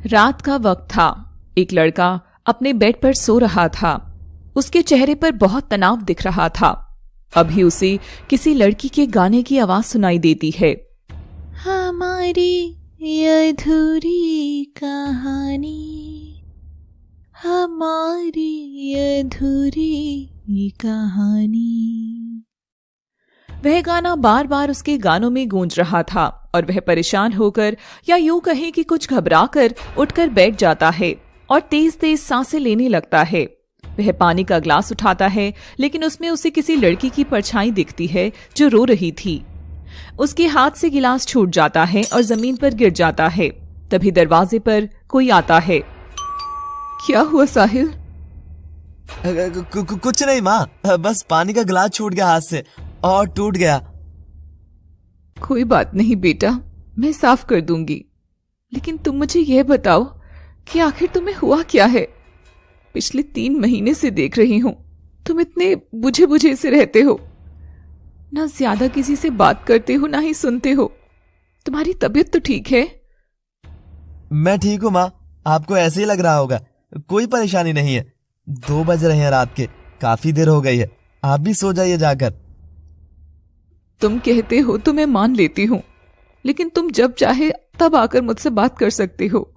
रात का वक्त था। एक लड़का अपने बेड पर सो रहा था। उसके चेहरे पर बहुत तनाव दिख रहा था। अभी उसे किसी लड़की के गाने की आवाज सुनाई देती है। हमारी ये अधूरी कहानी, हमारी ये अधूरी कहानी। वह गाना बार बार उसके गानों में गूंज रहा था और वह परेशान होकर या यूं कहें कि कुछ घबराकर उठकर बैठ जाता है और तेज तेज सांसें लेने लगता है। वह पानी का ग्लास उठाता है लेकिन उसमें उसे किसी लड़की की परछाई दिखती है जो रो रही थी। उसके हाथ से गिलास छूट जाता है और जमीन पर गिर जाता है। तभी दरवाजे पर कोई आता है। क्या हुआ साहिल? कुछ नहीं माँ, बस पानी का गिलास छूट गया हाथ से और टूट गया। कोई बात नहीं बेटा, मैं साफ कर दूंगी। लेकिन तुम मुझे यह बताओ कि आखिर तुम्हें हुआ क्या है? पिछले 3 महीने से देख रही हूं तुम इतने बुझे बुझे से रहते हो, ना ज्यादा किसी से बात करते हो ना ही सुनते हो। तुम्हारी तबीयत तो ठीक है? मैं ठीक हूँ माँ, आपको ऐसे ही लग रहा होगा। कोई परेशानी नहीं है। 2 बज रहे हैं रात के, काफी देर हो गई है। आप भी सो जाइए जाकर। तुम कहते हो तो मैं मान लेती हूं, लेकिन तुम जब चाहे तब आकर मुझसे बात कर सकते हो।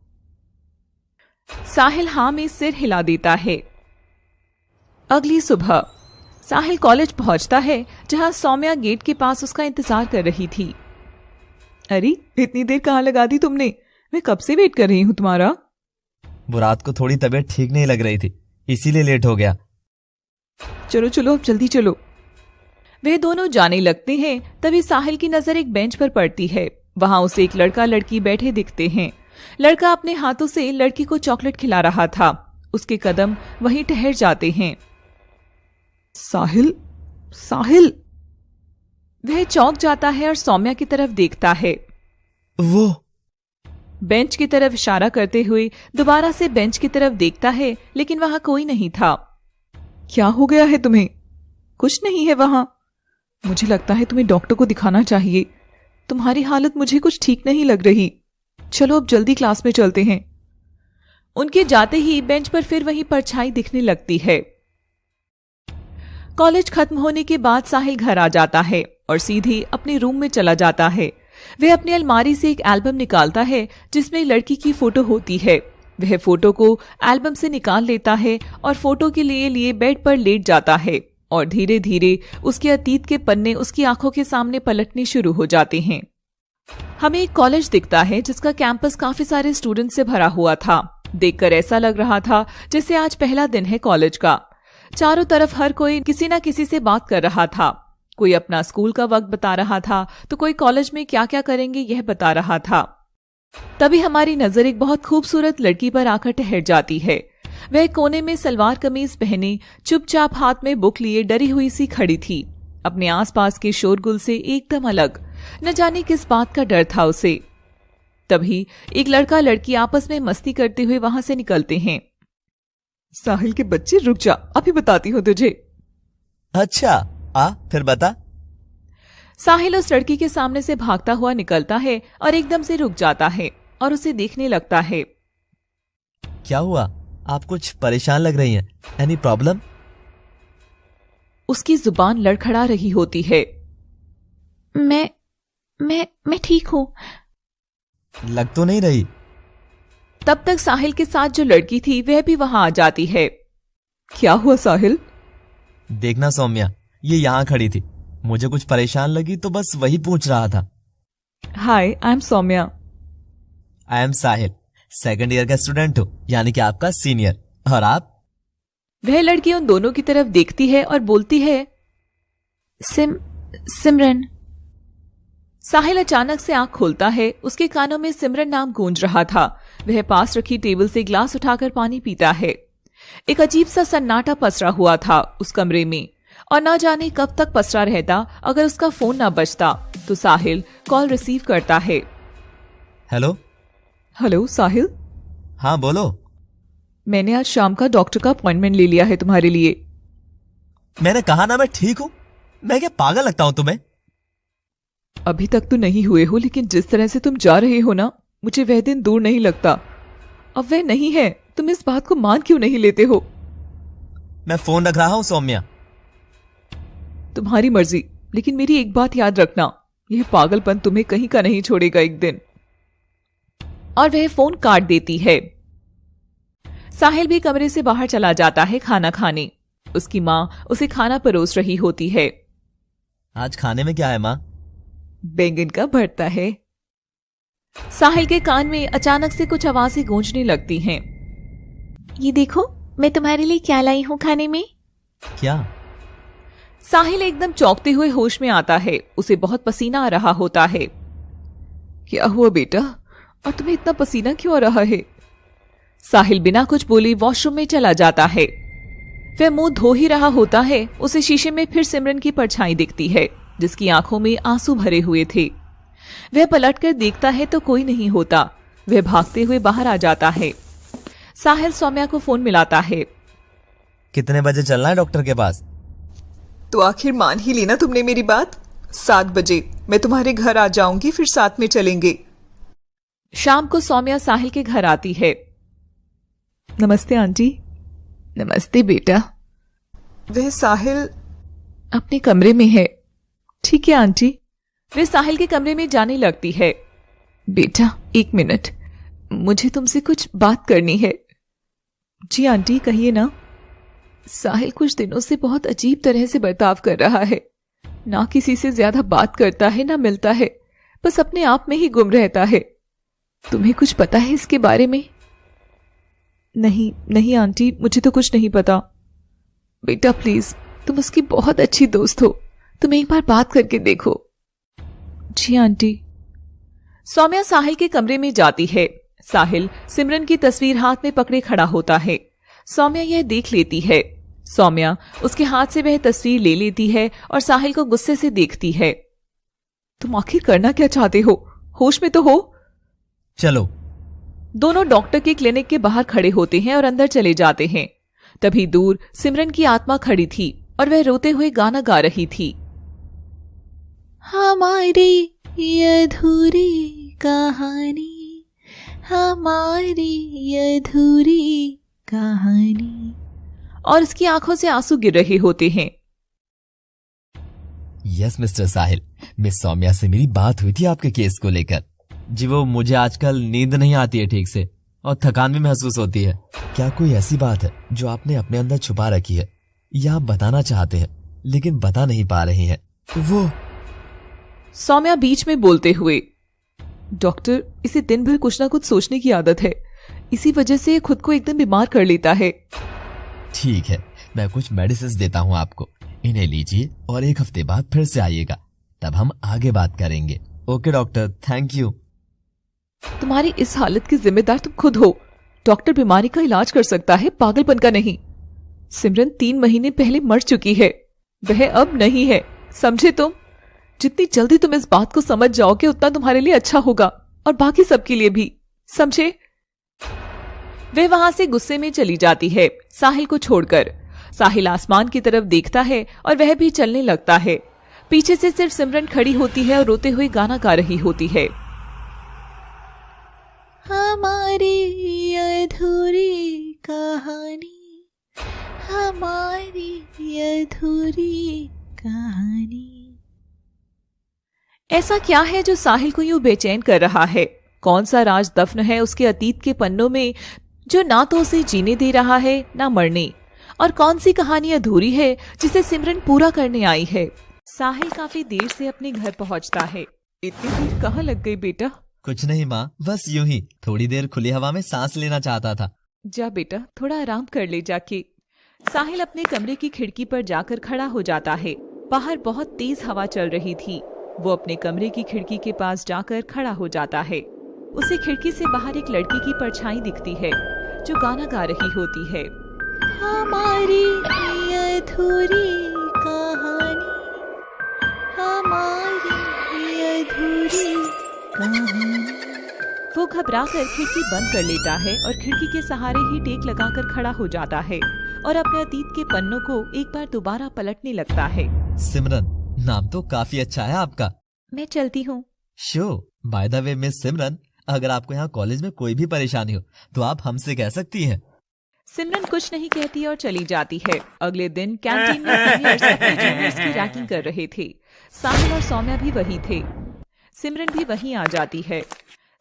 साहिल हाँ में सिर हिला देता है। अगली सुबह साहिल कॉलेज पहुंचता है जहां सौम्या गेट के पास उसका इंतजार कर रही थी। अरे इतनी देर कहाँ लगा दी तुमने? मैं कब से वेट कर रही हूं तुम्हारा। वो रात को थोड़ी तबीयत ठीक नहीं लग रही थी, इसीलिए लेट हो गया। चलो चलो अब जल्दी चलो। वे दोनों जाने लगते हैं। तभी साहिल की नजर एक बेंच पर पड़ती है। वहां उसे एक लड़का लड़की बैठे दिखते हैं। लड़का अपने हाथों से लड़की को चॉकलेट खिला रहा था। उसके कदम वहीं ठहर जाते हैं। साहिल, साहिल। वह चौंक जाता है और सौम्या की तरफ देखता है। वो बेंच की तरफ इशारा करते हुए दोबारा से बेंच की तरफ देखता है, लेकिन वहां कोई नहीं था। क्या हो गया है तुम्हें? कुछ नहीं है वहां। मुझे लगता है तुम्हें डॉक्टर को दिखाना चाहिए। तुम्हारी हालत मुझे कुछ ठीक नहीं लग रही। चलो अब जल्दी क्लास में चलते हैं। उनके जाते ही बेंच पर फिर वही परछाई दिखने लगती है। कॉलेज खत्म होने के बाद साहिल घर आ जाता है और सीधे अपने रूम में चला जाता है। वह अपनी अलमारी से एक एल्बम निकालता है जिसमें लड़की की फोटो होती है। वह फोटो को एल्बम से निकाल लेता है और फोटो के लिए बेड पर लेट जाता है और धीरे धीरे उसके अतीत के पन्ने उसकी आंखों के सामने पलटने शुरू हो जाते हैं। हमें एक कॉलेज दिखता है जिसका कैंपस काफी सारे स्टूडेंट से भरा हुआ था। देखकर ऐसा लग रहा था जैसे आज पहला दिन है कॉलेज का। चारों तरफ हर कोई किसी न किसी से बात कर रहा था। कोई अपना स्कूल का वक्त बता रहा था तो कोई कॉलेज में क्या क्या करेंगे यह बता रहा था। तभी हमारी नजर एक बहुत खूबसूरत लड़की पर आकर ठहर जाती है। वह कोने में सलवार कमीज पहने चुपचाप हाथ में बुक लिए डरी हुई सी खड़ी थी, अपने आसपास के शोरगुल से एकदम अलग। न जाने किस बात का डर था उसे। तभी एक लड़का लड़की आपस में मस्ती करते हुए वहां से निकलते हैं। साहिल के बच्चे रुक जा, अभी बताती हूँ तुझे। अच्छा, फिर बता। साहिल उस लड़की के सामने से भागता हुआ निकलता है और एकदम से रुक जाता है और उसे देखने लगता है। क्या हुआ? आप कुछ परेशान लग रही हैं। Any problem? उसकी जुबान लड़खड़ा रही होती है। मैं ठीक हूं। लग तो नहीं रही। तब तक साहिल के साथ जो लड़की थी वह भी वहां आ जाती है। क्या हुआ साहिल? देखना सौम्या, ये यहाँ खड़ी थी। मुझे कुछ परेशान लगी तो बस वही पूछ रहा था। Hi, I am Saumya. I am Sahil, 2nd year का स्टूडेंट हूँ, यानी कि आपका सीनियर। और आप? वह लड़की उन दोनों की तरफ देखती है और बोलती है, सिमरन। साहिल अचानक से आंख खोलता है। उसके कानों में सिमरन नाम गूंज रहा था। वह पास रखी टेबल से ग्लास उठाकर पानी पीता है। एक अजीब सा सन्नाटा पसरा हुआ था उस कमरे में और न जाने कब तक पसरा रहता अगर उसका फोन न बजता। तो साहिल कॉल रिसीव करता है। हेलो साहिल। हाँ बोलो। मैंने आज शाम का डॉक्टर का अपॉइंटमेंट ले लिया है तुम्हारे लिए। मैंने कहा ना मैं ठीक हूँ। मैं क्या पागल लगता हूँ तुम्हें? अभी तक तो नहीं हुए हो, लेकिन जिस तरह से तुम जा रहे हो ना, मुझे वह दिन दूर नहीं लगता अब वह नहीं है। तुम इस बात को मान क्यों नहीं लेते हो? मैं फोन रख रहा हूँ सौम्या। तुम्हारी मर्जी, लेकिन मेरी एक बात याद रखना, यह पागलपन तुम्हें कहीं का नहीं छोड़ेगा एक दिन। और वह फोन काट देती है। साहिल भी कमरे से बाहर चला जाता है खाना खाने। उसकी माँ उसे खाना परोस रही होती है। आज खाने में क्या है माँ? बैंगन का भरता है। साहिल के कान में अचानक से कुछ आवाजें गूंजने लगती हैं। ये देखो, मैं तुम्हारे लिए क्या लाई हूँ खाने में। क्या? साहिल एकदम चौंकते हुए होश में आता है। उसे बहुत पसीना आ रहा होता है। क्या हुआ बेटा, और तुम्हें इतना पसीना क्यों आ रहा है? साहिल बिना कुछ बोले वॉशरूम में चला जाता है। वह मुंह धो ही रहा होता है, उसे शीशे में फिर सिमरन की परछाई दिखती है, जिसकी आंखों में आंसू भरे हुए थे। वह पलटकर देखता है तो कोई नहीं होता। वह भागते हुए बाहर आ जाता है। साहिल सौम्या को फोन मिलाता है। कितने बजे चलना है डॉक्टर के पास? तो आखिर मान ही ली ना तुमने मेरी बात। 7 बजे मैं तुम्हारे घर आ जाऊंगी, फिर साथ में चलेंगे। शाम को सौम्या साहिल के घर आती है। नमस्ते आंटी। नमस्ते बेटा। वह साहिल अपने कमरे में है। ठीक है आंटी। वह साहिल के कमरे में जाने लगती है। बेटा 1 मिनट, मुझे तुमसे कुछ बात करनी है। जी आंटी कहिए ना। साहिल कुछ दिनों से बहुत अजीब तरह से बर्ताव कर रहा है। ना किसी से ज्यादा बात करता है ना मिलता है, बस अपने आप में ही गुम रहता है। तुम्हें कुछ पता है इसके बारे में? नहीं नहीं आंटी, मुझे तो कुछ नहीं पता। बेटा प्लीज, तुम उसकी बहुत अच्छी दोस्त हो, तुम एक बार बात करके देखो। जी आंटी। सौम्या साहिल के कमरे में जाती है। साहिल सिमरन की तस्वीर हाथ में पकड़े खड़ा होता है। सौम्या यह देख लेती है। सौम्या उसके हाथ से वह तस्वीर ले लेती है और साहिल को गुस्से से देखती है। तुम आखिर करना क्या चाहते हो? होश में तो हो। चलो। दोनों डॉक्टर के क्लिनिक के बाहर खड़े होते हैं और अंदर चले जाते हैं। तभी दूर सिमरन की आत्मा खड़ी थी और वह रोते हुए गाना गा रही थी। हमारी अधूरी कहानी, हमारी अधूरी कहानी। और उसकी आंखों से आंसू गिर रहे होते हैं। यस मिस्टर साहिल, मिस सौम्या से मेरी बात हुई थी आपके केस को लेकर। जी वो मुझे आजकल नींद नहीं आती है ठीक से और थकान भी महसूस होती है। क्या कोई ऐसी बात है जो आपने अपने अंदर छुपा रखी है या आप बताना चाहते हैं लेकिन बता नहीं पा रही हैं? वो सौम्या बीच में बोलते हुए, डॉक्टर इसे दिन भर कुछ ना कुछ सोचने की आदत है, इसी वजह से ये खुद को एकदम बीमार कर लेता है। ठीक है, मैं कुछ मेडिसिन देता हूँ आपको, इन्हें लीजिए और 1 हफ्ते बाद फिर से आइएगा, तब हम आगे बात करेंगे। Okay doctor, thank you. तुम्हारी इस हालत की जिम्मेदार तुम खुद हो। डॉक्टर बीमारी का इलाज कर सकता है, पागलपन का नहीं। सिमरन 3 महीने पहले मर चुकी है, वह अब नहीं है, समझे तुम? जितनी जल्दी तुम इस बात को समझ जाओगे उतना तुम्हारे लिए अच्छा होगा और बाकी सबके लिए भी, समझे? वह वहां से गुस्से में चली जाती है साहिल को छोड़कर। साहिल आसमान की तरफ देखता है और वह भी चलने लगता है। पीछे से सिर्फ सिमरन खड़ी होती है और रोते हुए गाना गा रही होती है। हमारी अधूरी कहानी, हमारी अधूरी कहानी। ऐसा क्या है जो साहिल को यूं बेचैन कर रहा है? कौन सा राज दफन है उसके अतीत के पन्नों में जो ना तो उसे जीने दे रहा है ना मरने? और कौन सी कहानी अधूरी है जिसे सिमरन पूरा करने आई है? साहिल काफी देर से अपने घर पहुंचता है। इतनी देर कहाँ लग गई बेटा? कुछ नहीं माँ, बस यूं ही थोड़ी देर खुली हवा में सांस लेना चाहता था। जा बेटा, थोड़ा आराम कर ले जाके। साहिल अपने कमरे की खिड़की पर जाकर खड़ा हो जाता है। बाहर बहुत तेज हवा चल रही थी। वो अपने कमरे की खिड़की के पास जाकर खड़ा हो जाता है। उसे खिड़की से बाहर एक लड़की की परछाई दिखती है जो गाना गा रही होती है। हमारी अधूरी कहानी, हमारी अधूरी कहानी। वो घबराकर खिड़की बंद कर लेता है और खिड़की के सहारे ही टेक लगाकर खड़ा हो जाता है और अपने अतीत के पन्नों को एक बार दोबारा पलटने लगता है। सिमरन, नाम तो काफी अच्छा है आपका। मैं चलती हूँ। Show, by the way miss Simran, अगर आपको यहाँ कॉलेज में कोई भी परेशानी हो तो आप हमसे कह सकती हैं। सिमरन कुछ नहीं कहती और चली जाती है। अगले दिन कैंटीन में सीनियर्स अपने जूनियर्स की रैगिंग कर रहे थे। साहिल और सौम्या भी वहीं थे। सिमरन भी वहीं आ जाती है।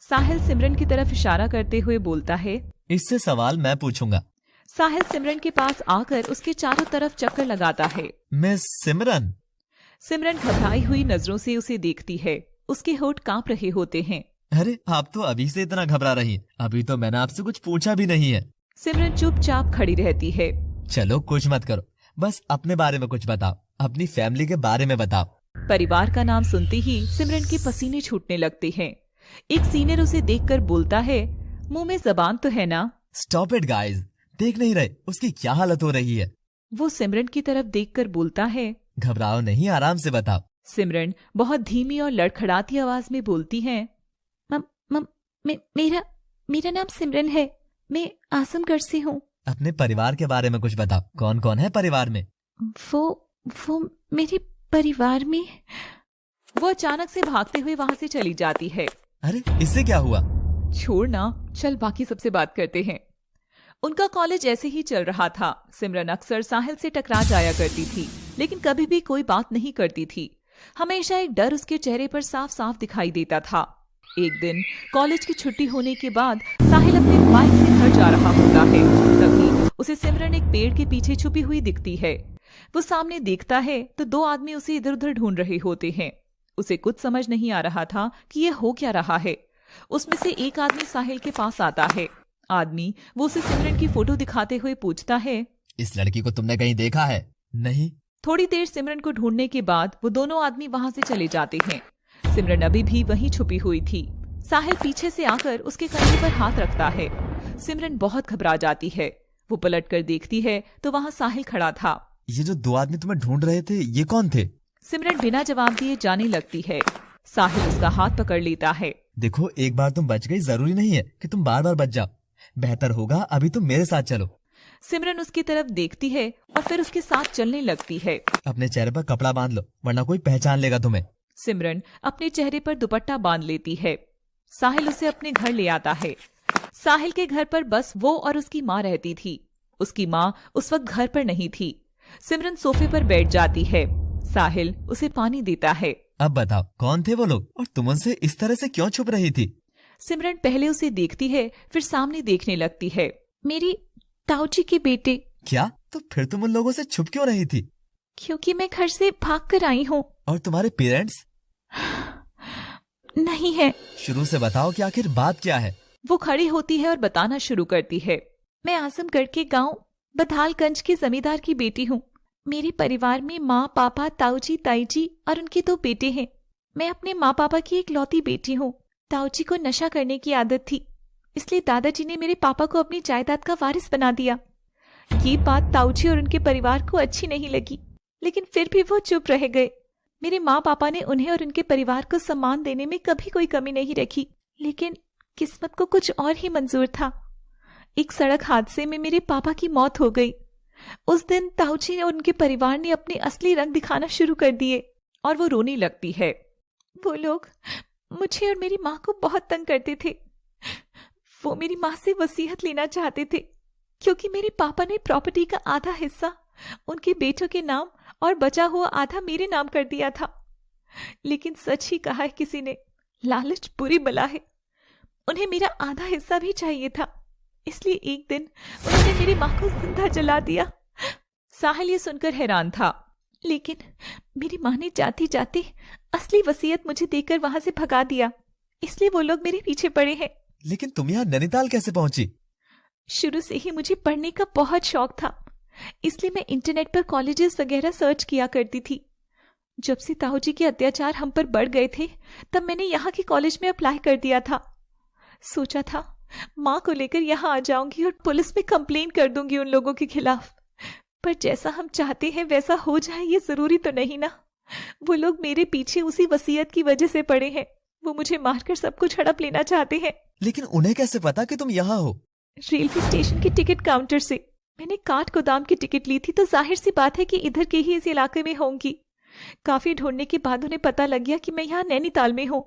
साहिल सिमरन की तरफ इशारा करते हुए बोलता है, इससे सवाल मैं पूछूंगा। साहिल सिमरन के पास आकर उसके चारों तरफ चक्कर लगाता है। मिस सिमरन। सिमरन घबराई हुई नजरों से उसे देखती है। उसके होंठ कांप रहे होते हैं। अरे आप तो अभी से इतना घबरा रही हैं। अभी तो मैंने आपसे कुछ पूछा भी नहीं है। सिमरन चुपचाप खड़ी रहती है। चलो कुछ मत करो, बस अपने बारे में कुछ बताओ, अपनी फैमिली के बारे में बताओ। परिवार का नाम सुनते ही सिमरन के पसीने छूटने लगते हैं। एक सीनियर उसे देखकर बोलता है, मुंह में जबान तो है ना? स्टॉप इट गाइस, देख नहीं रहे उसकी क्या हालत हो रही है? वो सिमरन की तरफ देखकर बोलता है, घबराओ नहीं, आराम से बताओ। सिमरन बहुत धीमी और लड़खड़ाती आवाज में बोलती है, मेरा नाम सिमरन है, मैं आजमगढ़ से हूँ। अपने परिवार के बारे में कुछ बताओ, कौन कौन है परिवार में? वो मेरे परिवार में। वो अचानक से भागते हुए वहाँ से चली जाती है। अरे इससे क्या हुआ? छोड़ ना, चल बाकी सबसे बात करते हैं। उनका कॉलेज ऐसे ही चल रहा था। सिमरन अक्सर साहिल से टकरा जाया करती थी, लेकिन कभी भी कोई बात नहीं करती थी। हमेशा एक डर उसके चेहरे पर साफ साफ दिखाई देता था। एक दिन कॉलेज की छुट्टी होने के बाद साहिल अपने बाइक से घर जा रहा होता है। तभी उसे सिमरन एक पेड़ के पीछे छुपी हुई दिखती है। वो सामने देखता है तो दो आदमी उसे इधर उधर ढूंढ रहे होते हैं। उसे कुछ समझ नहीं आ रहा था कि ये हो क्या रहा है। उसमें से एक आदमी साहिल के पास आता है। आदमी वो उसे सिमरन की फोटो दिखाते हुए पूछता है, इस लड़की को तुमने कहीं देखा है? नहीं। थोड़ी देर सिमरन को ढूंढने के बाद वो दोनों आदमी वहां से चले जाते हैं। सिमरन अभी भी वहीं छुपी हुई थी। साहिल पीछे से आकर उसके कंधे पर हाथ रखता है। सिमरन बहुत घबरा जाती है। वो पलट कर देखती है तो वहाँ साहिल खड़ा था। ये जो दो आदमी तुम्हें ढूंढ रहे थे, ये कौन थे? सिमरन बिना जवाब दिए जाने लगती है। साहिल उसका हाथ पकड़ लेता है। देखो, एक बार तुम बच गई, जरूरी नहीं है कि तुम बार बार बच जाओ। बेहतर होगा अभी तुम मेरे साथ चलो। सिमरन उसकी तरफ देखती है और फिर उसके साथ चलने लगती है। अपने चेहरे पर कपड़ा बांध लो, वरना कोई पहचान लेगा तुम्हें। सिमरन अपने चेहरे पर दुपट्टा बांध लेती है। साहिल उसे अपने घर ले आता है। साहिल के घर पर बस वो और उसकी माँ रहती थी। उसकी माँ उस वक्त घर पर नहीं थी। सिमरन सोफे पर बैठ जाती है। साहिल उसे पानी देता है। अब बताओ, कौन थे वो लोग और तुम उनसे इस तरह से क्यों छुप रही थी? सिमरन पहले उसे देखती है, फिर सामने देखने लगती है। मेरी ताऊजी के बेटे। क्या? तो फिर तुम उन लोगों से छुप क्यों रही थी? क्योंकि मैं घर से भाग कर आई हूँ। और तुम्हारे पेरेंट्स? नहीं है। शुरू से बताओ कि आखिर बात क्या है। वो खड़ी होती है और बताना शुरू करती है। मैं आजमगढ़ के गांव बथालगंज के जमींदार की बेटी हूँ। मेरे परिवार में माँ, पापा, ताऊजी, ताईजी और उनके दो बेटे हैं। मैं अपने माँ पापा की एक लौती बेटी हूँ। ताऊजी को नशा करने की आदत थी, इसलिए दादाजी ने मेरे पापा को अपनी जायदाद का वारिस बना दिया। ये बात ताऊजी और उनके परिवार को अच्छी नहीं लगी, लेकिन फिर भी वो चुप रह गए। मेरे माँ पापा ने उन्हें और उनके परिवार को सम्मान देने में कभी कोई कमी नहीं रखी, लेकिन किस्मत को कुछ और ही मंजूर था। एक सड़क हादसे में मेरे पापा की मौत हो गई। उस दिन ताऊजी और उनके परिवार ने अपने असली रंग दिखाना शुरू कर दिए और वो रोने लगती है। वो लोग मुझे और मेरी माँ को बहुत तंग करते थे। वो मेरी माँ से वसीयत लेना चाहते थे, क्योंकि मेरे पापा ने प्रॉपर्टी का आधा हिस्सा उनके बेटों के नाम और बचा हुआ आधा मेरे नाम कर दिया था। लेकिन सच ही कहा है किसी ने, लालच बुरी बला है। उन्हें मेरा आधा हिस्सा भी चाहिए था, इसलिए एक दिन उन्होंने मेरी माँ को जिंदा जला दिया। साहिल ये सुनकर हैरान था, लेकिन मेरी माँ ने जाते जाते असली वसीयत मुझे देकर वहां से भगा दिया, इसलिए वो लोग मेरे पीछे पड़े हैं। लेकिन तुम यहाँ नैनीताल कैसे पहुंची? शुरू से ही मुझे पढ़ने का बहुत शौक था, इसलिए मैं इंटरनेट पर कॉलेजेस वगैरह सर्च किया करती थी। जब से ताऊजी के अत्याचार हम पर बढ़ गए थे, तब मैंने यहाँ के कॉलेज में अप्लाई कर दिया था। सोचा था माँ को लेकर यहाँ आ जाऊंगी और पुलिस में कंप्लेन कर दूंगी उन लोगों के खिलाफ, पर जैसा हम चाहते हैं वैसा हो जाए ये जरूरी तो नहीं ना। वो लोग मेरे पीछे उसी वसीयत की वजह से पड़े हैं। वो मुझे मारकर सब कुछ हड़प लेना चाहते हैं। लेकिन उन्हें कैसे पता कि तुम यहाँ हो? रेलवे स्टेशन के टिकट काउंटर से मैंने काठ गोदाम की टिकट ली थी, तो जाहिर सी बात है कि इधर के ही इस इलाके में होंगी। काफी ढूंढने के बाद उन्हें पता लग गया कि मैं यहाँ नैनीताल में हूँ।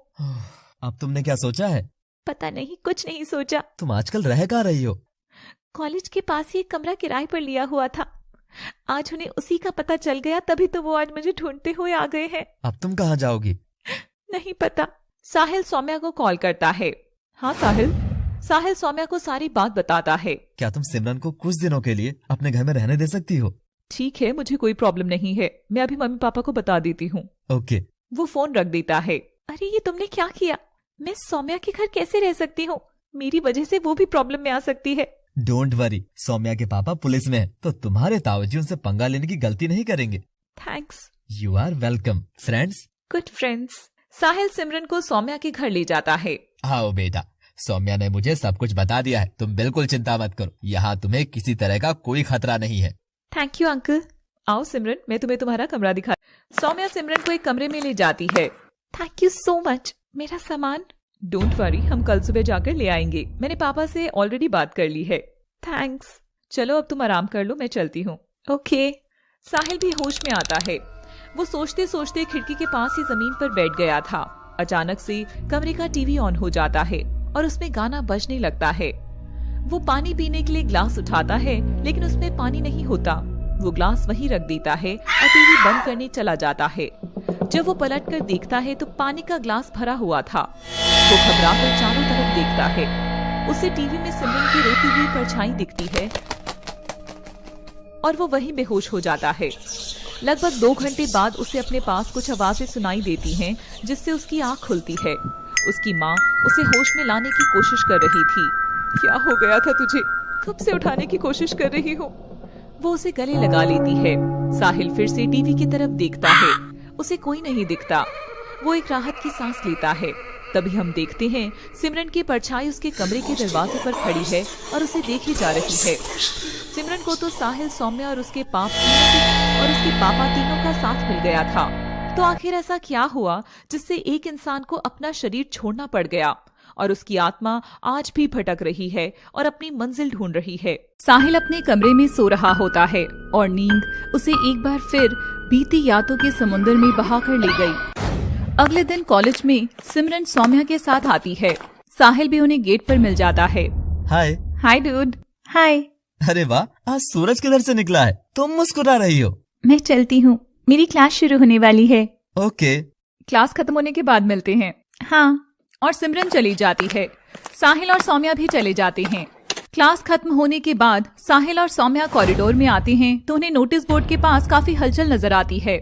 अब तुमने क्या सोचा है? पता नहीं, कुछ नहीं सोचा। तुम आजकल रह कहाँ रही हो? कॉलेज के पास ही एक कमरा किराए पर लिया हुआ था। आज उन्हें उसी का पता चल गया, तभी तो वो आज मुझे ढूंढते हुए आ गए हैं। अब तुम कहाँ जाओगी? नहीं पता। साहिल सौम्या को कॉल करता है। हाँ साहिल। साहिल सौम्या को सारी बात बताता है। क्या तुम सिमरन को कुछ दिनों के लिए अपने घर में रहने दे सकती हो? ठीक है, मुझे कोई प्रॉब्लम नहीं है, मैं अभी मम्मी पापा को बता देती हूँ। ओके। वो फोन रख देता है। अरे ये तुमने क्या किया? मैं सौम्या के घर कैसे रह सकती हूँ? मेरी वजह से वो भी प्रॉब्लम में आ सकती है। डोंट वरी, सौम्या के पापा पुलिस में हैं, तो तुम्हारे ताऊजी उनसे पंगा लेने की गलती नहीं करेंगे। Thanks. You are welcome friends. Good friends. Sahil Simran को सौम्या के घर ले जाता है। आओ बेटा, सौम्या ने मुझे सब कुछ बता दिया है, तुम बिल्कुल चिंता मत करो, यहाँ तुम्हें किसी तरह का कोई खतरा नहीं है। Thank you uncle. आओ सिमरन, मैं तुम्हें तुम्हारा कमरा दिखा। सौम्या सिमरन को एक कमरे में ले जाती है। Thank you so much. मेरा सामान? डोंट वरी, हम कल सुबह जाकर ले आएंगे, मैंने पापा से ऑलरेडी बात कर ली है। थैंक्स। चलो अब तुम आराम कर लो, मैं चलती हूँ। ओके। साहिल भी होश में आता है। वो सोचते सोचते खिड़की के पास ही जमीन पर बैठ गया था। अचानक से कमरे का टीवी ऑन हो जाता है और उसमें गाना बजने लगता है। वो पानी पीने के लिए ग्लास उठाता है, लेकिन उसमें पानी नहीं होता। वो ग्लास वहीं रख देता है और टीवी बंद करने चला जाता है। जब वो पलट कर देखता है तो पानी का ग्लास भरा हुआ था। वो घबराकर चारों तरफ देखता है। उसे टीवी में सिमरन की रोती हुई परछाई दिखती है और वो वहीं बेहोश हो जाता है। लगभग 2 घंटे बाद उसे अपने पास कुछ आवाजें सुनाई देती हैं, जिससे उसकी आंख खुलती है। उसकी माँ उसे होश में लाने की कोशिश कर रही थी। क्या हो गया था तुझे? कब से उठाने की कोशिश कर रही हो? वो उसे गले लगा लेती है। साहिल फिर से टीवी की तरफ देखता है। उसे कोई नहीं दिखता। वो एक राहत की सांस लेता है। तभी हम देखते हैं सिमरन की परछाई उसके कमरे के दरवाजे पर खड़ी है और उसे देखी जा रही है। सिमरन को तो साहिल, सौम्या और उसके पापा तीनों का साथ मिल गया था। तो आखिर ऐसा क्या हुआ जिससे एक इंसान को अपना शरीर छोड़ना पड़ गया और उसकी आत्मा आज भी भटक रही है और अपनी मंजिल ढूंढ रही है। साहिल अपने कमरे में सो रहा होता है और नींद उसे एक बार फिर बीती यादों के समुद्र में बहाकर ले गई। अगले दिन कॉलेज में सिमरन सौम्या के साथ आती है। साहिल भी उन्हें गेट पर मिल जाता है। हाय। हाय डूड। हाय। अरे वाह, आज सूरज किधर से निकला है? तुम मुस्कुरा रही हो। मैं चलती हूँ, मेरी क्लास शुरू होने वाली है। ओके। क्लास खत्म होने के बाद मिलते हैं। हाँ। और सिमरन चली जाती है। साहिल और सौम्या भी चले जाते हैं। क्लास खत्म होने के बाद साहिल और सौम्या कॉरिडोर में आते हैं तो उन्हें नोटिस बोर्ड के पास काफी हलचल नजर आती है।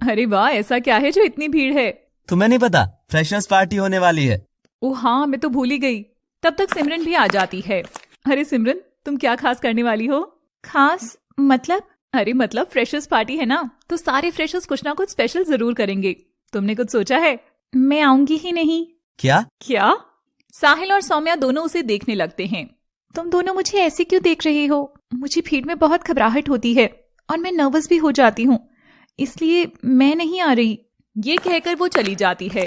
अरे वाह, ऐसा क्या है जो इतनी भीड़ है? तुम्हें नहीं पता, फ्रेशर्स पार्टी होने वाली है। ओह हाँ, मैं तो भूल ही गई। तब तक सिमरन भी आ जाती है। अरे सिमरन, तुम क्या खास करने वाली हो? खास मतलब? अरे मतलब फ्रेशर्स पार्टी है ना, तो सारे फ्रेशर्स कुछ ना कुछ स्पेशल जरूर करेंगे। तुमने कुछ सोचा है? मैं आऊंगी ही नहीं। क्या? साहिल और सौम्या दोनों उसे देखने लगते हैं। तुम दोनों मुझे ऐसे क्यों देख रही हो? मुझे भीड़ में बहुत घबराहट होती है और मैं नर्वस भी हो जाती हूँ, इसलिए मैं नहीं आ रही। ये कहकर वो चली जाती है।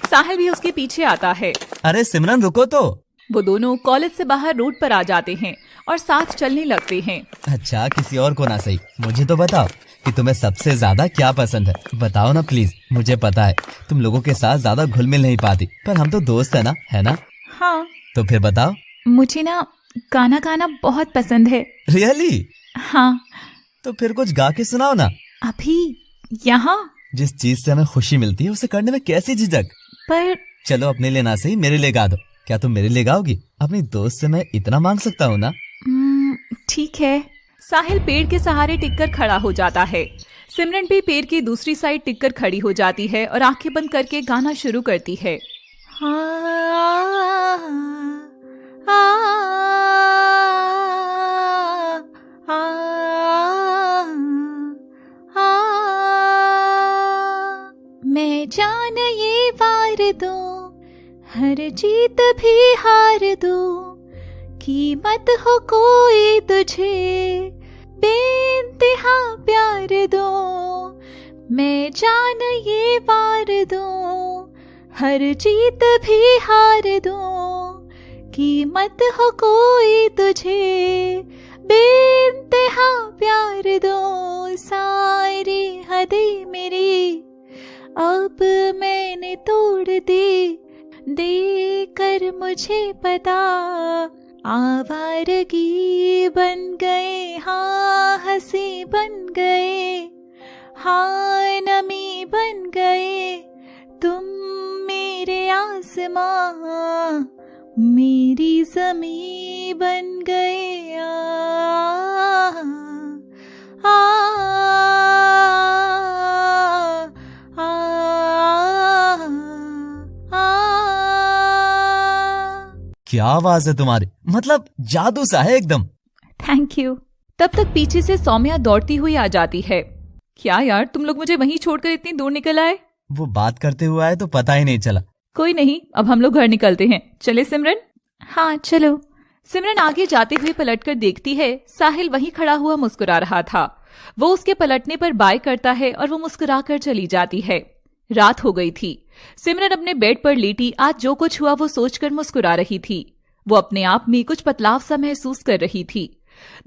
साहिल भी उसके पीछे आता है। अरे सिमरन रुको तो। वो दोनों कॉलेज से बाहर रोड पर आ जाते हैं और साथ चलने लगते हैं। अच्छा, किसी और को ना सही, मुझे तो बताओ कि तुम्हें सबसे ज्यादा क्या पसंद है। बताओ ना प्लीज। मुझे पता है तुम लोगों के साथ ज्यादा घुल मिल नहीं पाती, पर हम तो दोस्त है ना? हाँ। तो फिर बताओ। मुझे ना गाना गाना बहुत पसंद है। रियली? हाँ। तो फिर कुछ गा के सुनाओ ना। अभी यहाँ? जिस चीज से हमें खुशी मिलती है उसे करने में कैसी झिझक? पर चलो अपने लिए ना सही, मेरे लिए गा दो। क्या तुम मेरे लिए गाओगी? अपनी दोस्त से मैं इतना मांग सकता हूँ ना? ठीक है। साहिल पेड़ के सहारे टिककर खड़ा हो जाता है। सिमरन भी पेड़ की दूसरी साइड टिककर खड़ी हो जाती है और आंखें बंद करके गाना शुरू करती है। मैं जान ये वार दूं, हर जीत भी हार दूं, कीमत हो कोई तुझे बेइंतहा प्यार दूं। मैं जान ये वार दूं, हर जीत भी हार दूं, कीमत हो कोई तुझे बेइंतहा प्यार दूं। सारी हदें मेरी अब मैंने तोड़ दी, देकर मुझे मुझे पता, आवारगी बन गए, हाँ हंसी बन गए, हाँ नमी बन गए, तुम मेरे आसमां मेरी ज़मीं बन गए। क्या आवाज है तुम्हारी, मतलब जादू सा है एकदम। Thank you. तब तक पीछे से सौम्या दौड़ती हुई आ जाती है। क्या यार, तुम लोग मुझे वहीं छोड़कर इतनी दूर निकल आए? वो बात करते हुए आए तो पता ही नहीं चला। कोई नहीं, अब हम लोग घर निकलते हैं। चले सिमरन? हाँ चलो। सिमरन आगे जाते हुए पलटकर देखती है, साहिल वहीं खड़ा हुआ मुस्कुरा रहा था। वो उसके पलटने पर बाय करता है और वो मुस्कुराकर चली जाती है। रात हो गई थी। सिमरन अपने बेड पर लेटी आज जो कुछ हुआ वो सोचकर मुस्कुरा रही थी। वो अपने आप में कुछ बदलाव सा महसूस कर रही थी।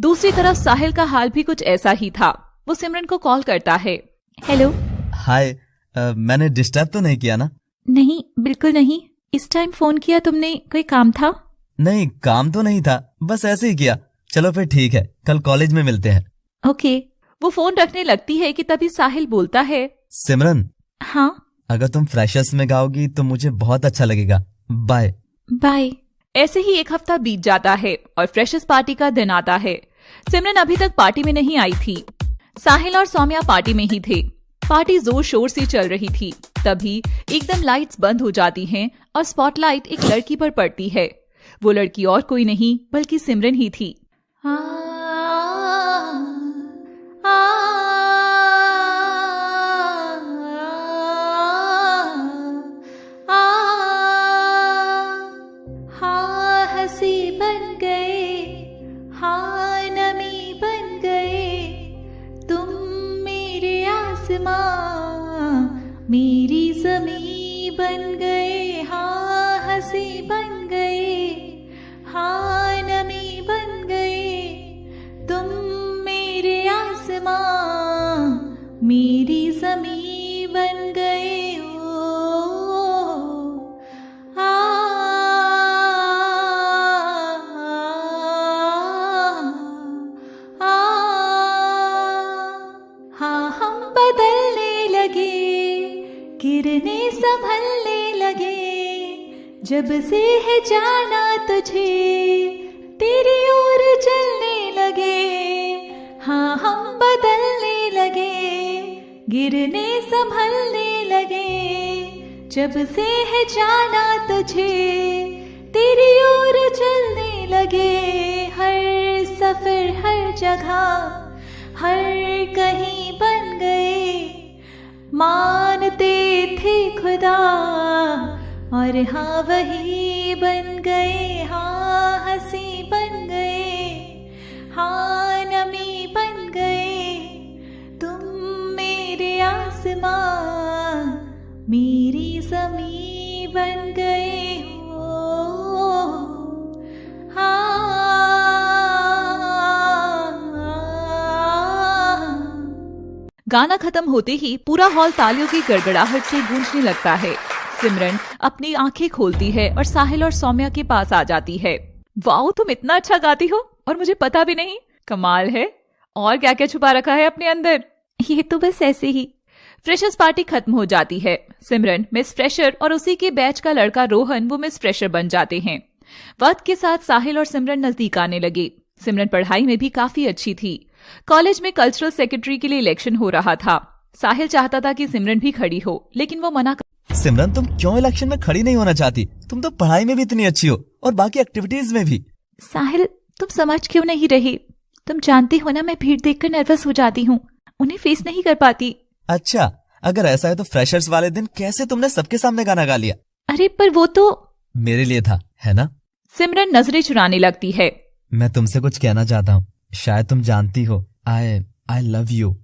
दूसरी तरफ साहिल का हाल भी कुछ ऐसा ही था। वो सिमरन को कॉल करता है। हेलो। हाय, मैंने डिस्टर्ब तो नहीं किया ना? नहीं, बिल्कुल नहीं। इस टाइम फोन किया तुमने, कोई काम था? नहीं, काम तो नहीं था, बस ऐसे ही किया। चलो फिर ठीक है, कल कॉलेज में मिलते हैं। ओके। वो फोन रखने लगती है कि तभी साहिल बोलता है, सिमरन, हाँ? अगर तुम फ्रेशर्स में गाओगी तो मुझे बहुत अच्छा लगेगा। बाय। बाय। ऐसे ही एक हफ्ता बीत जाता है और फ्रेशर्स पार्टी का दिन आता है। सिमरन अभी तक पार्टी में नहीं आई थी। साहिल और सौम्या पार्टी में ही थे। पार्टी जोर शोर से चल रही थी। तभी एकदम लाइट्स बंद हो जाती हैं और स्पॉटलाइट एक लड़की पर पड़ती है। वो लड़की और कोई नहीं बल्कि सिमरन ही थी। हाँ हंसी बन गए, हाँ नमी बन गए, तुम मेरे आसमां मेरी ज़मीं बन गए, हाँ हंसी बन गए, हाँ नमी बन गए, तुम मेरे आसमां मेरी ज़मीं बन गए। गिरने संभलने लगे, जब से है जाना तुझे तेरी ओर चलने लगे। हाँ हम बदलने लगे, गिरने संभलने लगे, जब से है जाना तुझे तेरी ओर चलने लगे। हर सफर हर जगह हर कहीं बन गए, मानते थे खुदा और हाँ वही बन गए। हाँ हंसी बन गए, हाँ नमी बन गए, तुम मेरे आसमां मेरी ज़मीं बन गए हो। गाना खत्म होते ही पूरा हॉल तालियों की गड़गड़ाहट से गूंजने लगता है। सिमरन अपनी आंखें खोलती है और साहिल और सौम्या के पास आ जाती है। वाओ, तुम इतना अच्छा गाती हो और मुझे पता भी नहीं। कमाल है। और क्या क्या छुपा रखा है अपने अंदर? ये तो बस ऐसे ही। फ्रेशर्स पार्टी खत्म हो जाती है। सिमरन मिस फ्रेशर और उसी के बैच का लड़का रोहन वो मिस फ्रेशर बन जाते हैं। वक्त के साथ साहिल और सिमरन नजदीक आने लगे। सिमरन पढ़ाई में भी काफी अच्छी थी। कॉलेज में कल्चरल सेक्रेटरी के लिए इलेक्शन हो रहा था। साहिल चाहता था कि सिमरन भी खड़ी हो, लेकिन वो मना कर। सिमरन, तुम क्यों इलेक्शन में खड़ी नहीं होना चाहती? तुम तो पढ़ाई में भी इतनी अच्छी हो और बाकी एक्टिविटीज में भी। साहिल, तुम समझ क्यों नहीं रही? तुम जानती हो ना, मैं भीड़ देखकर नर्वस हो जाती हूँ, उन्हें फेस नहीं कर पाती। अच्छा, अगर ऐसा है तो फ्रेशर्स वाले दिन कैसे तुमने सबके सामने गाना गा लिया? अरे पर वो तो मेरे लिए था, है ना? सिमरन नजरें चुराने लगती है। मैं तुमसे कुछ कहना चाहता हूँ, शायद तुम जानती हो। आई लव यू।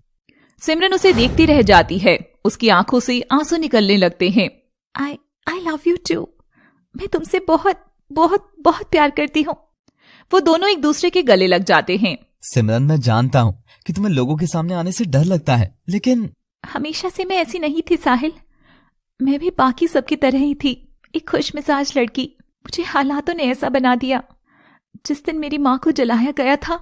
सिमरन उसे देखती रह जाती है। उसकी आंखों से आंसू निकलने लगते हैं। I love you too. मैं तुमसे बहुत बहुत बहुत प्यार करती हूँ। वो दोनों एक दूसरे के गले लग जाते हैं। सिमरन, मैं जानता हूँ कि तुम्हें लोगों के सामने आने से डर लगता है, लेकिन हमेशा से मैं ऐसी नहीं थी साहिल। मैं भी बाकी सबकी तरह ही थी, एक खुश मिजाज लड़की। मुझे हालातों ने ऐसा बना दिया। जिस दिन मेरी माँ को जलाया गया था,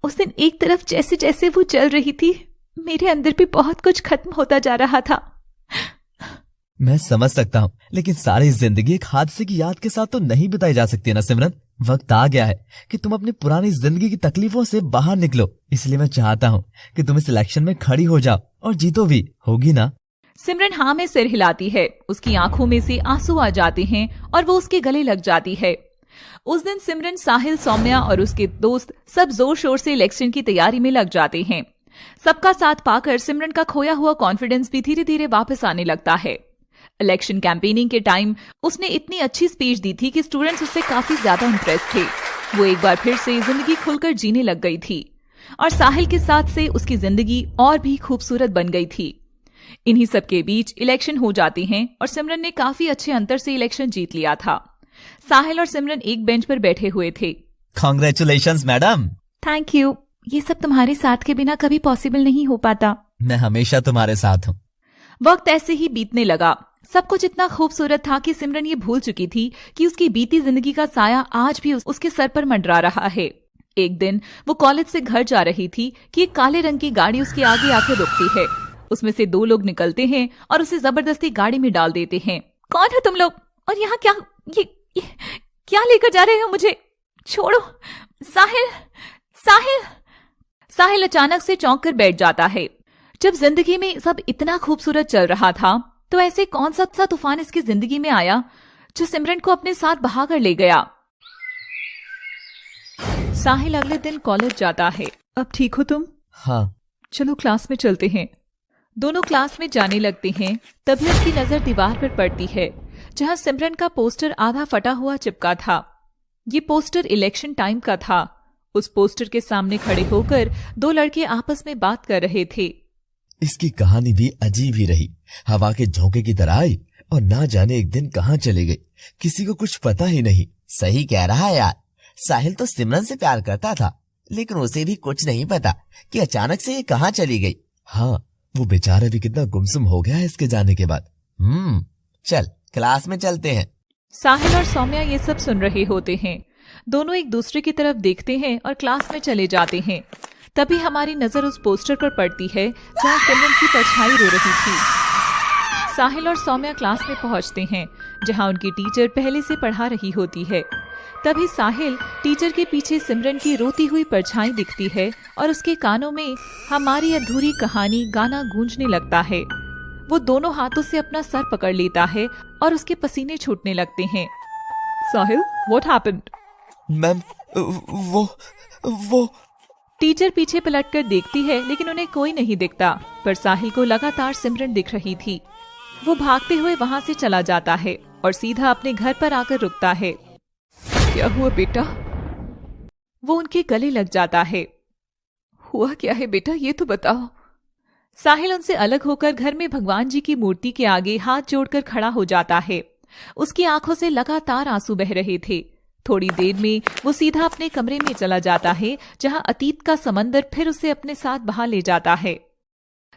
उस दिन एक तरफ जैसे जैसे वो जल रही थी, मेरे अंदर भी बहुत कुछ खत्म होता जा रहा था। मैं समझ सकता हूँ, लेकिन सारी जिंदगी एक हादसे की याद के साथ तो नहीं बिताई जा सकती ना सिमरन। वक्त आ गया है कि तुम अपनी पुरानी जिंदगी की तकलीफों से बाहर निकलो। इसलिए मैं चाहता हूँ कि तुम इस इलेक्शन में खड़ी हो जाओ और जीतो भी। होगी ना? सिमरन हाँ में सिर हिलाती है। उसकी आंखों में से आंसू आ जाते हैं और वो उसके गले लग जाती है। उस दिन सिमरन, साहिल, सौम्या और उसके दोस्त सब जोर शोर से इलेक्शन की तैयारी में लग जाते हैं। सबका साथ पाकर सिमरन का खोया हुआ कॉन्फिडेंस भी धीरे धीरे वापस आने लगता है। इलेक्शन कैंपेनिंग के टाइम उसने इतनी अच्छी स्पीच दी थी कि स्टूडेंट्स उससे काफी ज्यादा इंप्रेस थे। वो एक बार फिर से जिंदगी खुलकर जीने लग गई थी और साहिल के साथ से उसकी जिंदगी और भी खूबसूरत बन गई थी। इन्हीं सब के बीच इलेक्शन हो जाते हैं और सिमरन ने काफी अच्छे अंतर से इलेक्शन जीत लिया था। साहिल और सिमरन एक बेंच पर बैठे हुए थे। Congratulations madam. Thank you. ये सब तुम्हारे साथ के बिना कभी पॉसिबल नहीं हो पाता। मैं हमेशा तुम्हारे साथ हूँ। वक्त ऐसे ही बीतने लगा। सब कुछ इतना खूबसूरत था कि सिमरन ये भूल चुकी थी कि उसकी बीती जिंदगी का साया आज भी उसके सर पर मंडरा रहा है। एक दिन वो कॉलेज से घर जा रही थी कि एक काले रंग की गाड़ी उसके आगे आके रुकती है। उसमें से 2 लोग निकलते हैं और उसे जबरदस्ती गाड़ी में डाल देते हैं। कौन है तुम लोग और यहाँ क्या ये क्या लेकर जा रहे हो? मुझे छोड़ो। साहिल, साहिल। साहिल अचानक से चौंक कर बैठ जाता है। जब जिंदगी में सब इतना खूबसूरत चल रहा था, तो ऐसे कौन सा तूफान इसकी जिंदगी में आया जो सिमरन को अपने साथ बहा कर ले गया। साहिल अगले दिन कॉलेज जाता है। अब ठीक हो तुम? हाँ। चलो क्लास में चलते हैं। दोनों क्लास में जाने लगते हैं। तभी उसकी नजर दीवार पर पड़ती है जहां सिमरन का पोस्टर आधा फटा हुआ चिपका था। ये पोस्टर इलेक्शन टाइम का था। उस पोस्टर के सामने खड़े होकर 2 लड़के आपस में बात कर रहे थे। इसकी कहानी भी अजीब ही रही। हवा के झोंके की तरह आई और ना जाने एक दिन कहाँ चली गई, किसी को कुछ पता ही नहीं। सही कह रहा है यार। साहिल तो सिमरन से प्यार करता था, लेकिन उसे भी कुछ नहीं पता कि अचानक से ये कहाँ चली गई। हाँ, वो बेचारा भी कितना गुमसुम हो गया है इसके जाने के बाद। चल क्लास में चलते हैं। साहिल और सौम्या ये सब सुन रहे होते हैं। दोनों एक दूसरे की तरफ देखते हैं और क्लास में चले जाते हैं। तभी हमारी नजर उस पोस्टर पर पड़ती है जहां सिमरन की परछाई रो रही थी। साहिल और सौम्या क्लास में पहुंचते हैं जहां उनकी टीचर पहले से पढ़ा रही होती है। तभी साहिल टीचर के पीछे सिमरन की रोती हुई परछाई दिखती है और उसके कानों में हमारी अधूरी कहानी गाना गूंजने लगता है। वो दोनों हाथों से अपना सर पकड़ लेता है और उसके पसीने छूटने लगते हैं। साहिल, व्हाट हैपेंड? मैम, वो टीचर पीछे पलटकर देखती है लेकिन उन्हें कोई नहीं दिखता, पर साहिल को लगातार सिमरन दिख रही थी। वो भागते हुए वहां से चला जाता है और सीधा अपने घर पर आकर रुकता है। क्या हुआ बेटा? वो उनके गले लग जाता है। हुआ क्या है बेटा, ये तो बताओ। साहिल उनसे अलग होकर घर में भगवान जी की मूर्ति के आगे हाथ जोड़कर खड़ा हो जाता है। उसकी आंखों से लगातार आंसू बह रहे थे। थोड़ी देर में वो सीधा अपने कमरे में चला जाता है जहां अतीत का समंदर फिर उसे अपने साथ बहा ले जाता है।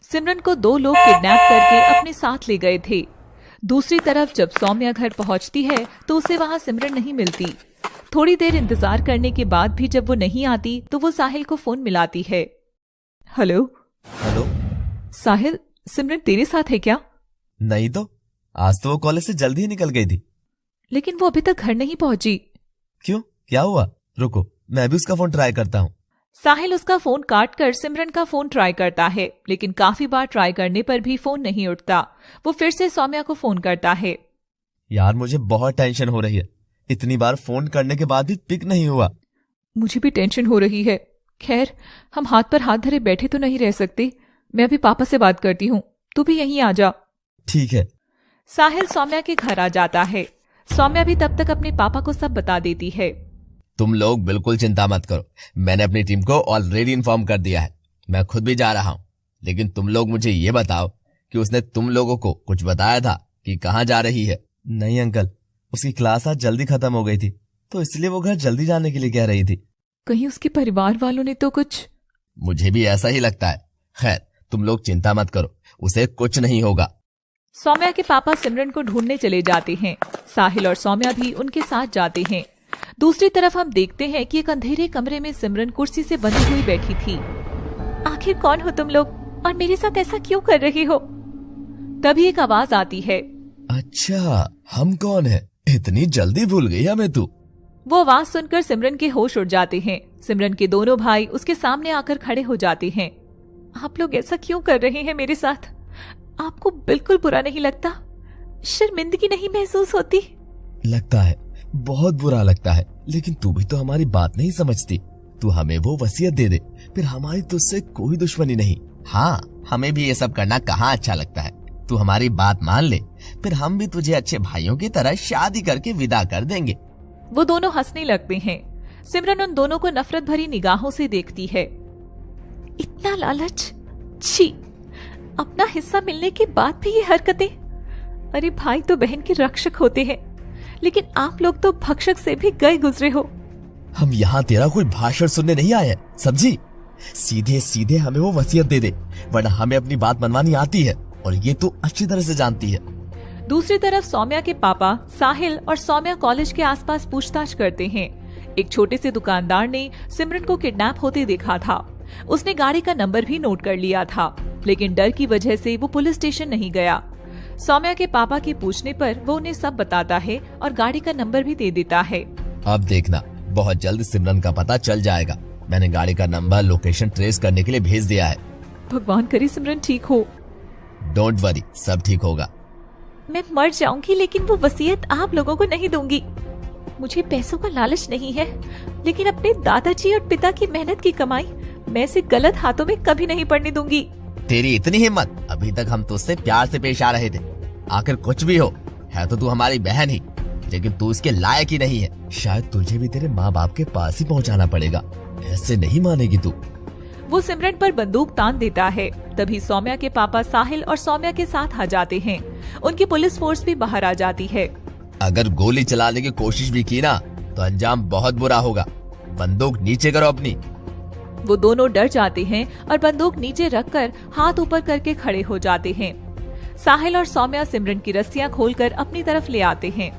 सिमरन को 2 लोग किडनैप करके अपने साथ ले गए थे। दूसरी तरफ जब सौम्या घर पहुंचती है तो उसे वहां सिमरन नहीं मिलती। थोड़ी देर इंतजार करने के बाद भी जब वो नहीं आती तो वो साहिल को फोन मिलाती है। हेलो साहिल, सिमरन तेरे साथ है क्या? नहीं तो, आज तो वो कॉलेज से जल्दी ही निकल गई थी। लेकिन वो अभी तक घर नहीं पहुंची। क्यों, क्या हुआ? रुको, मैं भी उसका फोन ट्राई करता हूँ। साहिल उसका फोन काट कर सिमरन का फोन ट्राई करता है, लेकिन काफी बार ट्राई करने पर भी फोन नहीं उठता। वो फिर से सौम्या को फोन करता है। यार, मुझे बहुत टेंशन हो रही है। इतनी बार फोन करने के बाद भी पिक नहीं हुआ। मुझे भी टेंशन हो रही है। खैर, हम हाथ पर हाथ धरे बैठे तो नहीं रह सकते। मैं अभी पापा से बात करती हूँ, तू भी यहीं आ जा। ठीक है। साहिल सौम्या के घर आ जाता है। सौम्या भी तब तक अपने पापा को सब बता देती है। तुम लोग बिल्कुल चिंता मत करो, मैंने अपनी टीम को ऑलरेडी इन्फॉर्म कर दिया है। मैं खुद भी जा रहा हूँ, लेकिन तुम लोग मुझे ये बताओ कि उसने तुम लोगों को कुछ बताया था कि कहाँ जा रही है? नहीं अंकल, उसकी क्लास आज जल्दी खत्म हो गई थी, तो इसलिए वो घर जल्दी जाने के लिए कह रही थी। कहीं उसके परिवार वालों ने तो कुछ? मुझे भी ऐसा ही लगता है। खैर, तुम लोग चिंता मत करो, उसे कुछ नहीं होगा। सौम्या के पापा सिमरन को ढूंढने चले जाते हैं। साहिल और सौम्या भी उनके साथ जाते हैं। दूसरी तरफ हम देखते हैं कि एक अंधेरे कमरे में सिमरन कुर्सी से बंधी हुई बैठी थी। आखिर कौन हो तुम लोग और मेरे साथ ऐसा क्यों कर रहे हो? तभी एक आवाज आती है। अच्छा, हम कौन है? इतनी जल्दी भूल गई हमें तू। वो आवाज सुनकर सिमरन के होश उड़ जाते हैं। सिमरन के दोनों भाई उसके सामने आकर खड़े हो जाते हैं। आप लोग ऐसा क्यों कर रहे हैं मेरे साथ? आपको बिल्कुल बुरा नहीं लगता? शर्मिंदगी नहीं महसूस होती? लगता है, बहुत बुरा लगता है, लेकिन तू भी तो हमारी बात नहीं समझती। तू हमें वो वसीयत दे दे, फिर हमारी तुझसे कोई दुश्मनी नहीं। हाँ, हमें भी ये सब करना कहाँ अच्छा लगता है। तू हमारी बात मान ले, फिर हम भी तुझे अच्छे भाइयों की तरह शादी करके विदा कर देंगे। वो दोनों हंसने लगते हैं। सिमरन उन दोनों को नफरत भरी निगाहों से देखती है। इतना लालच, छी! अपना हिस्सा मिलने के बाद भी ये हरकतें। अरे भाई तो बहन के रक्षक होते हैं, लेकिन आप लोग तो भक्षक से भी गए गुजरे हो। हम यहाँ तेरा कोई भाषण सुनने नहीं आए, समझी? सीधे सीधे हमें वो वसीयत दे दे, वरना हमें अपनी बात मनवानी आती है और ये तू अच्छी तरह से जानती है। दूसरी तरफ सौम्या के पापा साहिल और सौम्या कॉलेज के आसपास पूछताछ करते हैं। एक छोटे से दुकानदार ने सिमरन को किडनैप होते देखा था। उसने गाड़ी का नंबर भी नोट कर लिया था, लेकिन डर की वजह से वो पुलिस स्टेशन नहीं गया। सौम्या के पापा के पूछने पर वो उन्हें सब बताता है और गाड़ी का नंबर भी दे देता है। अब देखना, बहुत जल्द सिमरन का पता चल जाएगा। मैंने गाड़ी का नंबर, लोकेशन ट्रेस करने के लिए भेज दिया है। भगवान करे सिमरन ठीक हो। डोंट वरी, सब ठीक होगा। मैं मर जाऊंगी लेकिन वो वसीयत आप लोगों को नहीं दूंगी। मुझे पैसों का लालच नहीं है, लेकिन अपने दादाजी और पिता की मेहनत की कमाई मैं इसे गलत हाथों में कभी नहीं पड़ने दूंगी। तेरी इतनी हिम्मत! अभी तक हम तुझसे प्यार से पेश आ रहे थे। आखिर कुछ भी हो, है तो तू हमारी बहन ही, लेकिन तू इसके लायक ही नहीं है। शायद तुझे भी तेरे माँ बाप के पास ही पहुँचाना पड़ेगा। ऐसे नहीं मानेगी तू। वो सिमरन पर बंदूक तान देता है। तभी सौम्या के पापा साहिल और सौम्या के साथ आ जाते हैं। उनकी पुलिस फोर्स भी बाहर आ जाती है। अगर गोली चलाने की कोशिश भी की ना, तो अंजाम बहुत बुरा होगा। बंदूक नीचे करो अपनी। वो दोनों डर जाते हैं और बंदूक नीचे रखकर हाथ ऊपर करके खड़े हो जाते हैं। साहिल और सौम्या सिमरन की रस्सियां खोलकर अपनी तरफ ले आते हैं।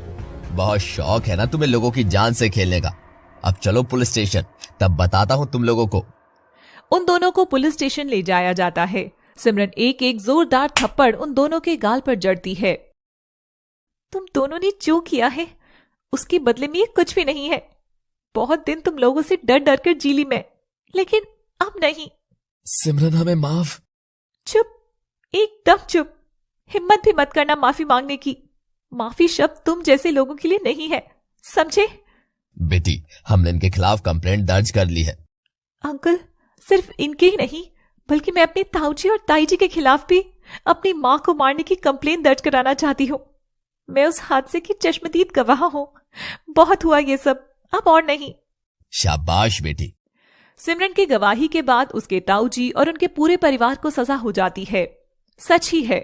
बहुत शौक है ना तुम्हें लोगों की जान से खेलने का। अब चलो पुलिस स्टेशन, तब बताता हूँ तुम लोगों को। उन दोनों को पुलिस स्टेशन ले जाया जाता है। सिमरन एक एक जोरदार थप्पड़ उन दोनों के गाल पर जड़ती है। तुम दोनों ने जो किया है उसके बदले में ये कुछ भी नहीं है। बहुत दिन तुम लोगों से डर डर कर जी ली मैं, लेकिन अब नहीं। सिमरन, हमें माफ। चुप, एकदम चुप। हिम्मत भी मत करना माफी मांगने की। माफी शब्द तुम जैसे लोगों के लिए नहीं है, समझे? बेटी, हमने इनके खिलाफ कंप्लेंट दर्ज कर ली है। अंकल, सिर्फ इनके ही नहीं, बल्कि मैं अपने ताऊजी और ताईजी के खिलाफ भी अपनी माँ को मारने की कंप्लेंट दर्ज कराना चाहती हूँ। मैं उस हादसे की चश्मदीद गवाह हूँ। बहुत हुआ ये सब, अब और नहीं। शाबाश बेटी। सिमरन की गवाही के बाद उसके ताऊजी और उनके पूरे परिवार को सजा हो जाती है। सच ही है,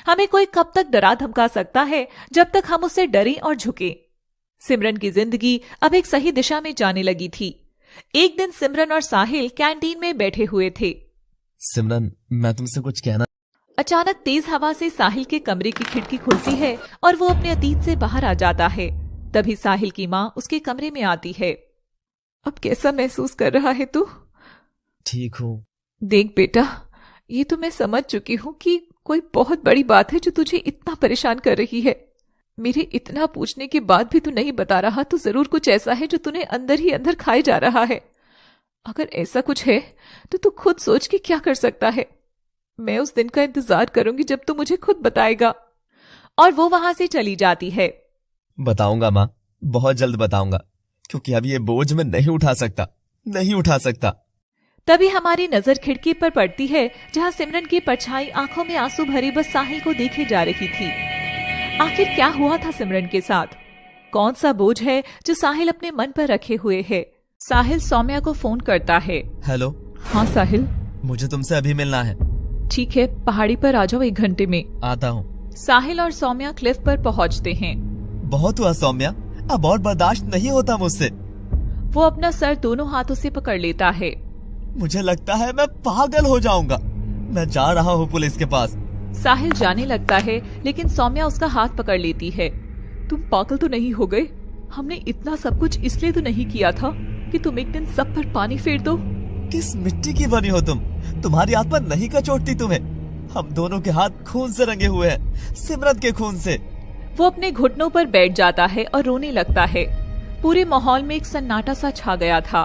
हमें कोई कब तक डरा धमका सकता है जब तक हम उससे डरें और झुकें। सिमरन की जिंदगी अब एक सही दिशा में जाने लगी थी। एक दिन सिमरन और साहिल कैंटीन में बैठे हुए थे। सिमरन, मैं तुमसे कुछ कहना। अचानक तेज हवा से साहिल के कमरे की खिड़की खुलती है और वो अपने अतीत से बाहर आ जाता है। तभी साहिल की माँ उसके कमरे में आती है। अब कैसा महसूस कर रहा है तू? ठीक हूँ। देख बेटा, ये तो मैं समझ चुकी हूँ कि कोई बहुत बड़ी बात है जो तुझे इतना परेशान कर रही है। मेरे इतना पूछने के बाद भी तू नहीं बता रहा, तो जरूर कुछ ऐसा है जो तूने अंदर ही अंदर खाए जा रहा है। अगर ऐसा कुछ है तो तू खुद सोच के क्या कर सकता है। मैं उस दिन का इंतजार करूंगी जब तू मुझे खुद बताएगा। और वो वहां से चली जाती है। बताऊंगा माँ, बहुत जल्द बताऊंगा, क्योंकि अब ये बोझ मैं नहीं उठा सकता। तभी हमारी नजर खिड़की पर पड़ती है, जहां सिमरन की परछाई आंखों में आंसू भरी बस साहिल को देखे जा रही थी। आखिर क्या हुआ था सिमरन के साथ? कौन सा बोझ है जो साहिल अपने मन पर रखे हुए है? साहिल सौम्या को फोन करता है। हेलो। हाँ साहिल, मुझे तुमसे अभी मिलना है। ठीक है, पहाड़ी पर आ जाओ 1 घंटे में। आता हूँ। साहिल और सौम्या क्लिफ पर पहुँचते हैं। बहुत हुआ सौम्या, अब और बर्दाश्त नहीं होता मुझसे। वो अपना सर दोनों हाथों से पकड़ लेता है। मुझे लगता है मैं पागल हो जाऊंगा। मैं जा रहा हूँ पुलिस के पास। साहिल जाने लगता है, लेकिन सौम्या उसका हाथ पकड़ लेती है। तुम पागल तो नहीं हो गए? हमने इतना सब कुछ इसलिए तो नहीं किया था कि तुम एक दिन सब पर पानी फेर दो। किस मिट्टी की बनी हो तुम? तुम्हारी आत्मा नहीं का चोटती तुम्हें। हम दोनों के हाथ खून से रंगे हुए हैं, सिमरन के खून से। वो अपने घुटनों पर बैठ जाता है और रोने लगता है। पूरे माहौल में एक सन्नाटा सा छा गया था।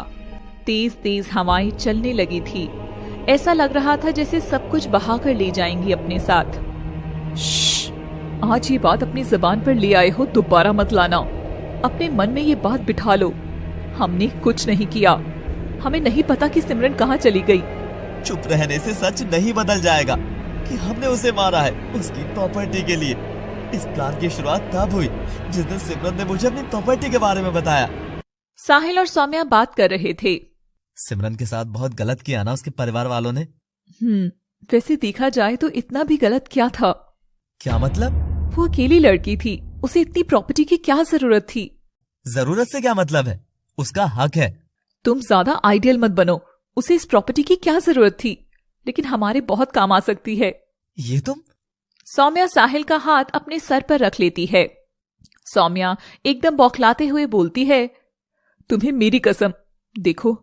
तेज तेज हवाएं चलने लगी थी। ऐसा लग रहा था जैसे सब कुछ बहा कर ले जाएंगी अपने साथ। आज ये बात अपनी जुबान पर ले आए हो, दोबारा मत लाना। अपने मन में ये बात बिठा लो, हमने कुछ नहीं किया। हमें नहीं पता कि सिमरन कहाँ चली गई। चुप रहने से सच नहीं बदल जाएगा कि हमने उसे मारा है उसकी प्रॉपर्टी के लिए। इस प्लान की शुरुआत तब हुई जिस दिन सिमरन ने मुझे अपनी प्रॉपर्टी के बारे में बताया। साहिल और सौम्या बात कर रहे थे। सिमरन के साथ बहुत गलत किया ना उसके परिवार वालों ने। वैसे देखा जाए तो इतना भी गलत क्या था? क्या मतलब? वो अकेली लड़की थी, उसे इतनी प्रॉपर्टी की क्या जरूरत थी? जरूरत से क्या मतलब है? उसका हक है। तुम ज्यादा आइडियल मत बनो। उसे इस प्रॉपर्टी की क्या जरूरत थी, लेकिन हमारे बहुत काम आ सकती है। ये तुम? सौम्या साहिल का हाथ अपने सर पर रख लेती है। सौम्या एकदम बौखलाते हुए बोलती है, तुम्हें मेरी कसम, देखो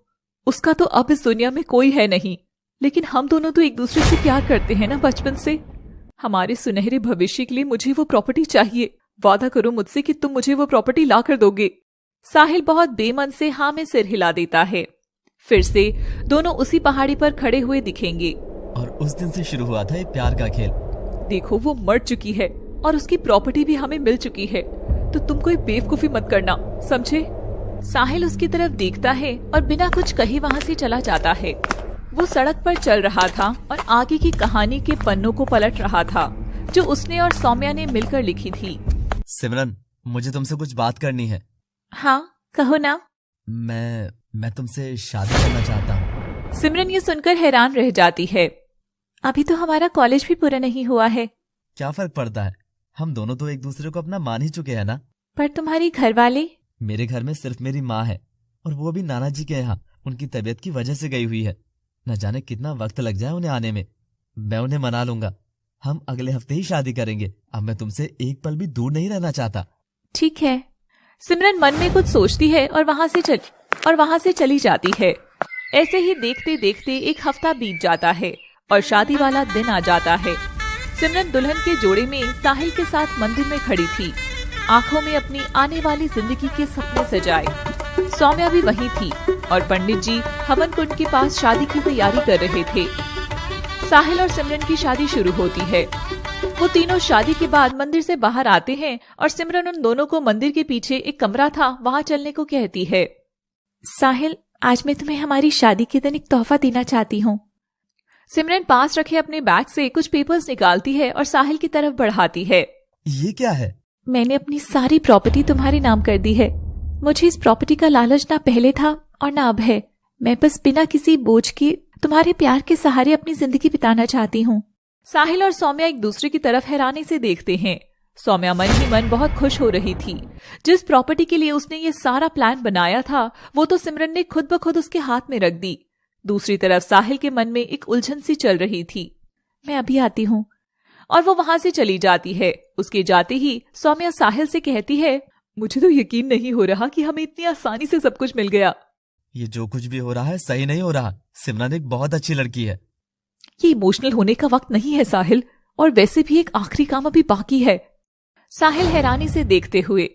उसका तो अब इस दुनिया में कोई है नहीं, लेकिन हम दोनों तो एक दूसरे से प्यार करते हैं ना बचपन से। हमारे सुनहरे भविष्य के लिए मुझे वो प्रॉपर्टी चाहिए। वादा करो मुझसे कि तुम मुझे वो प्रॉपर्टी ला कर दोगे। साहिल बहुत बेमन से हाँ में सिर हिला देता है। फिर से दोनों उसी पहाड़ी पर खड़े हुए दिखेंगे। और उस दिन से शुरू हुआ था ये प्यार का खेल। देखो वो मर चुकी है और उसकी प्रॉपर्टी भी हमें मिल चुकी है, तो तुम कोई बेवकूफी मत करना, समझे? साहिल उसकी तरफ देखता है और बिना कुछ कहे वहाँ से चला जाता है। वो सड़क पर चल रहा था और आगे की कहानी के पन्नों को पलट रहा था जो उसने और सौम्या ने मिलकर लिखी थी। सिमरन, मुझे तुमसे कुछ बात करनी है। हाँ कहो ना। मैं तुमसे शादी करना चाहता हूँ। सिमरन ये सुनकर हैरान रह जाती है। अभी तो हमारा कॉलेज भी पूरा नहीं हुआ है। क्या फर्क पड़ता है? हम दोनों तो एक दूसरे को अपना मान ही चुके हैं ना। पर तुम्हारी घर वाले? मेरे घर में सिर्फ मेरी माँ है, और वो भी नाना जी के यहाँ उनकी तबीयत की वजह से गई हुई है। न जाने कितना वक्त लग जाए उन्हें आने में। मैं उन्हें मना लूंगा। हम अगले हफ्ते ही शादी करेंगे। अब मैं तुमसे एक पल भी दूर नहीं रहना चाहता। ठीक है। सिमरन मन में कुछ सोचती है और वहां से चली जाती है। ऐसे ही देखते देखते एक हफ्ता बीत जाता है और शादी वाला दिन आ जाता है। सिमरन दुल्हन के जोड़े में साहिल के साथ मंदिर में खड़ी थी, आंखों में अपनी आने वाली जिंदगी के सपने सजाए। सौम्या भी वहीं थी और पंडित जी हवन कुंड के पास शादी की तैयारी कर रहे थे। साहिल और सिमरन की शादी शुरू होती है। वो तीनों शादी के बाद मंदिर से बाहर आते हैं और सिमरन उन दोनों को मंदिर के पीछे एक कमरा था वहां चलने को कहती है। साहिल, आज मैं तुम्हें हमारी शादी के दिन एक तोहफा देना चाहती हूँ। सिमरन पास रखे अपने बैग से कुछ पेपर्स निकालती है और साहिल की तरफ बढ़ाती है। ये क्या है? मैंने अपनी सारी प्रॉपर्टी तुम्हारे नाम कर दी है। मुझे इस प्रॉपर्टी का लालच ना पहले था और ना अब है। मैं बस बिना किसी बोझ के तुम्हारे प्यार के सहारे अपनी जिंदगी बिताना चाहती हूँ। साहिल और सौम्या एक दूसरे की तरफ हैरानी से देखते हैं। सौम्या मन ही मन बहुत खुश हो रही थी। जिस प्रॉपर्टी के लिए उसने ये सारा प्लान बनाया था वो तो सिमरन ने खुद ब खुद उसके हाथ में रख दी। दूसरी तरफ साहिल के मन में एक उलझन सी चल रही थी। मैं अभी आती हूँ। और वो वहां से चली जाती है। उसके जाते ही सौम्या साहिल से कहती है, मुझे तो यकीन नहीं हो रहा कि हमें इतनी आसानी से सब कुछ मिल गया। ये जो कुछ भी हो रहा है सही नहीं हो रहा। सिमरन एक बहुत अच्छी लड़की है। ये इमोशनल होने का वक्त नहीं है साहिल, और वैसे भी एक आखिरी काम अभी बाकी है। साहिल हैरानी से देखते हुए,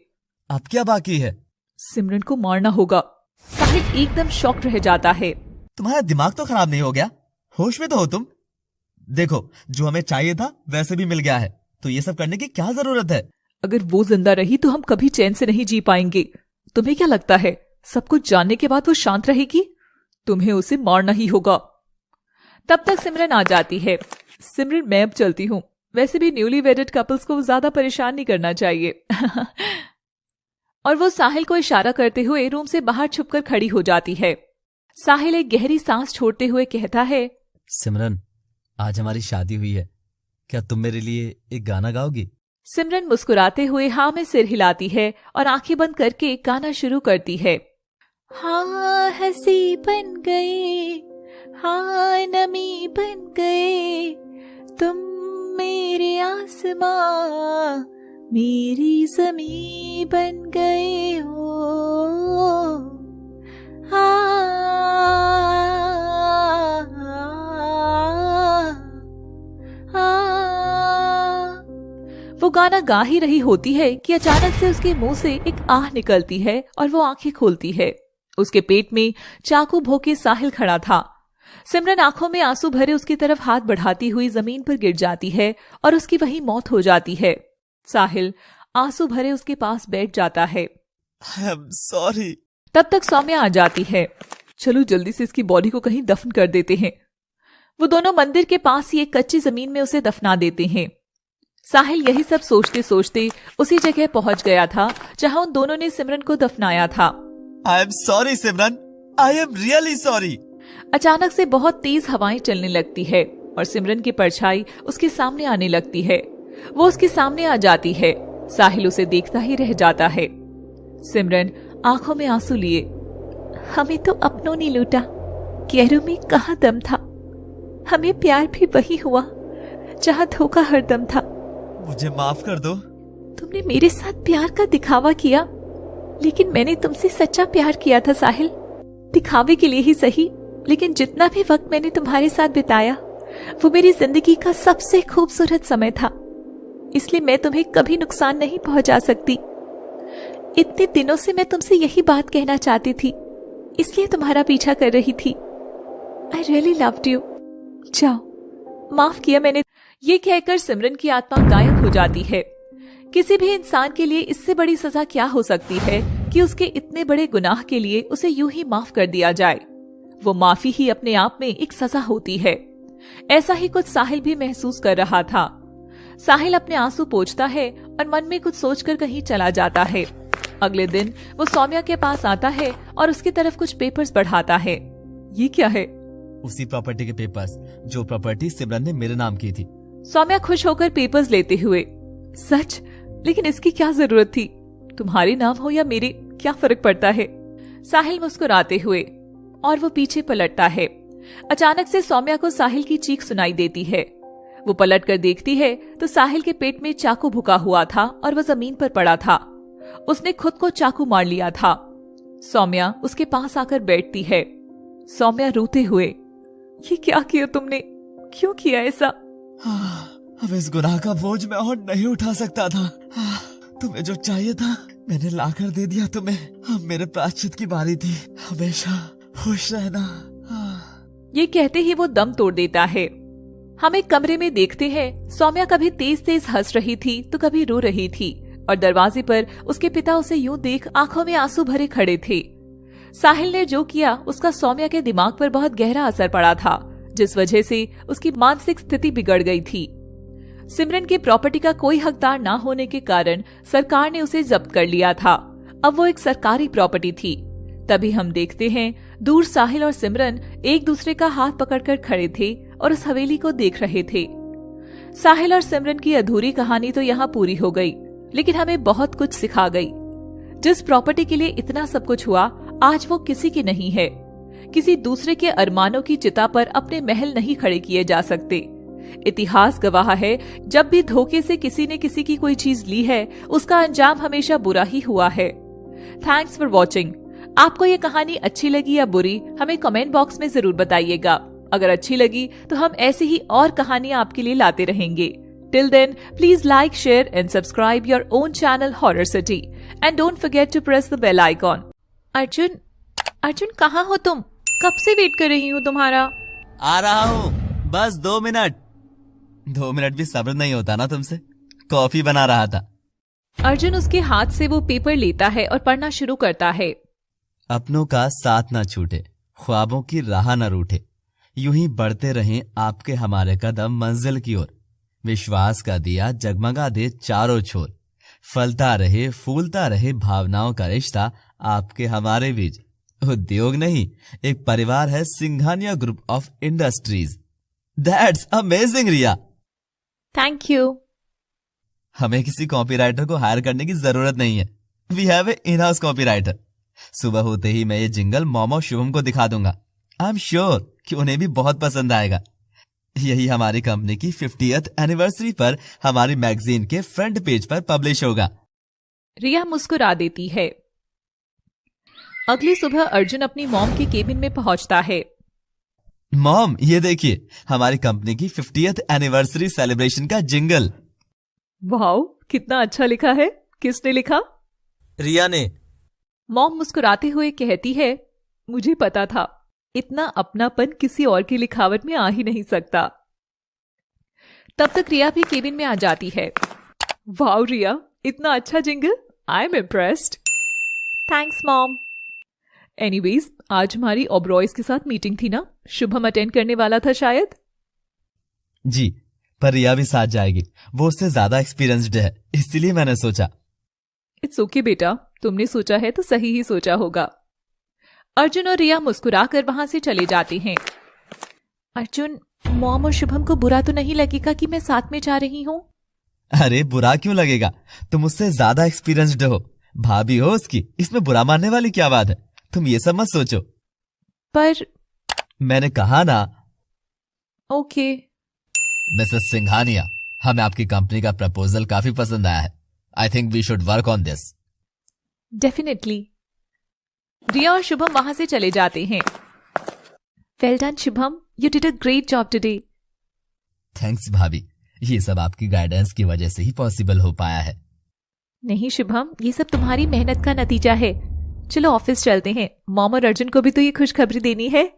अब क्या बाकी है? सिमरन को मारना होगा। साहिल एकदम शॉक्ड रह जाता है। तुम्हारा दिमाग तो खराब नहीं हो गया? होश में तो हो तुम? देखो, जो हमें चाहिए था वैसे भी मिल गया है, तो ये सब करने की क्या जरूरत है? अगर वो जिंदा रही तो हम कभी चैन से नहीं जी पाएंगे। तुम्हें क्या लगता है सब कुछ जानने के बाद वो शांत रहेगी? तुम्हें उसे मारना ही होगा। तब तक सिमरन आ जाती है। सिमरन, मैं अब चलती हूँ। वैसे भी न्यूली वेडेड कपल्स को ज्यादा परेशान नहीं करना चाहिए। और वो साहिल को इशारा करते हुए रूम से बाहर छुपकर खड़ी हो जाती है। साहिल एक गहरी सांस छोड़ते हुए कहता है, सिमरन, आज हमारी शादी हुई है, क्या तुम मेरे लिए एक गाना गाओगी? सिमरन मुस्कुराते हुए हाँ में सिर हिलाती है और आंखें बंद करके गाना शुरू करती है। हाँ हंसी बन गए, हाँ नमी बन गए, तुम मेरे आसमां मेरी ज़मीं बन गए हो। वो गाना गा ही रही होती है कि अचानक से उसके मुंह से एक आह निकलती है और वो आंखें खोलती है। उसके पेट में चाकू भोंके साहिल खड़ा था। सिमरन आंखों में आंसू भरे उसकी तरफ हाथ बढ़ाती हुई जमीन पर गिर जाती है और उसकी वहीं मौत हो जाती है। साहिल आंसू भरे उसके पास बैठ जाता है। आई एम सॉरी। तब तक सौम्या आ जाती है। चलो जल्दी से इसकी बॉडी को कहीं दफन कर देते हैं। वो दोनों मंदिर के पास ही एक कच्ची जमीन में उसे दफना देते हैं। साहिल यही सब सोचते सोचते उसी जगह पहुंच गया था जहां उन दोनों ने सिमरन को दफनाया था। आई am sorry Simran, I am really sorry. अचानक से बहुत तेज हवाएं चलने लगती है और सिमरन की परछाई उसके सामने आने लगती है। वो उसके सामने आ जाती है। साहिल उसे देखता ही रह जाता है। सिमरन आंखों में आंसू लिए, हमें तो अपनों ने लूटा, गैरों में कहाँ दम था। हमें प्यार भी वही हुआ जहाँ धोखा हरदम था। मुझे माफ कर दो। तुमने मेरे साथ प्यार का दिखावा किया, लेकिन मैंने तुमसे सच्चा प्यार किया था साहिल। दिखावे के लिए ही सही, लेकिन जितना भी वक्त मैंने तुम्हारे साथ बिताया वो मेरी जिंदगी का सबसे खूबसूरत समय था। इसलिए मैं तुम्हें कभी नुकसान नहीं पहुंचा सकती। इतने दिनों से मैं तुमसे यही बात कहना चाहती थी, इसलिए तुम्हारा पीछा कर रही थी। I really loved you. जाओ, माफ किया मैंने। ये कहकर सिमरन की आत्मा गायब हो जाती है। किसी भी इंसान के लिए इससे बड़ी सजा क्या हो सकती है कि उसके इतने बड़े गुनाह के लिए उसे यूं ही माफ कर दिया जाए। वो माफी ही अपने आप में एक सजा होती है। ऐसा ही कुछ साहिल भी महसूस कर रहा था। साहिल अपने आंसू पोंछता है और मन में कुछ सोचकर कहीं चला जाता है। अगले दिन वो सौम्या के पास आता है और उसकी तरफ कुछ पेपर्स बढ़ाता है। ये क्या है? उसी प्रॉपर्टी के पेपर्स जो प्रॉपर्टी सिमरन ने मेरे नाम की थी। सौम्या खुश होकर पेपर्स लेते हुए, सच? लेकिन इसकी क्या जरूरत थी? तुम्हारे नाम हो या मेरे, क्या फर्क पड़ता है? साहिल मुस्कुराते हुए, और वो पीछे पलटता है। अचानक से सौम्या को साहिल की चीख सुनाई देती है। वो पलट कर देखती है तो साहिल के पेट में चाकू भुका हुआ था और वह जमीन पर पड़ा था। उसने खुद को चाकू मार लिया था। सौम्या उसके पास आकर बैठती है। सौम्या रोते हुए, ये क्या किया तुमने? क्यों किया ऐसा? अब इस गुनाह का बोझ मैं और नहीं उठा सकता था। तुम्हें जो चाहिए था मैंने लाकर दे दिया तुम्हें। अब मेरे प्रायश्चित की बारी थी। हमेशा खुश रहना। ये कहते ही वो दम तोड़ देता है। हम एक कमरे में देखते हैं सौम्या कभी तेज तेज हंस रही थी तो कभी रो रही थी और दरवाजे पर उसके पिता उसे यूं देख आंखों में आंसू भरे खड़े थे। साहिल ने जो किया उसका सौम्या के दिमाग पर बहुत गहरा असर पड़ा था, जिस वजह से उसकी मानसिक स्थिति बिगड़ गई थी। सिमरन की प्रॉपर्टी का कोई हकदार ना होने के कारण सरकार ने उसे जब्त कर लिया था। अब वो एक सरकारी प्रॉपर्टी थी। तभी हम देखते हैं दूर साहिल और सिमरन एक दूसरे का हाथ पकड़कर खड़े थे और उस हवेली को देख रहे थे। साहिल और सिमरन की अधूरी कहानी तो यहाँ पूरी हो गई, लेकिन हमें बहुत कुछ सिखा गई। जिस प्रॉपर्टी के लिए इतना सब कुछ हुआ, आज वो किसी की नहीं है। किसी दूसरे के अरमानों की चिता पर अपने महल नहीं खड़े किए जा सकते। इतिहास गवाह है, जब भी धोखे से किसी ने किसी की कोई चीज ली है, उसका अंजाम हमेशा बुरा ही हुआ है। Thanks for watching. आपको ये कहानी अच्छी लगी या बुरी, हमें कमेंट बॉक्स में जरूर बताइएगा। अगर अच्छी लगी तो हम ऐसी ही और कहानियां आपके लिए लाते रहेंगे। Till then, please like, share and subscribe your own channel Horror City. And don't forget to press the bell icon. Arjun कहाँ हो तुम? कब से वेट कर रही हूँ तुम्हारा। आ रहा हूँ, बस 2 मिनट। 2 मिनट भी सब्र नहीं होता ना तुमसे। कॉफी बना रहा था। अर्जुन उसके हाथ से वो पेपर लेता है और पढ़ना शुरू करता है। अपनों का साथ ना छूटे, ख्वाबों की राह न रूठे, यूं ही बढ़ते रहें आपके हमारे कदम मंजिल की ओर। विश्वास का दिया जगमगा दे चारों छोर, फलता रहे फूलता रहे भावनाओं का रिश्ता आपके हमारे बीच। उद्योग नहीं, एक परिवार है Singhania group of industries. That's amazing Riya. Thank you. हमें किसी कॉपीराइटर को हायर करने की जरूरत नहीं है। We have a in house copywriter. सुबह होते ही मैं ये जिंगल मोमो शुभम को दिखा दूंगा। आई एम श्योर कि उन्हें भी बहुत पसंद आएगा। यही हमारी कंपनी की 50th एनिवर्सरी पर हमारी मैगजीन के फ्रंट पेज पर पब्लिश होगा। रिया मुस्कुरा देती है। अगली सुबह अर्जुन अपनी मॉम के केबिन में पहुंचता है। मॉम, ये देखिए हमारी कंपनी की 50th एनिवर्सरी सेलिब्रेशन का जिंगल। वाओ, कितना अच्छा लिखा है। किसने लिखा? रिया ने। मॉम मुस्कुराते हुए कहती है, मुझे पता था, इतना अपनापन किसी और की लिखावट में आ ही नहीं सकता। तब तक रिया भी केबिन में आ जाती है। वाओ रिया, इतना अच्छा jingle, I am impressed. Thanks mom. Anyways, आज हमारी ओबरॉयज के साथ मीटिंग थी ना, शुभम अटेंड करने वाला था शायद। जी, पर रिया भी साथ जाएगी, वो उससे ज्यादा एक्सपीरियंस्ड है, इसलिए मैंने सोचा। इट्स ओके बेटा, तुमने सोचा है तो सही ही सोचा होगा। अर्जुन और रिया मुस्कुराकर वहां से चले जाते हैं। अर्जुन, मॉम और शुभम को बुरा तो नहीं लगेगा कि मैं साथ में जा रही हूँ? अरे बुरा क्यों लगेगा, तुम उससे ज्यादा एक्सपीरियंस्ड हो, भाभी हो उसकी, इसमें बुरा मानने वाली क्या बात है, तुम ये सब मत सोचो। पर मैंने कहा ना। ओके। मिसेस सिंघानिया, हमें आपकी कंपनी का प्रपोजल काफी पसंद आया है। I think we should work on this. Definitely. Riya और शुभम वहां से चले जाते हैं। Well done Shubham, you did a great job today. Thanks भाभी, ये सब आपकी गाइडेंस की वजह से ही पॉसिबल हो पाया है। नहीं शुभम, ये सब तुम्हारी मेहनत का नतीजा है। चलो ऑफिस चलते हैं, मॉम और अर्जुन को भी तो ये खुशखबरी देनी है।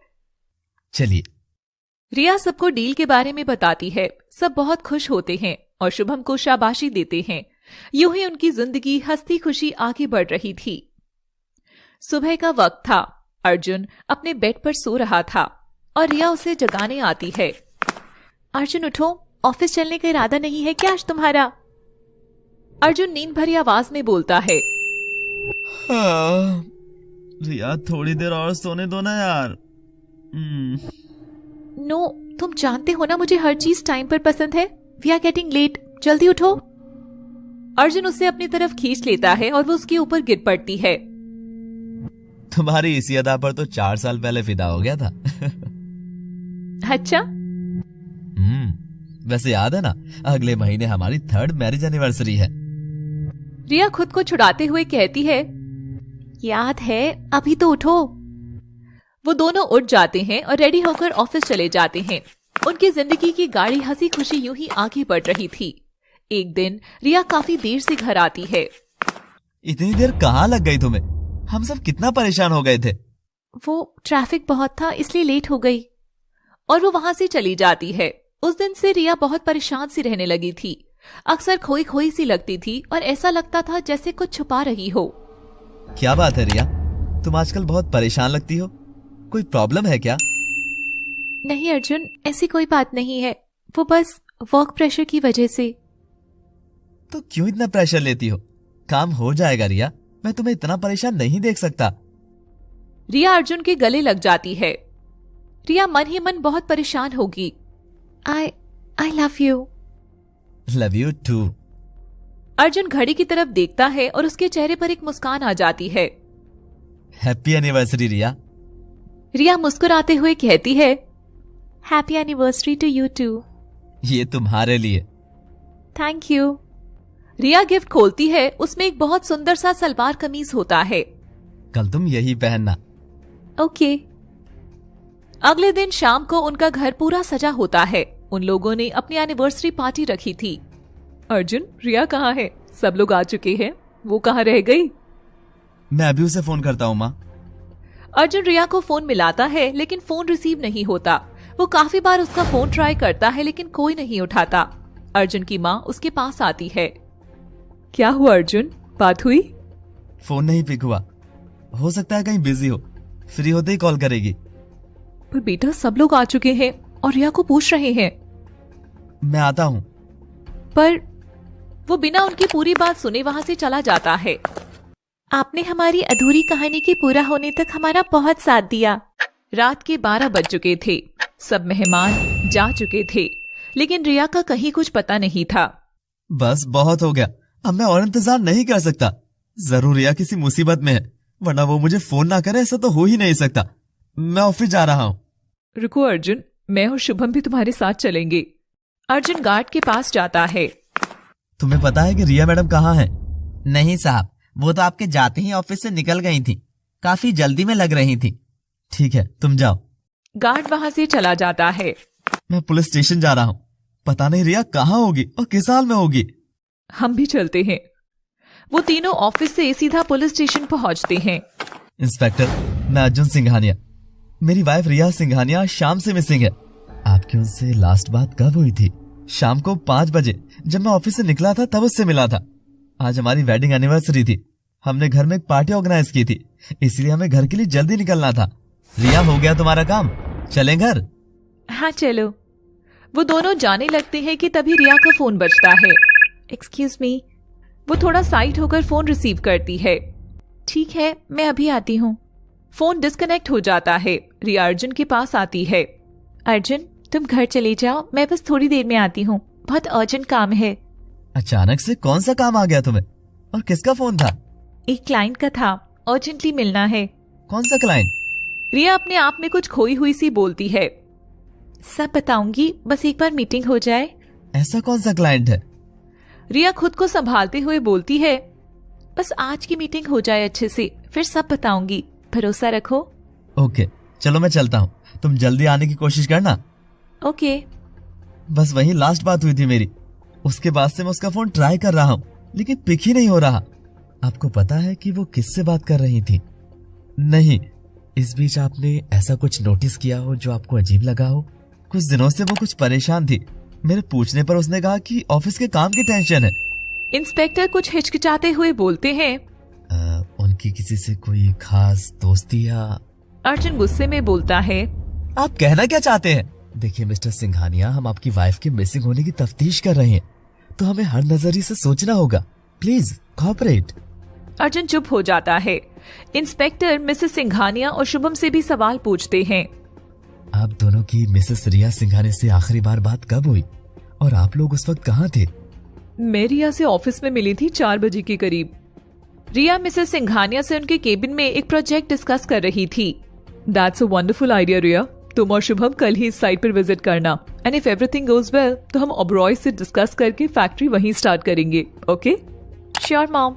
चलिए। रिया सबको डील के बारे में बताती है। सब बहुत खुश होते हैं और शुभम को शाबाशी देते हैं। यूं ही उनकी जिंदगी हंसती खुशी आगे बढ़ रही थी। सुबह का वक्त था। अर्जुन अपने बेड पर सो रहा था और रिया उसे जगाने आती है। अर्जुन उठो, ऑफिस चलने का इरादा नहीं है क्या आज तुम्हारा? अर्जुन नींद भरी आवाज में बोलता है। रिया, थोड़ी देर और सोने दो ना यार। नो, तुम जानते हो ना मुझे हर चीज टाइम पर पसंद है। वी आर गेटिंग लेट, जल्दी उठो। अर्जुन उसे अपनी तरफ खींच लेता है और वो उसके ऊपर गिर पड़ती है। तुम्हारी इसी अदा पर तो 4 साल पहले फिदा हो गया था। अच्छा। वैसे याद है ना, अगले महीने हमारी 3rd मैरिज एनिवर्सरी है। रिया खुद को छुड़ाते हुए कहती है, याद है, अभी तो उठो। वो दोनों उठ जाते हैं और रेडी होकर ऑफिस चले जाते हैं। उनकी जिंदगी की गाड़ी हंसी खुशी यूं ही आगे बढ़ रही थी। एक दिन रिया काफी देर से घर आती है। इतनी देर कहाँ लग गई तुम्हें? हम सब कितना परेशान हो गए थे। वो ट्रैफिक बहुत था इसलिए लेट हो गई। और वो वहां से चली जाती है। उस दिन से रिया बहुत परेशान सी रहने लगी थी। अक्सर खोई खोई सी लगती थी और ऐसा लगता था जैसे कुछ छुपा रही हो। क्या बात है रिया, तुम आजकल बहुत परेशान लगती हो, कोई प्रॉब्लम है क्या? नहीं अर्जुन, ऐसी कोई बात नहीं है, वो बस वर्क प्रेशर की वजह से। तो क्यों इतना प्रेशर लेती हो? काम हो जाएगा रिया, मैं तुम्हें इतना परेशान नहीं देख सकता। रिया अर्जुन के गले लग जाती है। रिया मन ही मन बहुत परेशान होगी। I love you. Love you too. Arjun घड़ी की तरफ देखता है और उसके चेहरे पर एक मुस्कान आ जाती है। हैप्पी एनिवर्सरी रिया। रिया मुस्कुराते हुए कहती है, happy anniversary to you too. ये तुम्हारे लिए। Thank you. रिया गिफ्ट खोलती है। उसमें एक बहुत सुंदर सा सलवार कमीज होता है। कल तुम यही पहनना। ओके। अगले दिन शाम को उनका घर पूरा सजा होता है। उन लोगों ने अपनी एनिवर्सरी पार्टी रखी थी। अर्जुन, रिया कहाँ है? सब लोग आ चुके हैं, वो कहाँ रह गई? मैं अभी उसे फोन करता हूँ माँ। अर्जुन रिया को फोन मिलाता है लेकिन फोन रिसीव नहीं होता। वो काफी बार उसका फोन ट्राई करता है लेकिन कोई नहीं उठाता। अर्जुन की माँ उसके पास आती है। क्या हुआ अर्जुन, बात हुई? फोन नहीं पिक हुआ, हो सकता है कहीं बिजी हो, फ्री होते ही कॉल करेगी। पर बेटा सब लोग आ चुके हैं और रिया को पूछ रहे हैं। मैं आता हूँ। पर वो बिना उनकी पूरी बात सुने वहां से चला जाता है। आपने हमारी अधूरी कहानी के पूरा होने तक हमारा बहुत साथ दिया। रात के 12 बज चुके थे। सब मेहमान जा चुके थे लेकिन रिया का कहीं कुछ पता नहीं था। बस बहुत हो गया, अब मैं और इंतजार नहीं कर सकता। जरूर रिया किसी मुसीबत में है, वरना वो मुझे फोन ना करे ऐसा तो हो ही नहीं सकता। मैं ऑफिस जा रहा हूँ। रुको अर्जुन, मैं और शुभम भी तुम्हारे साथ चलेंगे। अर्जुन गार्ड के पास जाता है। तुम्हें पता है कि रिया मैडम कहाँ है? नहीं साहब, वो तो आपके जाते ही ऑफिस से निकल गई थी, काफी जल्दी में लग रही थी। ठीक है, तुम जाओ। गार्ड वहां से चला जाता है। मैं पुलिस स्टेशन जा रहा हूँ, पता नहीं रिया कहाँ होगी और किस हाल में होगी। हम भी चलते हैं। वो तीनों ऑफिस से सीधा पुलिस स्टेशन पहुंचते हैं। इंस्पेक्टर, मैं अर्जुन सिंघानिया। मेरी वाइफ रिया सिंघानिया शाम से मिसिंग है। आपकी उनसे लास्ट बात कब हुई थी? शाम को 5 बजे जब मैं ऑफिस से निकला था तब उससे मिला था। आज हमारी वेडिंग एनिवर्सरी थी, हमने घर में एक पार्टी ऑर्गेनाइज की थी, इसलिए हमें घर के लिए जल्दी निकलना था। रिया, हो गया तुम्हारा काम, चलें घर? हाँ चलो। वो दोनों जाने लगते हैं कि तभी रिया का फोन बजता है। Excuse me. वो थोड़ा साइड होकर फोन रिसीव करती है। ठीक है, मैं अभी आती हूँ। फोन डिस्कनेक्ट हो जाता है। रिया अर्जुन के पास आती है। अर्जुन, तुम घर चले जाओ, मैं बस थोड़ी देर में आती हूँ, बहुत अर्जेंट काम है। अचानक से कौन सा काम आ गया तुम्हें? और किसका फोन था? एक क्लाइंट का था, अर्जेंटली मिलना है। कौन सा क्लाइंट? रिया अपने आप में कुछ खोई हुई सी बोलती है। सब बताऊंगी, बस एक बार मीटिंग हो जाए। ऐसा कौन सा क्लाइंट है? रिया खुद को संभालते हुए बोलती है। बस आज की मीटिंग हो जाए अच्छे से, फिर सब बताऊंगी, भरोसा रखो। ओके, चलो मैं चलता हूँ, तुम जल्दी आने की कोशिश करना। ओके। बस वही लास्ट बात हुई थी मेरी। उसके बाद से मैं उसका फोन ट्राई कर रहा हूँ, लेकिन पिक ही नहीं हो रहा। आपको पता है कि वो किससे बात कर रही थी? नहीं। इस बीच आपने ऐसा कुछ नोटिस किया हो जो आपको अजीब लगा हो? कुछ दिनों से वो कुछ परेशान थी। मेरे पूछने पर उसने कहा कि ऑफिस के काम की टेंशन है। इंस्पेक्टर कुछ हिचकिचाते हुए बोलते हैं। उनकी किसी से कोई खास दोस्ती या? अर्जुन गुस्से में बोलता है। आप कहना क्या चाहते हैं? देखिए मिस्टर सिंघानिया, हम आपकी वाइफ के मिसिंग होने की तफ्तीश कर रहे हैं, तो हमें हर नजरिए से सोचना होगा। Please cooperate. अर्जुन चुप हो जाता है। इंस्पेक्टर मिसेस सिंघानिया और शुभम से भी सवाल पूछते हैं। आप दोनों की मिसेस रिया सिंघानिया से आखिरी बार बात कब हुई और आप लोग उस वक्त कहाँ थे? मैं रिया से ऑफिस में मिली थी 4 बजे के करीब। रिया मिसेस सिंघानिया से उनके केबिन में एक प्रोजेक्ट डिस्कस कर रही थी। दैट्स अ वंडरफुल आइडिया रिया, तुम और शुभम कल ही इस साइट पर विजिट करना, and if everything goes well तो हम ओबरॉय से डिस्कस करके फैक्ट्री वहीं स्टार्ट करेंगे। Okay? Sure mom.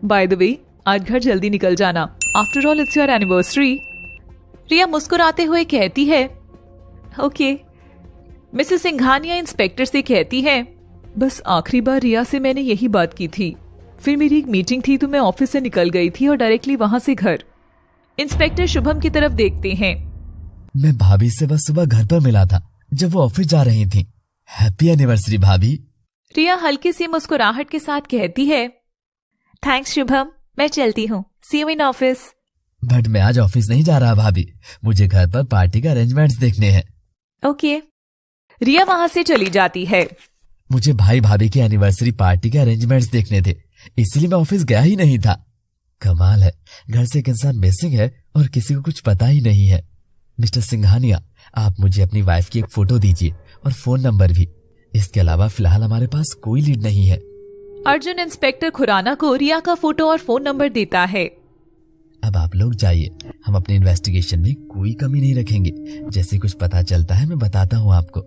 By the way, आज घर जल्दी निकल जाना, after all it's your anniversary. Riya मुस्कुराते हुए कहती है। ओके। मिसेस सिंघानिया इंस्पेक्टर से कहती है। बस आखिरी बार रिया से मैंने यही बात की थी, फिर मेरी एक मीटिंग थी तो मैं ऑफिस से निकल गई थी और डायरेक्टली वहां से घर। इंस्पेक्टर शुभम की तरफ देखते हैं। मैं भाभी से बस सुबह घर पर मिला था जब वो ऑफिस जा रही थी। हैप्पी एनिवर्सरी भाभी। रिया हल्की सी मुस्कुराहट के साथ कहती है। थैंक्स शुभम, मैं चलती हूँ, सी यू इन ऑफिस। बट मैं आज ऑफिस नहीं जा रहा भाभी, मुझे घर पर पार्टी का अरेंजमेंट्स देखने हैं। ओके। रिया वहां से चली जाती है। मुझे भाई भाभी की एनिवर्सरी पार्टी के अरेंजमेंट्स देखने थे, इसलिए मैं ऑफिस गया ही नहीं था। कमाल है, घर से एक इंसान मिसिंग है और किसी को कुछ पता ही नहीं है। मिस्टर सिंघानिया, आप मुझे अपनी वाइफ की एक फोटो दीजिए और फोन नंबर भी। इसके अलावा फिलहाल हमारे पास कोई लीड नहीं है। अर्जुन इंस्पेक्टर खुराना को रिया का फोटो और फोन नंबर देता है। अब आप लोग जाइए, हम अपने इन्वेस्टिगेशन में कोई कमी नहीं रखेंगे। जैसे कुछ पता चलता है मैं बताता हूँ आपको,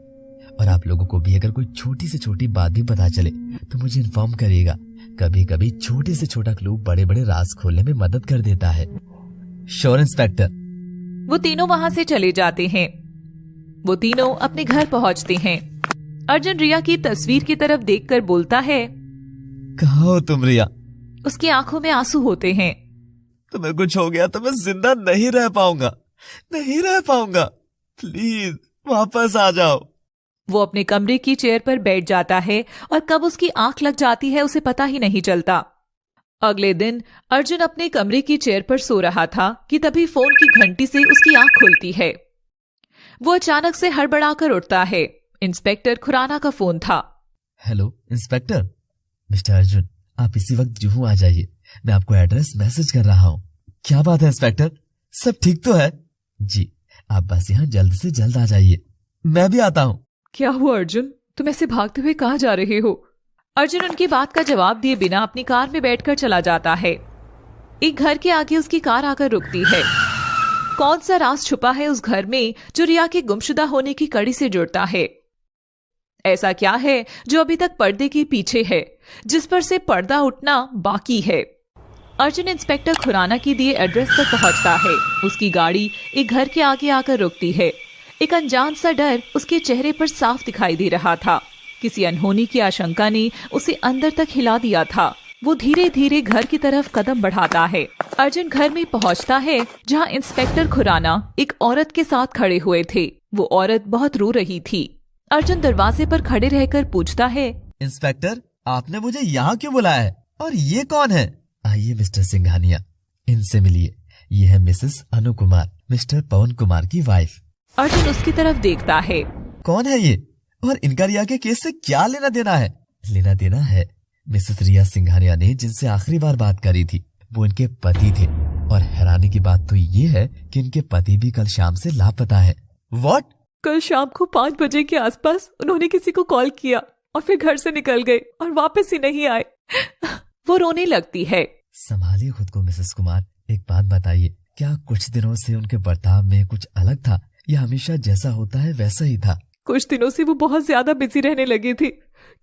और आप लोगों को भी अगर कोई छोटी से छोटी बात भी पता चले तो मुझे इन्फॉर्म करिएगा। कभी कभी छोटे से छोटा क्लू बड़े बड़े राज खोलने में मदद कर देता है। Sure inspector. वो तीनों वहां से चले जाते हैं। वो तीनों अपने घर पहुंचते हैं। अर्जुन रिया की तस्वीर की तरफ देखकर बोलता है। कहाँ हो तुम रिया? उसकी आंखों में आंसू होते हैं। तुम्हें कुछ हो गया तो मैं जिंदा नहीं रह पाऊंगा, नहीं रह पाऊंगा, प्लीज वापस आ जाओ। वो अपने कमरे की चेयर पर बैठ जाता है और कब उसकी आंख लग जाती है उसे पता ही नहीं चलता। अगले दिन अर्जुन अपने कमरे की चेयर पर सो रहा था कि तभी फोन की घंटी से उसकी आंख खुलती है। वो अचानक से हड़बड़ाकर उठता है। इंस्पेक्टर खुराना का फोन था। Hello inspector. मिस्टर अर्जुन, आप इसी वक्त जुहू आ जाइए, मैं आपको एड्रेस मैसेज कर रहा हूँ। क्या बात है इंस्पेक्टर, सब ठीक तो है? जी, आप बस यहाँ जल्द से जल्द आ जाइए, मैं भी आता हूँ। क्या हुआ अर्जुन, तुम ऐसे भागते हुए कहाँ जा रहे हो? अर्जुन उनकी बात का जवाब दिए बिना अपनी कार में बैठकर चला जाता है। एक घर के आगे उसकी कार आकर रुकती है। कौन सा राज छुपा है उस घर में जो रिया के गुमशुदा होने की कड़ी से जुड़ता है? ऐसा क्या है जो अभी तक पर्दे के पीछे है, जिस पर से पर्दा उठना बाकी है? अर्जुन इंस्पेक्टर खुराना की दिए एड्रेस पर पहुंचता है। उसकी गाड़ी एक घर के आगे आकर रुकती है। एक अनजान सा डर उसके चेहरे पर साफ दिखाई दे रहा था। किसी अनहोनी की आशंका ने उसे अंदर तक हिला दिया था। वो धीरे धीरे घर की तरफ कदम बढ़ाता है। अर्जुन घर में पहुंचता है जहां इंस्पेक्टर खुराना एक औरत के साथ खड़े हुए थे। वो औरत बहुत रो रही थी। अर्जुन दरवाजे पर खड़े रहकर पूछता है, इंस्पेक्टर, आपने मुझे यहाँ क्यों बुलाया है? और ये कौन है? आइए मिस्टर सिंघानिया, इनसे मिलिए। ये है मिसेस अनु कुमार, मिस्टर पवन कुमार की वाइफ। अर्जुन उसकी तरफ देखता है। कौन है ये और इनका रिया के केस से क्या लेना देना है? लेना देना है मिसेस रिया सिंघानिया ने जिनसे आखिरी बार बात करी थी वो इनके पति थे। और हैरानी की बात तो ये है कि इनके पति भी कल शाम से लापता है। व्हाट? कल शाम को 5 बजे के आसपास उन्होंने किसी को कॉल किया और फिर घर से निकल गए और वापस ही नहीं आए। वो रोने लगती है। संभालिए खुद को मिसेस कुमार। एक बात बताइए, क्या कुछ दिनों से उनके बर्ताव में कुछ अलग था या हमेशा जैसा होता है वैसा ही था? कुछ दिनों से वो बहुत ज्यादा बिजी रहने लगी थी।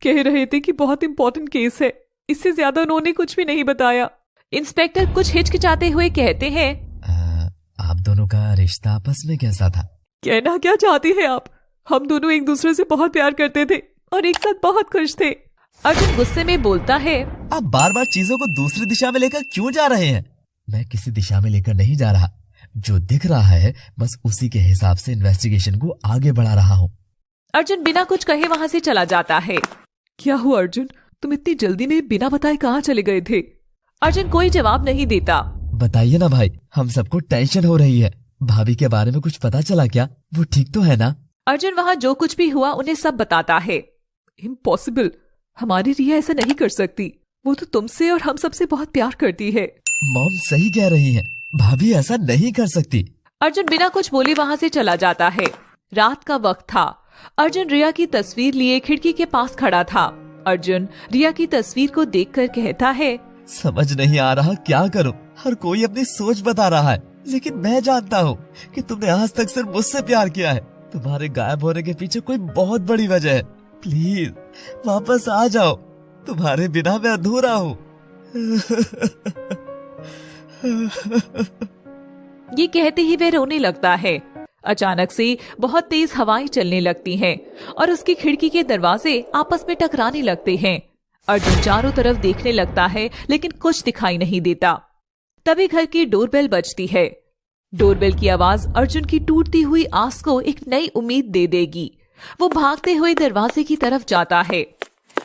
कह रहे थे कि बहुत इंपॉर्टेंट केस है। इससे ज्यादा उन्होंने कुछ भी नहीं बताया। इंस्पेक्टर कुछ हिचकिचाते हुए कहते हैं, आप दोनों का रिश्ता आपस में कैसा था? कहना क्या चाहती है आप? हम दोनों एक दूसरे से बहुत प्यार करते थे और एक साथ बहुत खुश थे। अर्जुन गुस्से में बोलता है, आप बार बार चीजों को दूसरी दिशा में लेकर क्यों जा रहे हैं? मैं किसी दिशा में लेकर नहीं जा रहा। जो दिख रहा है बस उसी के हिसाब से इन्वेस्टिगेशन को आगे बढ़ा रहा हूँ। अर्जुन बिना कुछ कहे वहाँ से चला जाता है। क्या हुआ अर्जुन, तुम इतनी जल्दी में बिना बताए कहाँ चले गए थे? अर्जुन कोई जवाब नहीं देता। बताइए ना भाई, हम सबको टेंशन हो रही है। भाभी के बारे में कुछ पता चला क्या? वो ठीक तो है ना? अर्जुन वहाँ जो कुछ भी हुआ उन्हें सब बताता है। इम्पॉसिबल, हमारी रिया ऐसा नहीं कर सकती। वो तो तुमसे और हम सबसे बहुत प्यार करती है। मॉम सही कह रही हैं, भाभी ऐसा नहीं कर सकती। अर्जुन बिना कुछ बोले वहाँ से चला जाता है। रात का वक्त था। अर्जुन रिया की तस्वीर लिए खिड़की के पास खड़ा था। अर्जुन रिया की तस्वीर को देखकर कहता है, समझ नहीं आ रहा क्या करूं। हर कोई अपनी सोच बता रहा है, लेकिन मैं जानता हूँ कि तुमने आज तक सिर्फ मुझसे प्यार किया है। तुम्हारे गायब होने के पीछे कोई बहुत बड़ी वजह है। प्लीज वापस आ जाओ, तुम्हारे बिना मैं अधूरा हूँ। ये कहते ही वह रोने लगता है। अचानक से बहुत तेज हवाएं चलने लगती हैं और उसकी खिड़की के दरवाजे आपस में टकराने लगते हैं। अर्जुन चारों तरफ देखने लगता है लेकिन कुछ दिखाई नहीं देता। तभी घर की डोरबेल बजती है। डोरबेल की आवाज अर्जुन की टूटती हुई आस को एक नई उम्मीद दे देगी। वो भागते हुए दरवाजे की तरफ जाता है।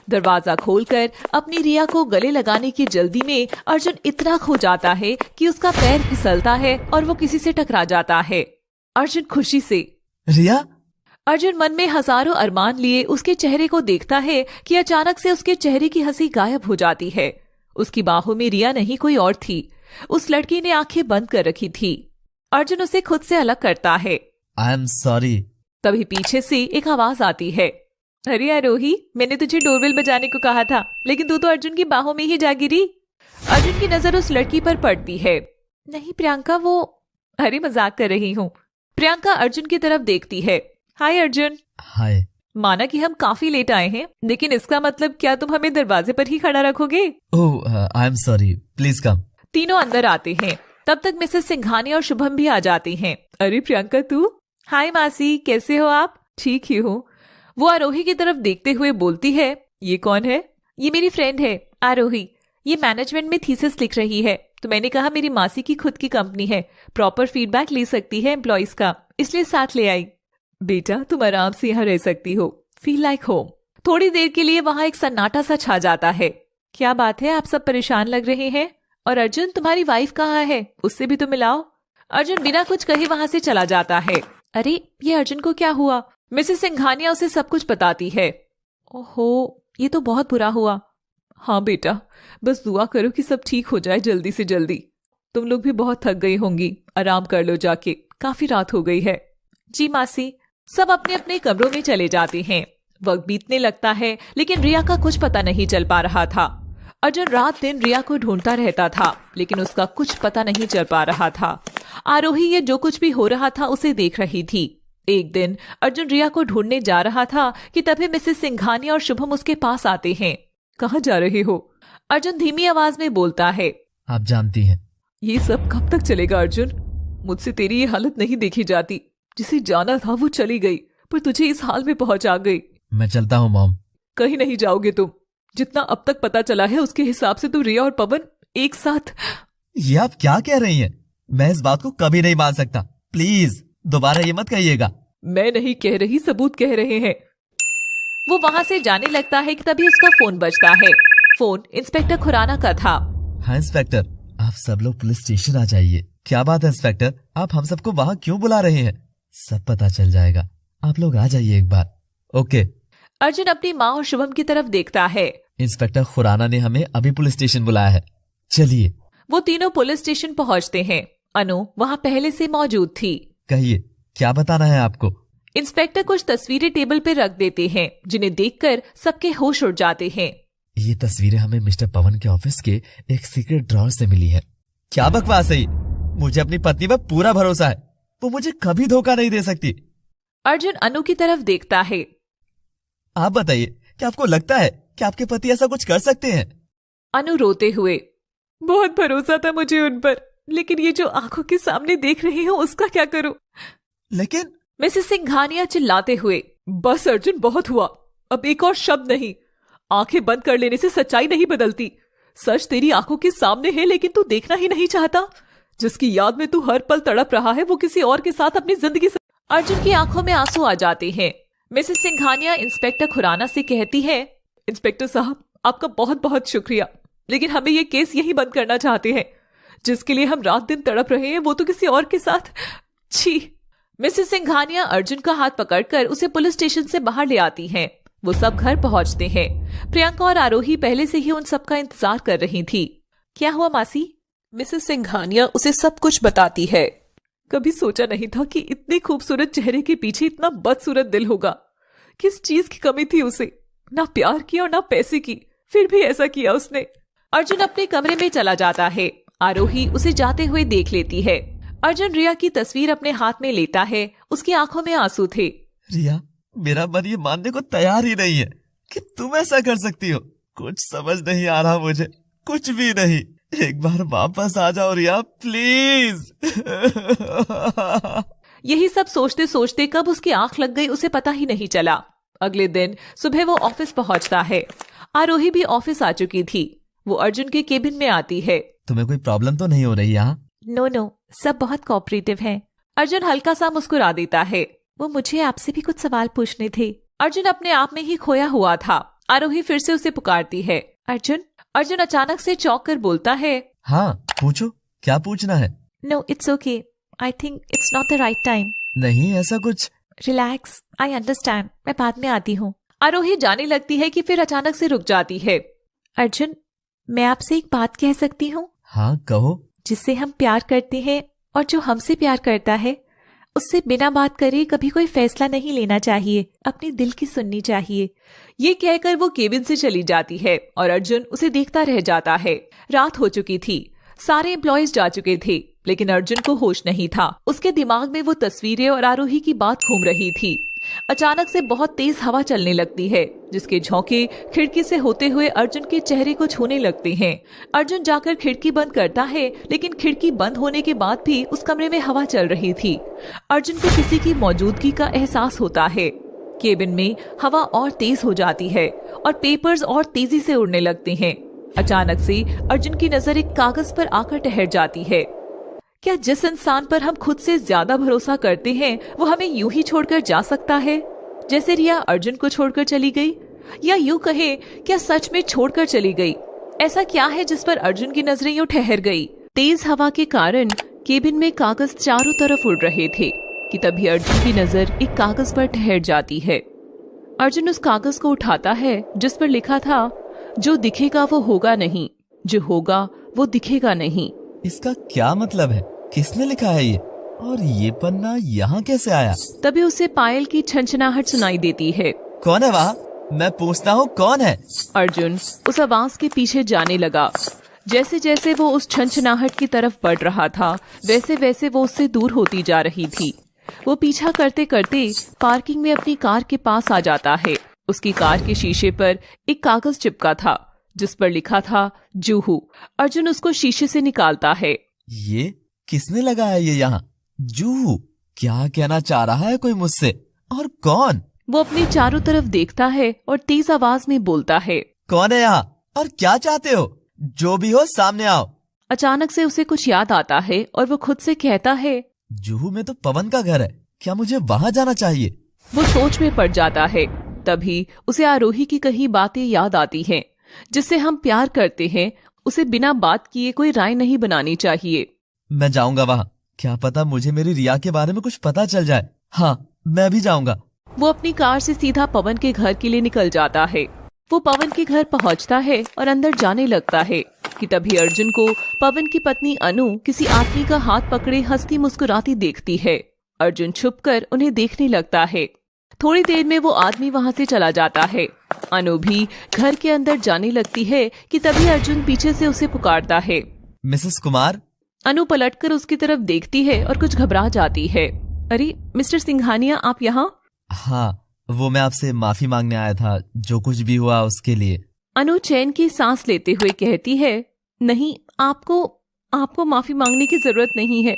दरवाजा खोलकर अपनी रिया को गले लगाने की जल्दी में अर्जुन इतना खो जाता है कि उसका पैर फिसलता है और वो किसी से टकरा जाता है। अर्जुन खुशी से, रिया? अर्जुन मन में हजारों अरमान लिए उसके चेहरे को देखता है कि अचानक से उसके चेहरे की हंसी गायब हो जाती है। उसकी बाहों में रिया नहीं कोई और थी। उस लड़की ने आंखें बंद कर रखी थी। अर्जुन उसे खुद से अलग करता है। आई एम सॉरी। तभी पीछे से एक आवाज आती है, अरे आरोही, मैंने तुझे डोरबेल बजाने को कहा था, लेकिन तू तो अर्जुन की बाहों में ही जा गिरी। अर्जुन की नजर उस लड़की पर पड़ती है। नहीं प्रियंका, वो, अरे मजाक कर रही हूँ। प्रियंका अर्जुन की तरफ देखती है। हाय अर्जुन। हाय। माना कि हम काफी लेट आए हैं, लेकिन इसका मतलब क्या तुम हमें दरवाजे पर ही खड़ा रखोगे? Oh, I am sorry, please come. तीनों अंदर आते हैं। तब तक मिसेस सिंघानी और शुभम भी आ जाती हैं। अरे प्रियंका तू? हाय मासी, कैसे हो आप? ठीक ही हूँ। वो आरोही की तरफ देखते हुए बोलती है, ये कौन है? ये मेरी फ्रेंड है आरोही। ये मैनेजमेंट में थीसिस लिख रही है, तो मैंने कहा मेरी मासी की खुद की कंपनी है, प्रॉपर फीडबैक ले सकती है एम्प्लॉइज का, इसलिए साथ ले आई। बेटा तुम आराम से यहाँ रह सकती हो, फील लाइक होम। थोड़ी देर के लिए वहाँ एक सन्नाटा सा छा जाता है। क्या बात है, आप सब परेशान लग रहे हैं? और अर्जुन, तुम्हारी वाइफ कहाँ है? उससे भी तो मिलाओ। अर्जुन बिना कुछ कहे वहां से चला जाता है। अरे ये अर्जुन को क्या हुआ? मिसेस सिंघानिया उसे सब कुछ बताती है। ओहो, ये तो बहुत बुरा हुआ। हाँ बेटा, बस दुआ करो कि सब ठीक हो जाए जल्दी से जल्दी। तुम लोग भी बहुत थक गई होंगी, आराम कर लो जाके, काफी रात हो गई है। जी मासी। सब अपने अपने कमरों में चले जाते हैं। वक्त बीतने लगता है लेकिन रिया का कुछ पता नहीं चल पा रहा था। अर्जुन रात दिन रिया को ढूंढता रहता था, लेकिन उसका कुछ पता नहीं चल पा रहा था। आरोही ये जो कुछ भी हो रहा था उसे देख रही थी। एक दिन अर्जुन रिया को ढूंढने जा रहा था कि तभी मिसेस सिंघानिया और शुभम उसके पास आते हैं। कहाँ जा रहे हो? अर्जुन धीमी आवाज में बोलता है। आप जानती हैं ये सब कब तक चलेगा अर्जुन? मुझसे तेरी ये हालत नहीं देखी जाती। जिसे जाना था वो चली गई, पर तुझे इस हाल में पहुंचा गई। मैं चलता हूँ मॉम। कहीं नहीं जाओगे तुम। जितना अब तक पता चला है उसके हिसाब से तो रिया और पवन एक साथ। ये आप क्या कह रही हैं? मैं इस बात को कभी नहीं मान सकता। प्लीज दोबारा ये मत कहिएगा। मैं नहीं कह रही, सबूत कह रहे हैं। वो वहां से जाने लगता है कि तभी उसका फोन बजता है। फोन इंस्पेक्टर खुराना का था। हाँ इंस्पेक्टर, आप सब लोग पुलिस स्टेशन आ जाइए। क्या बात है इंस्पेक्टर, आप हम सबको वहाँ क्यों बुला रहे हैं? सब पता चल जाएगा, आप लोग आ जाइए एक बार। ओके। अर्जुन अपनी माँ और शुभम की तरफ देखता है। इंस्पेक्टर खुराना ने हमें अभी पुलिस स्टेशन बुलाया है, चलिए। वो तीनों पुलिस स्टेशन पहुंचते हैं। अनु वहाँ पहले से मौजूद थी। कहिए, क्या बताना है आपको? इंस्पेक्टर कुछ तस्वीरें टेबल पर रख देते हैं, जिन्हें देखकर सबके होश उड़ जाते हैं। ये तस्वीरें हमें मिस्टर पवन के ऑफिस के एक सीक्रेट ड्रॉअर से मिली है। क्या बकवास है? मुझे अपनी पत्नी पर पूरा भरोसा है, वो मुझे कभी धोखा नहीं दे सकती। अर्जुन अनु की तरफ देखता है। आप बताइए, क्या आपको लगता है कि आपके पति ऐसा कुछ कर सकते हैं? अनु रोते हुए। बहुत भरोसा था मुझे उन पर, लेकिन ये जो आंखों के सामने देख रही हूँ उसका क्या करूं? लेकिन मिसेस सिंघानिया चिल्लाते हुए। बस अर्जुन, बहुत हुआ, अब एक और शब्द नहीं। आंखें बंद कर लेने से सच्चाई नहीं बदलती। सच तेरी आंखों के सामने है, लेकिन तू देखना ही नहीं चाहता। जिसकी याद में तू हर पल तड़प रहा है वो किसी और के साथ अपनी जिंदगी से। अर्जुन की आंखों में आंसू आ जाते हैं। मिसेस सिंघानिया इंस्पेक्टर खुराना से कहती है, इंस्पेक्टर साहब आपका बहुत बहुत शुक्रिया, लेकिन हमें ये केस यही बंद करना चाहते हैं। जिसके लिए हम रात दिन तड़प रहे हैं वो तो किसी और के साथ। छी। मिसेस सिंघानिया अर्जुन का हाथ पकड़कर उसे पुलिस स्टेशन से बाहर ले आती हैं। वो सब घर पहुंचते हैं। प्रियंका और आरोही पहले से ही उन सबका इंतजार कर रही थी। क्या हुआ मासी? मिसेस सिंघानिया उसे सब कुछ बताती है। कभी सोचा नहीं था कि इतने खूबसूरत चेहरे के पीछे इतना बदसूरत दिल होगा। किस चीज की कमी थी उसे? ना प्यार की और ना पैसे की, फिर भी ऐसा किया उसने। अर्जुन अपने कमरे में चला जाता है। आरोही उसे जाते हुए देख लेती है। अर्जुन रिया की तस्वीर अपने हाथ में लेता है। उसकी आंखों में आंसू थे। रिया, मेरा मन ये मानने को तैयार ही नहीं है कि तुम ऐसा कर सकती हो। कुछ समझ नहीं आ रहा मुझे, कुछ भी नहीं। एक बार वापस आ जाओ रिया, प्लीज। यही सब सोचते सोचते कब उसकी आंख लग गई उसे पता ही नहीं चला। अगले दिन सुबह वो ऑफिस पहुंचता है। आरोही भी ऑफिस आ चुकी थी। वो अर्जुन के केबिन में आती है। तुम्हें कोई प्रॉब्लम तो नहीं हो रही यहाँ? नो, सब बहुत कोऑपरेटिव हैं। अर्जुन हल्का सा मुस्कुरा देता है। वो मुझे आपसे भी कुछ सवाल पूछने थे। अर्जुन अपने आप में ही खोया हुआ था। आरोही फिर से उसे पुकारती है। अर्जुन अचानक से चौंक कर बोलता है। हाँ पूछो, क्या पूछना है? No it's okay, I think it's not the right time. नहीं ऐसा कुछ। रिलैक्स, आई अंडरस्टैंड, मैं बाद में आती हूँ। आरोही जाने लगती है कि फिर अचानक से रुक जाती है। अर्जुन, मैं आपसे एक बात कह सकती हूँ? हाँ कहो। जिससे हम प्यार करते हैं और जो हमसे प्यार करता है, उससे बिना बात करे कभी कोई फैसला नहीं लेना चाहिए, अपने दिल की सुननी चाहिए। ये कहकर वो केबिन से चली जाती है और अर्जुन उसे देखता रह जाता है। रात हो चुकी थी, सारे एम्प्लॉयज जा चुके थे, लेकिन अर्जुन को होश नहीं था। उसके दिमाग में वो तस्वीरें और आरोही की बात घूम रही थी। अचानक से बहुत तेज हवा चलने लगती है, जिसके झोंके खिड़की से होते हुए अर्जुन के चेहरे को छूने लगते हैं। अर्जुन जाकर खिड़की बंद करता है, लेकिन खिड़की बंद होने के बाद भी उस कमरे में हवा चल रही थी। अर्जुन को किसी की मौजूदगी का एहसास होता है। केबिन में हवा और तेज हो जाती है और पेपर्स और तेजी से उड़ने लगते हैं। अचानक से अर्जुन की नजर एक कागज पर आकर ठहर जाती है। क्या जिस इंसान पर हम खुद से ज्यादा भरोसा करते हैं वो हमें यूं ही छोड़कर जा सकता है, जैसे रिया अर्जुन को छोड़कर चली गई? या यूं कहे, क्या सच में छोड़कर चली गई? ऐसा क्या है जिस पर अर्जुन की नजरें यूं ठहर गई? तेज हवा के कारण केबिन में कागज चारों तरफ उड़ रहे थे कि तभी अर्जुन की नजर एक कागज पर ठहर जाती है। अर्जुन उस कागज को उठाता है जिस पर लिखा था, जो दिखेगा वो होगा नहीं, जो होगा वो दिखेगा नहीं। इसका क्या मतलब है? किसने लिखा है ये? और ये पन्ना यहाँ कैसे आया? तभी उसे पायल की छनछनाहट सुनाई देती है। कौन है वहाँ? मैं पूछता हूँ कौन है? अर्जुन उस आवाज के पीछे जाने लगा। जैसे जैसे वो उस छनछनाहट की तरफ बढ़ रहा था, वैसे वैसे वो उससे दूर होती जा रही थी। वो पीछा करते करते पार्किंग में अपनी कार के पास आ जाता है। उसकी कार के शीशे पर एक कागज चिपका था जिस पर लिखा था जूहू। अर्जुन उसको शीशे से निकालता है। ये किसने लगाया ये यहाँ? जूहू? क्या कहना चाह रहा है कोई मुझसे? और कौन? वो अपने चारों तरफ देखता है और तेज आवाज में बोलता है, कौन है यहाँ और क्या चाहते हो? जो भी हो सामने आओ। अचानक से उसे कुछ याद आता है और वो खुद से कहता है, जूहू में तो पवन का घर है, क्या मुझे वहाँ जाना चाहिए? वो सोच में पड़ जाता है। तभी उसे आरोही की कही बातें याद आती हैं। जिससे हम प्यार करते हैं उसे बिना बात किए कोई राय नहीं बनानी चाहिए। मैं जाऊंगा वहाँ, क्या पता मुझे मेरी रिया के बारे में कुछ पता चल जाए। हाँ, मैं भी जाऊंगा। वो अपनी कार से सीधा पवन के घर के लिए निकल जाता है। वो पवन के घर पहुंचता है और अंदर जाने लगता है कि तभी अर्जुन को पवन की पत्नी अनु किसी आदमी का हाथ पकड़े हंसती मुस्कुराती देखती है। अर्जुन छुपकर उन्हें देखने लगता है। थोड़ी देर में वो आदमी वहां से चला जाता है। अनु भी घर के अंदर जाने लगती है कि तभी अर्जुन पीछे से उसे पुकारता है, मिसेस कुमार। अनु पलटकर उसकी तरफ देखती है और कुछ घबरा जाती है। अरे मिस्टर सिंघानिया, आप यहाँ? हाँ, वो मैं आपसे माफी मांगने आया था, जो कुछ भी हुआ उसके लिए। अनु चैन की सांस लेते हुए कहती है, नहीं, आपको माफी मांगने की जरूरत नहीं है।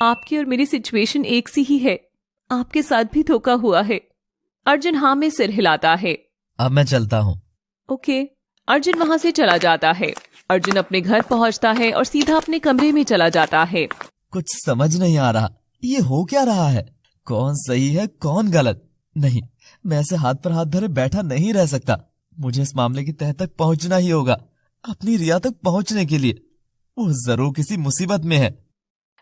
आपकी और मेरी सिचुएशन एक सी ही है। आपके साथ भी धोखा हुआ है। अर्जुन हाँ में सिर हिलाता है। अब मैं चलता हूँ। ओके। अर्जुन वहां से चला जाता है। अर्जुन अपने घर पहुंचता है और सीधा अपने कमरे में चला जाता है। कुछ समझ नहीं आ रहा, ये हो क्या रहा है? कौन सही है कौन गलत? नहीं, मैं ऐसे हाथ पर हाथ धरे बैठा नहीं रह सकता। मुझे इस मामले की तह तक पहुंचना ही होगा, अपनी रिया तक पहुंचने के लिए। वो जरूर किसी मुसीबत में है।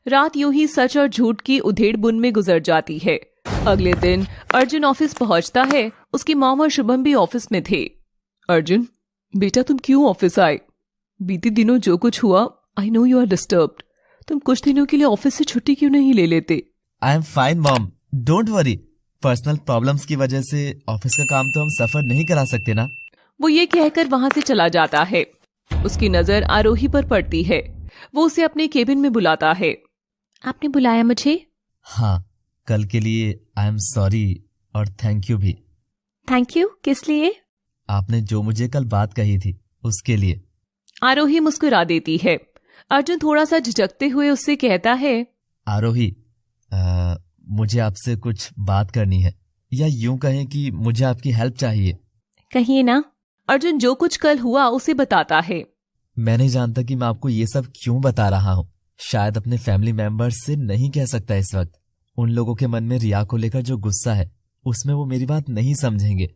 रात यूं ही सच और झूठ की उधेड़-बुन में गुजर जाती है। अगले दिन अर्जुन ऑफिस पहुंचता है। उसकी मॉम और शुभम भी ऑफिस में थे। अर्जुन बेटा, तुम क्यों ऑफिस आए? बीते दिनों जो कुछ हुआ, I know you are disturbed. तुम कुछ दिनों के लिए ऑफिस से छुट्टी क्यों नहीं ले लेते? I am fine mom, don't worry. Personal problems की वजह से ऑफिस का काम तो हम सफर नहीं करा सकते ना। वो ये कहकर वहां से चला जाता है। उसकी नजर आरोही पर पड़ती है। वो उसे अपने केबिन में बुलाता है। आपने बुलाया मुझे? हाँ, कल के लिए आई एम सॉरी और थैंक यू भी। थैंक यू किस लिए? आपने जो मुझे कल बात कही थी उसके लिए। आरोही मुस्कुरा देती है। अर्जुन थोड़ा सा झिझकते हुए उससे कहता है, आरोही, मुझे आपसे कुछ बात करनी है, या यूं कहें कि मुझे आपकी हेल्प चाहिए। कहिए ना। अर्जुन जो कुछ कल हुआ उसे बताता है। मैं नहीं जानता कि मैं आपको ये सब क्यों बता रहा हूँ। शायद अपने फैमिली मेंबर्स से नहीं कह सकता इस वक्त। उन लोगों के मन में रिया को लेकर जो गुस्सा है उसमें वो मेरी बात नहीं समझेंगे।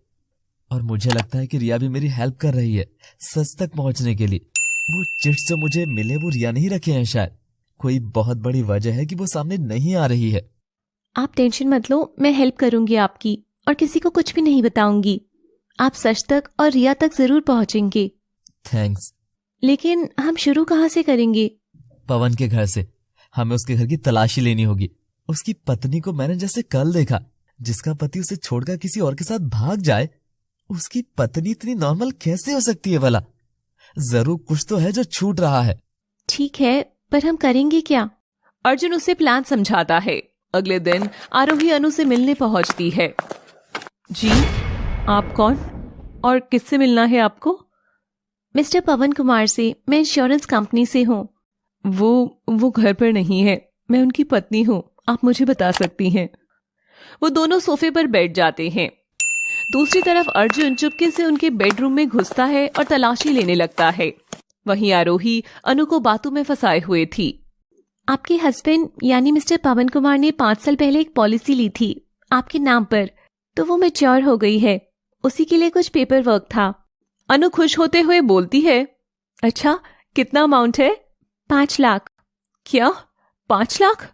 और मुझे लगता है कि रिया भी मेरी हेल्प कर रही है सच तक पहुंचने के लिए। वो चिट्स जो मुझे मिले वो रिया नहीं रखे हैं। शायद कोई बहुत बड़ी वजह है कि वो सामने नहीं आ रही है। आप टेंशन मत लो, मैं हेल्प करूंगी आपकी और किसी को कुछ भी नहीं बताऊंगी। आप सच तक और रिया तक जरूर पहुंचेंगे। थैंक्स। लेकिन हम शुरू कहाँ से करेंगे? पवन के घर से। हमें उसके घर की तलाशी लेनी होगी। उसकी पत्नी को मैंने जैसे कल देखा, जिसका पति उसे छोड़कर किसी और के साथ भाग जाए, उसकी पत्नी इतनी नॉर्मल कैसे हो सकती है भला? जरूर कुछ तो है जो छूट रहा है। ठीक है, पर हम करेंगे क्या? अर्जुन उसे प्लान समझाता है। अगले दिन आरोही अनु से मिलने पहुंचती है। जी, आप कौन और किससे मिलना है आपको? मिस्टर पवन कुमार से। मैं इंश्योरेंस कंपनी से हूँ। वो घर पर नहीं है। मैं उनकी पत्नी हूँ। आप मुझे बता सकती हैं। वो दोनों सोफे पर बैठ जाते हैं। दूसरी तरफ अर्जुन चुपके से उनके बेडरूम में घुसता है और तलाशी लेने लगता है। वहीं आरोही अनु को बातों में फंसाए हुए थी। आपके हस्बैंड यानी मिस्टर पवन कुमार ने 5 साल पहले एक पॉलिसी ली थी आपके नाम पर, तो वो मैच्योर हो गई है। उसी के लिए कुछ पेपर वर्क था। अनु खुश होते हुए बोलती है, अच्छा, कितना अमाउंट है? 5 लाख। क्या 5 लाख?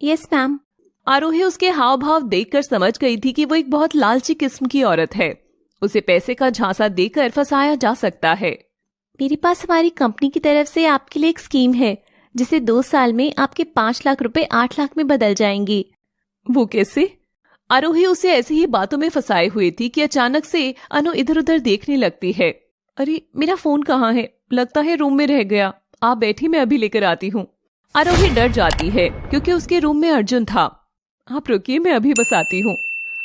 Yes ma'am. आरोही उसके हाव भाव देखकर समझ गई थी कि वो एक बहुत लालची किस्म की औरत है। उसे पैसे का झांसा देकर फंसाया जा सकता है। मेरे पास हमारी कंपनी की तरफ से आपके लिए एक स्कीम है, जिसे 2 साल में आपके 5 लाख रुपए 8 लाख में बदल जाएंगे। वो कैसे? आरोही उसे ऐसे ही बातों में फंसाए हुए थी कि अचानक से अनु इधर उधर देखने लगती है। अरे मेरा फोन कहाँ है? लगता है रूम में रह गया। आप बैठी, मैं अभी लेकर आती हूँ। आरोही डर जाती है क्योंकि उसके रूम में अर्जुन था। आप रुकिए, मैं अभी बस आती हूँ।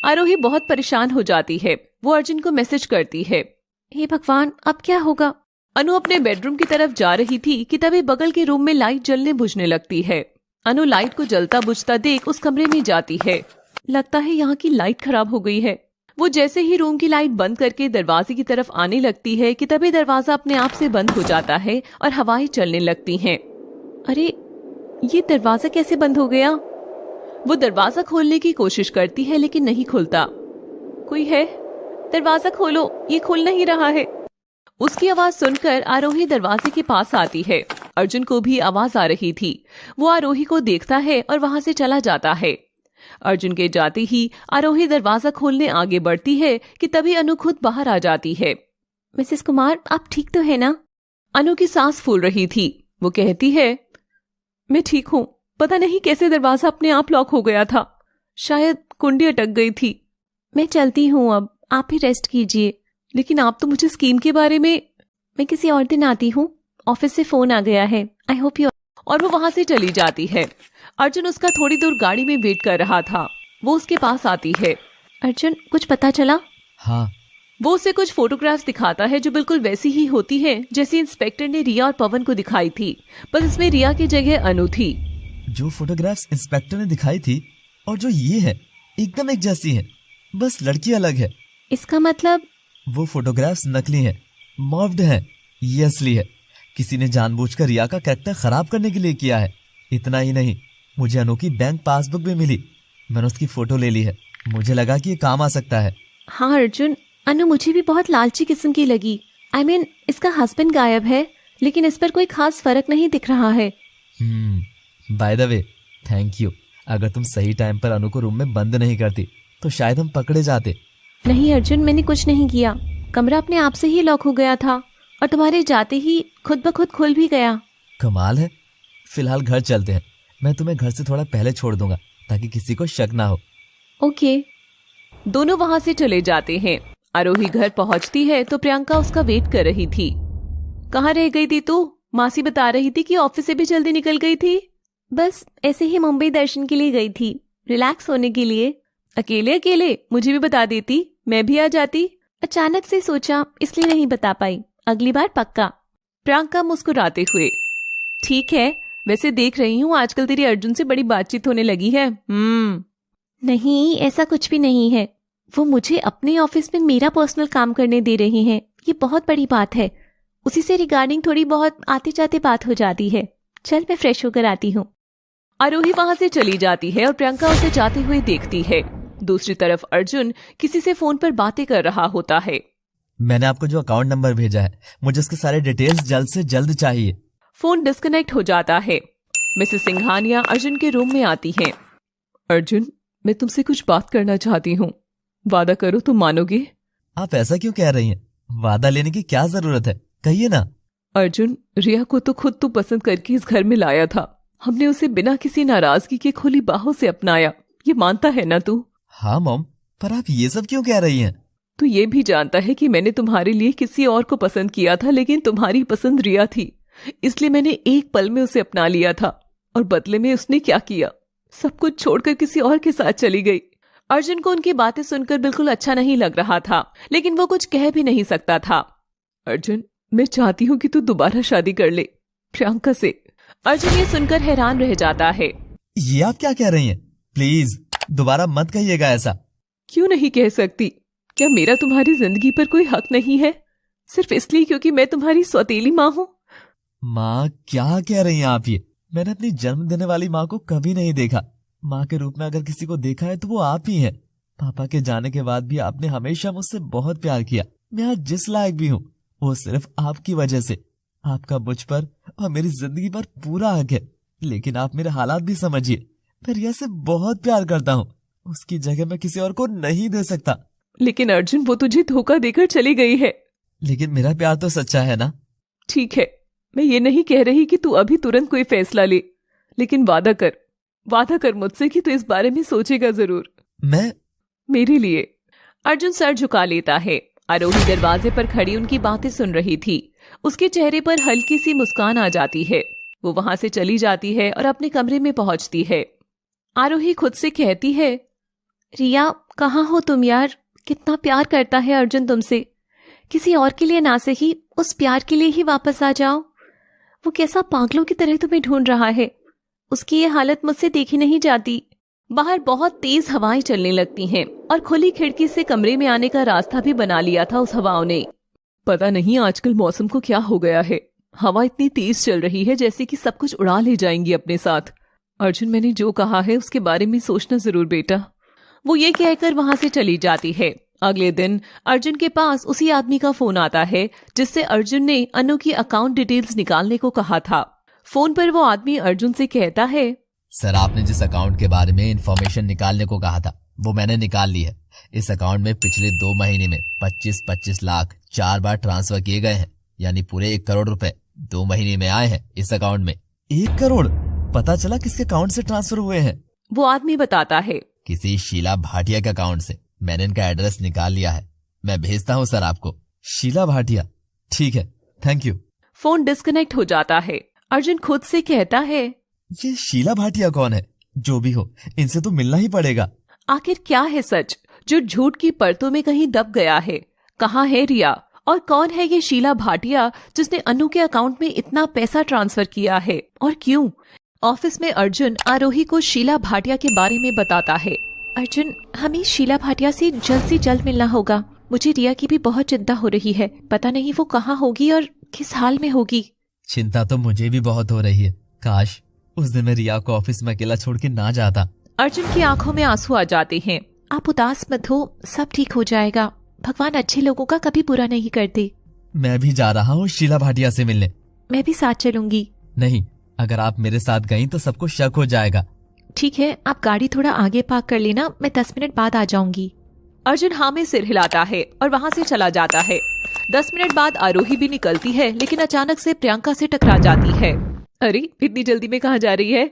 आरोही बहुत परेशान हो जाती है। वो अर्जुन को मैसेज करती है, हे भगवान, अब क्या होगा? अनु अपने बेडरूम की तरफ जा रही थी कि तभी बगल के रूम में लाइट जलने बुझने लगती है। अनु लाइट को जलता बुझता देख उस कमरे में जाती है। लगता है यहाँ की लाइट खराब हो गई है। वो जैसे ही रूम की लाइट बंद करके दरवाजे की तरफ आने लगती है कि तभी दरवाजा अपने आप से बंद हो जाता है और हवाएं चलने लगती हैं। अरे ये दरवाजा कैसे बंद हो गया? वो दरवाजा खोलने की कोशिश करती है लेकिन नहीं खुलता। कोई है? दरवाजा खोलो, ये खुल नहीं रहा है। उसकी आवाज सुनकर आरोही दरवाजे के पास आती है। अर्जुन को भी आवाज आ रही थी। वो आरोही को देखता है और वहां से चला जाता है। अर्जुन के जाते ही आरोही दरवाजा खोलने आगे बढ़ती है कि तभी अनु खुद बाहर आ जाती है। मिसेस कुमार, आप ठीक तो है ना? अनु की सांस फूल रही थी। वो कहती है, मैं ठीक हूँ। पता नहीं कैसे दरवाजा अपने आप लॉक हो गया था। शायद कुंडी अटक गई थी। मैं चलती हूँ अब, आप ही रेस्ट कीजिए। लेकिन आप तो मुझे स्कीम के बारे में। मैं किसी और दिन आती हूँ, ऑफिस से फोन आ गया है। I hope you. और वो वहां से चली जाती है। अर्जुन उसका थोड़ी दूर गाड़ी में वेट कर रहा था। वो उसके पास आती है। अर्जुन, कुछ पता चला? हाँ। वो उसे कुछ फोटोग्राफ्स दिखाता है जो बिल्कुल वैसी ही होती है जैसे इंस्पेक्टर ने रिया और पवन को दिखाई थी, पर इसमें रिया की जगह अनु थी। जो फोटोग्राफ्स इंस्पेक्टर ने दिखाई थी और जो ये है एकदम एक जैसी है, बस लड़की अलग है। इसका मतलब? वो फोटोग्राफ्स नकली हैं, मॉर्फ्ड हैं, ये असली है। किसी ने जानबूझकर रिया का कैरेक्टर खराब करने के लिए किया है। इतना ही नहीं, मुझे अनु की बैंक पासबुक भी मिली। मैंने उसकी फोटो ले ली है। मुझे लगा कि ये काम आ सकता है। हाँ अर्जुन, अनु मुझे भी बहुत लालची किस्म की लगी। I mean, इसका हस्बैंड गायब है लेकिन इस पर कोई खास फर्क नहीं दिख रहा है। Bye the way, thank you. अगर तुम सही टाइम पर अनु को रूम में बंद नहीं करती तो शायद हम पकड़े जाते। नहीं अर्जुन, मैंने कुछ नहीं किया। कमरा अपने आप से ही लॉक हो गया था और तुम्हारे जाते ही खुद ब खुद खुल भी गया। कमाल है। फिलहाल घर चलते हैं। मैं तुम्हें घर से थोड़ा पहले छोड़ दूंगा ताकि किसी को शक ना हो। ओके। दोनों वहां से चले जाते हैं। आरोही घर पहुंचती है तो प्रियंका उसका वेट कर रही थी। कहाँ रह गई थी तू? मासी बता रही थी कि ऑफिस से भी जल्दी निकल गई थी। बस ऐसे ही मुंबई दर्शन के लिए गई थी, रिलैक्स होने के लिए। अकेले अकेले? मुझे भी बता देती, मैं भी आ जाती। अचानक से सोचा इसलिए नहीं बता पाई, अगली बार पक्का। प्रियंका मुस्कुराते हुए, ठीक है। वैसे देख रही हूँ आजकल तेरी अर्जुन से बड़ी बातचीत होने लगी है। नहीं, ऐसा कुछ भी नहीं है। वो मुझे अपने ऑफिस में मेरा पर्सनल काम करने दे रही हैं, ये बहुत बड़ी बात है। उसी से रिगार्डिंग थोड़ी बहुत आते जाते बात हो जाती है। चल मैं फ्रेश होकर आती हूँ। आरोही वहां से चली जाती है और प्रियंका उसे जाते हुए देखती है। दूसरी तरफ अर्जुन किसी से फोन पर बातें कर रहा होता है। मैंने आपको जो अकाउंट नंबर भेजा है, मुझे उसके सारे डिटेल्स जल्द से जल्द चाहिए। फोन डिस्कनेक्ट हो जाता है। मिसेस सिंघानिया अर्जुन के रूम में आती हैं। अर्जुन, मैं तुमसे कुछ बात करना चाहती हूँ। वादा करो तुम मानोगे? आप ऐसा क्यों कह रही हैं? वादा लेने की क्या जरूरत है, कहिए ना। अर्जुन, रिया को तो खुद तू पसंद करके इस घर में लाया था। हमने उसे बिना किसी नाराजगी के खुली बाहों से अपनाया। ये मानता है ना तू? हाँ मॉम, पर आप ये सब क्यों कह रही हैं? तू ये भी जानता है कि मैंने तुम्हारे लिए किसी और को पसंद किया था, लेकिन तुम्हारी पसंद रिया थी, इसलिए मैंने एक पल में उसे अपना लिया था। और बदले में उसने क्या किया? सब कुछ छोड़कर किसी और के साथ चली गई। अर्जुन को उनकी बातें सुनकर बिल्कुल अच्छा नहीं लग रहा था, लेकिन वो कुछ कह भी नहीं सकता था। अर्जुन, मैं चाहती हूँ कि तू दोबारा शादी कर ले प्रियंका से। अर्जुन ये सुनकर हैरान रह जाता है। ये आप क्या कह रही हैं? प्लीज दोबारा मत कहिएगा ऐसा। क्यों नहीं कह सकती? क्या मेरा तुम्हारी जिंदगी पर कोई हक नहीं है, सिर्फ इसलिए क्योंकि मैं तुम्हारी सौतेली माँ हूँ? माँ, क्या कह रही हैं आप ये? मैंने अपनी जन्म देने वाली माँ को कभी नहीं देखा। माँ के रूप में अगर किसी को देखा है तो वो आप ही हैं। पापा के जाने के बाद भी आपने हमेशा मुझसे बहुत प्यार किया। मैं आज जिस लायक भी हूँ वो सिर्फ आपकी वजह से। आपका मुझ पर और मेरी जिंदगी पर पूरा हक है, लेकिन आप मेरे हालात भी समझिए। मैं रिया से बहुत प्यार करता हूँ, उसकी जगह मैं किसी और को नहीं दे सकता। लेकिन अर्जुन, वो तुझे धोखा देकर चली गई है। लेकिन मेरा प्यार तो सच्चा है ना? ठीक है, मैं ये नहीं कह रही कि तू अभी तुरंत कोई फैसला ले, लेकिन वादा कर मुझसे कि तू इस बारे में सोचेगा जरूर। मेरे लिए। अर्जुन सर झुका लेता है। आरोही दरवाजे पर खड़ी उनकी बातें सुन रही थी। उसके चेहरे पर हल्की सी मुस्कान आ जाती है। वो वहां से चली जाती है और अपने कमरे में पहुंचती है। आरोही खुद से कहती है, रिया कहाँ हो तुम यार? कितना प्यार करता है अर्जुन तुमसे। किसी और के लिए ना सही, उस प्यार के लिए ही वापस आ जाओ। वो कैसा पागलों की तरह तुम्हें ढूंढ रहा है। उसकी ये हालत मुझसे देखी नहीं जाती। बाहर बहुत तेज हवाएं चलने लगती हैं और खुली खिड़की से कमरे में आने का रास्ता भी बना लिया था उस हवाओं ने। पता नहीं आजकल मौसम को क्या हो गया है। हवा इतनी तेज चल रही है जैसे कि सब कुछ उड़ा ले जाएंगी अपने साथ। अर्जुन, मैंने जो कहा है उसके बारे में सोचना जरूर बेटा। वो ये कहकर वहां से चली जाती है। अगले दिन अर्जुन के पास उसी आदमी का फोन आता है जिससे अर्जुन ने अनु की अकाउंट डिटेल्स निकालने को कहा था। फोन पर वो आदमी अर्जुन से कहता है, सर, आपने जिस अकाउंट के बारे में इंफॉर्मेशन निकालने को कहा था वो मैंने निकाल ली है। इस अकाउंट में पिछले 2 महीने में 25-25 लाख 4 बार ट्रांसफर किए गए हैं, यानी पूरे 1 करोड़ रुपए 2 महीने में आए हैं इस अकाउंट में। 1 करोड़? पता चला किसके अकाउंट से ट्रांसफर हुए हैं? वो आदमी बताता है, किसी शीला भाटिया के अकाउंट से। मैंने इनका एड्रेस निकाल लिया है, मैं भेजता हूँ सर आपको। शीला भाटिया? ठीक है, थैंक यू। फोन डिस्कनेक्ट हो जाता है। अर्जुन खुद से कहता है, ये शीला भाटिया कौन है? जो भी हो, इनसे तो मिलना ही पड़ेगा। आखिर क्या है सच जो झूठ की परतों में कहीं दब गया है? कहाँ है रिया और कौन है ये शीला भाटिया जिसने अनु के अकाउंट में इतना पैसा ट्रांसफर किया है और क्यों? ऑफिस में अर्जुन आरोही को शीला भाटिया के बारे में बताता है। अर्जुन, हमें शीला भाटिया से जल्द मिलना होगा। मुझे रिया की भी बहुत चिंता हो रही है। पता नहीं वो कहाँ होगी और किस हाल में होगी। चिंता तो मुझे भी बहुत हो रही है। काश उस दिन मैं रिया को ऑफिस में अकेला छोड़ के ना जाता। अर्जुन की आंखों में आंसू आ जाते हैं। आप उदास मत हो, सब ठीक हो जाएगा। भगवान अच्छे लोगों का कभी बुरा नहीं करते। मैं भी जा रहा हूँ शीला भाटिया से मिलने। मैं भी साथ चलूंगी। नहीं, अगर आप मेरे साथ गईं तो सबको शक हो जाएगा। ठीक है, आप गाड़ी थोड़ा आगे पार्क कर लेना, मैं 10 मिनट बाद आ जाऊंगी। अर्जुन हाँ में सिर हिलाता है और वहां से चला जाता है। 10 मिनट बाद आरोही भी निकलती है, लेकिन अचानक से प्रियंका से टकरा जाती है। अरे, इतनी जल्दी में कहाँ जा रही है?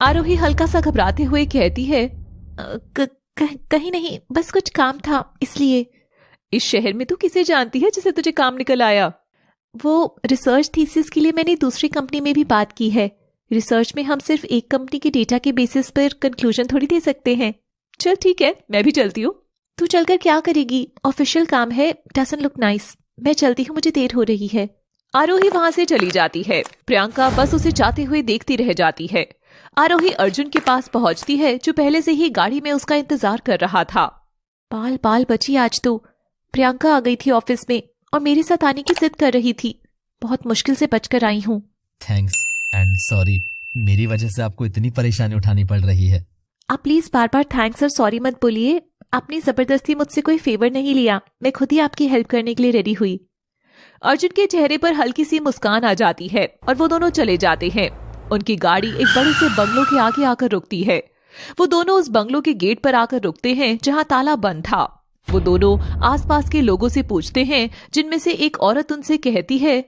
आरोही हल्का सा घबराते हुए कहती है, कहीं नहीं, बस कुछ काम था इसलिए। इस शहर में तू किसे जानती है जिसे तुझे काम निकल आया? वो रिसर्च थीसिस के लिए मैंने दूसरी कंपनी में भी बात की है। रिसर्च में हम सिर्फ एक कंपनी के डेटा के बेसिस पर कंक्लूजन थोड़ी दे सकते हैं। चल ठीक है, मैं भी चलती हूँ। तू चलकर क्या करेगी? ऑफिशियल काम है, डजंट लुक नाइस। मैं चलती हूँ, मुझे देर हो रही है। आरोही वहां से चली जाती है। प्रियंका बस उसे जाते हुए देखती रह जाती है। आरोही अर्जुन के पास पहुंचती है जो पहले से ही गाड़ी में उसका इंतजार कर रहा था। बाल बाल बची आज तो। प्रियंका आ गई थी ऑफिस में और मेरे साथ आने की जिद कर रही थी। बहुत मुश्किल से बचकर आई हूँ। थैंक्स एंड सॉरी, मेरी वजह से आपको इतनी परेशानी उठानी पड़ रही है। आप प्लीज बार बार थैंक्स और सॉरी मत बोलिए। आपने जबरदस्ती मुझसे कोई फेवर नहीं लिया। मैं खुद ही आपकी हेल्प करने के लिए रेडी हुई। अर्जुन के चेहरे पर हल्की सी मुस्कान आ जाती है और वो दोनों चले जाते हैं। उनकी गाड़ी एक बड़े से बंगलों के आगे आकर रुकती है। वो दोनों उस बंगलों के गेट पर आकर रुकते हैं जहां ताला बंद था। वो दोनों आसपास के लोगों से पूछते हैं, जिनमें से एक औरत उनसे कहती है,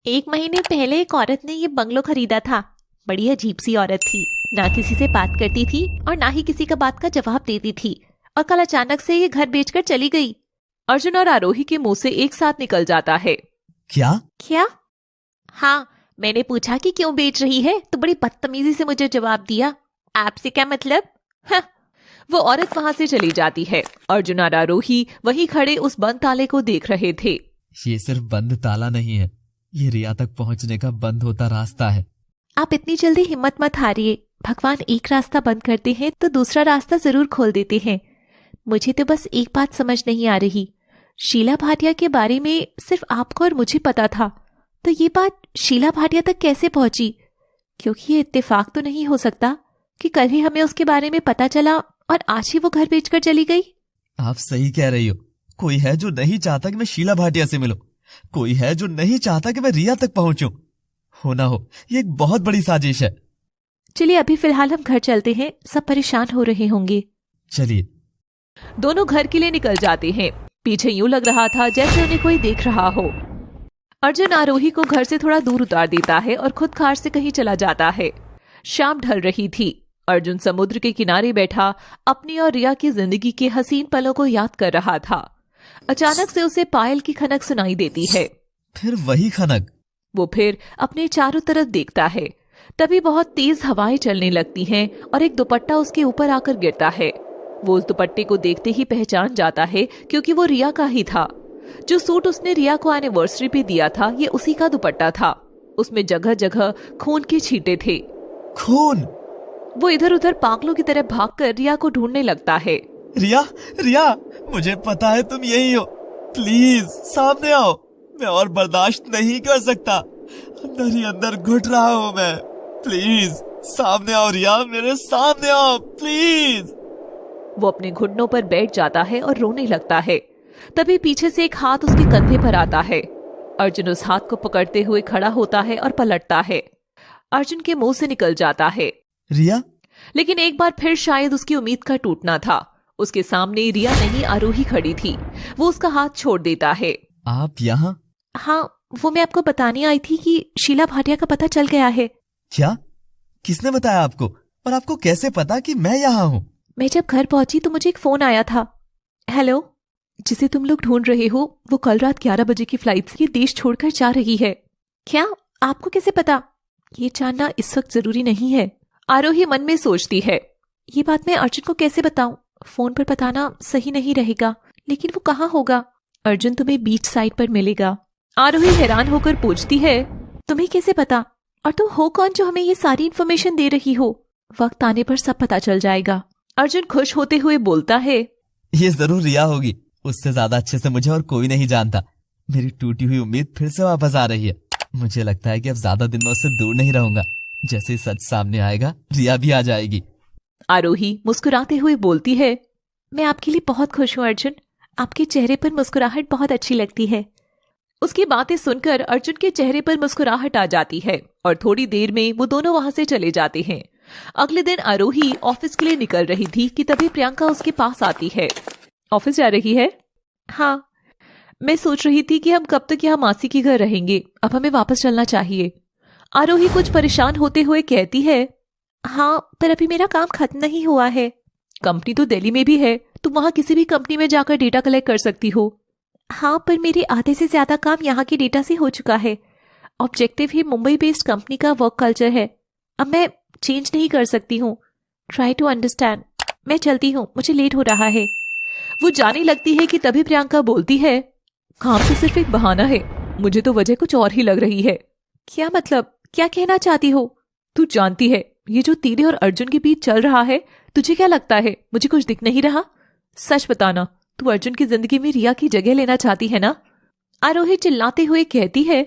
1 महीने पहले एक औरत ने ये बंगलो खरीदा था। बड़ी अजीब सी औरत थी, ना किसी से बात करती थी और ना ही किसी का बात का जवाब देती थी, और कल अचानक से ये घर बेचकर चली गई। अर्जुन और आरोही के मुंह से एक साथ निकल जाता है, क्या? हाँ, मैंने पूछा कि क्यों बेच रही है तो बड़ी बदतमीजी से मुझे जवाब दिया, आपसे क्या मतलब? हाँ। वो औरत वहां से चली जाती है। अर्जुन और आरोही वहीं खड़े उस बंद ताले को देख रहे थे। ये सिर्फ बंद ताला नहीं है, ये रिया तक पहुंचने का बंद होता रास्ता है। आप इतनी जल्दी हिम्मत मत हारिए। भगवान एक रास्ता बंद करते हैं तो दूसरा रास्ता जरूर खोल देते हैं। मुझे तो बस एक बात समझ नहीं आ रही, शीला भाटिया के बारे में सिर्फ आपको और मुझे पता था, तो ये बात शीला भाटिया तक कैसे पहुंची? क्योंकि ये इत्तेफाक तो नहीं हो सकता कि कल ही हमें उसके बारे में पता चला और आज ही वो घर बेचकर चली गई। आप सही कह रही हो। कोई है जो नहीं चाहता कि मैं शीला भाटिया से मिलूं। कोई है जो नहीं चाहता कि मैं रिया तक पहुंचूं। हो ना हो, ये एक बहुत बड़ी साजिश है। चलिए अभी फिलहाल हम घर चलते हैं, सब परेशान हो रहे होंगे। चलिए। दोनों घर के लिए निकल जाते हैं। पीछे यूं लग रहा था जैसे उन्हें कोई देख रहा हो। अर्जुन आरोही को घर से थोड़ा दूर उतार देता है और खुद कार से कहीं चला जाता है। शाम ढल रही थी। अर्जुन समुद्र के किनारे बैठा अपनी और रिया की जिंदगी के हसीन पलों को याद कर रहा था। अचानक से उसे पायल की खनक सुनाई देती है। फिर वही खनक। वो फिर अपने चारों तरफ देखता है। तभी बहुत तेज हवाएं चलने लगती हैं और एक दुपट्टा उसके ऊपर आकर गिरता है। वो उस दुपट्टे को देखते ही पहचान जाता है, क्योंकि वो रिया का ही था। जो सूट उसने रिया को एनिवर्सरी पे दिया था, ये उसी का दुपट्टा था। उसमें जगह जगह खून के छींटे थे। खून। वो इधर उधर पागलों की तरह भागकर रिया को ढूंढने लगता है। रिया, रिया, मुझे पता है तुम यही हो। प्लीज सामने आओ, मैं और बर्दाश्त नहीं कर सकता। अंदर ही अंदर घुट रहा हूँ मैं। प्लीज सामने आओ रिया, मेरे सामने आओ प्लीज। वो अपने घुटनों पर बैठ जाता है और रोने लगता है। तभी पीछे से एक हाथ उसके कंधे पर आता है। अर्जुन उस हाथ को पकड़ते हुए खड़ा होता है और पलटता है। अर्जुन के मुंह से निकल जाता है, रिया। लेकिन एक बार फिर शायद उसकी उम्मीद का टूटना था। उसके सामने रिया नहीं, आरोही खड़ी थी। वो उसका हाथ छोड़ देता है। आप यहाँ? हाँ, वो मैं आपको बताने आई थी कि शीला भाटिया का पता चल गया है। क्या? किसने बताया आपको? और आपको कैसे पता कि मैं यहाँ हूँ? मैं जब घर पहुंची तो मुझे एक फोन आया था। हेलो, जिसे तुम लोग ढूंढ रहे हो वो कल रात 11 बजे की फ्लाइट से देश छोड़कर जा रही है। क्या? आपको कैसे पता? ये जानना इस वक्त जरूरी नहीं है, आरोही मन में सोचती है। ये बात मैं अर्जुन को कैसे बताऊं? फोन पर बताना सही नहीं रहेगा। लेकिन वो कहाँ होगा? अर्जुन तुम्हें बीच साइड पर मिलेगा। आरोही हैरान होकर पूछती है, तुम्हें कैसे पता? और तुम हो कौन जो हमें ये सारी इन्फॉर्मेशन दे रही हो? वक्त आने पर सब पता चल जाएगा। अर्जुन खुश होते हुए बोलता है, ये जरूर रिया होगी। उससे ज्यादा अच्छे से मुझे और कोई नहीं जानता। मेरी टूटी हुई उम्मीद फिर से वापस आ रही है। मुझे लगता है कि अब ज्यादा दिन मैं उससे दूर नहीं रहूंगा। जैसे ही सच सामने आएगा, रिया भी आ जाएगी। आरोही मुस्कुराते हुए बोलती है, मैं आपके लिए बहुत खुश हूँ अर्जुन। आपके चेहरे पर मुस्कुराहट बहुत अच्छी लगती है। उसकी बातें सुनकर अर्जुन के चेहरे पर मुस्कुराहट आ जाती है और थोड़ी देर में वो दोनों वहां से चले जाते हैं। अगले दिन आरोही ऑफिस के लिए निकल रही थी कि तभी प्रियंका उसके पास आती है। ऑफिस जा रही है? हाँ। मैं सोच रही थी कि हम कब तक यहाँ मासी के घर रहेंगे, अब हमें वापस चलना चाहिए। आरोही कुछ परेशान होते हुए कहती है, हाँ, पर अभी मेरा काम खत्म नहीं हुआ है। कंपनी तो दिल्ली में भी है, तुम वहाँ किसी भी कंपनी में जाकर डेटा कलेक्ट कर सकती हो। हाँ, पर मेरे आधे से ज्यादा काम यहाँ के डेटा से हो चुका है। ऑब्जेक्टिव ही मुंबई बेस्ड कंपनी का वर्क कल्चर है। अब मैं चेंज नहीं कर सकती हूँ। Try to understand. मैं चलती हूँ, मुझे लेट हो रहा है। वो जाने लगती है कि तभी प्रियंका बोलती है, काम तो सिर्फ एक बहाना है, मुझे तो वजह कुछ और ही लग रही है। क्या मतलब? क्या कहना चाहती हो? तू जानती है ये जो तेरे और अर्जुन के बीच चल रहा है, तुझे क्या लगता है मुझे कुछ दिख नहीं रहा? सच बताना, तू अर्जुन की जिंदगी में रिया की जगह लेना चाहती है ना? आरोही चिल्लाते हुए कहती है,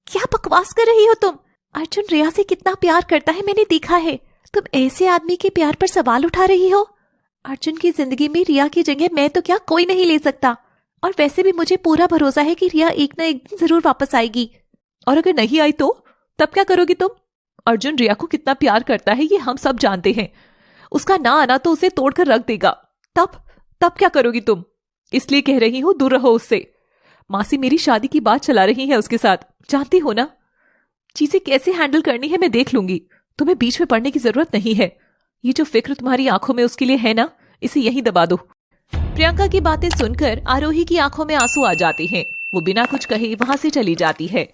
क्या बकवास कर रही हो तुम? अर्जुन रिया से कितना प्यार करता है मैंने देखा है। तुम ऐसे आदमी के प्यार पर सवाल उठा रही हो? अर्जुन की जिंदगी में रिया की जगह मैं तो क्या कोई नहीं ले सकता। और वैसे भी मुझे पूरा भरोसा है कि रिया एक ना एक दिन जरूर वापस आएगी। और अगर नहीं आई तो तब क्या करोगी तुम? अर्जुन रिया को कितना प्यार करता है ये हम सब जानते हैं। उसका ना आना तो उसे तोड़कर रख देगा। तब क्या करोगी तुम? इसलिए कह रही हूं दूर रहो उससे। मासी मेरी शादी की बात चला रही है उसके साथ, जानती हो ना? चीजें कैसे हैंडल करनी है मैं देख लूंगी, तुम्हें बीच में पड़ने की जरूरत नहीं है। ये जो फिक्र तुम्हारी आंखों में उसके लिए है ना, इसे यहीं दबा दो। प्रियंका की बातें सुनकर आरोही की आंखों में आंसू आ जाते हैं। वो बिना कुछ कहे वहां से चली जाती है।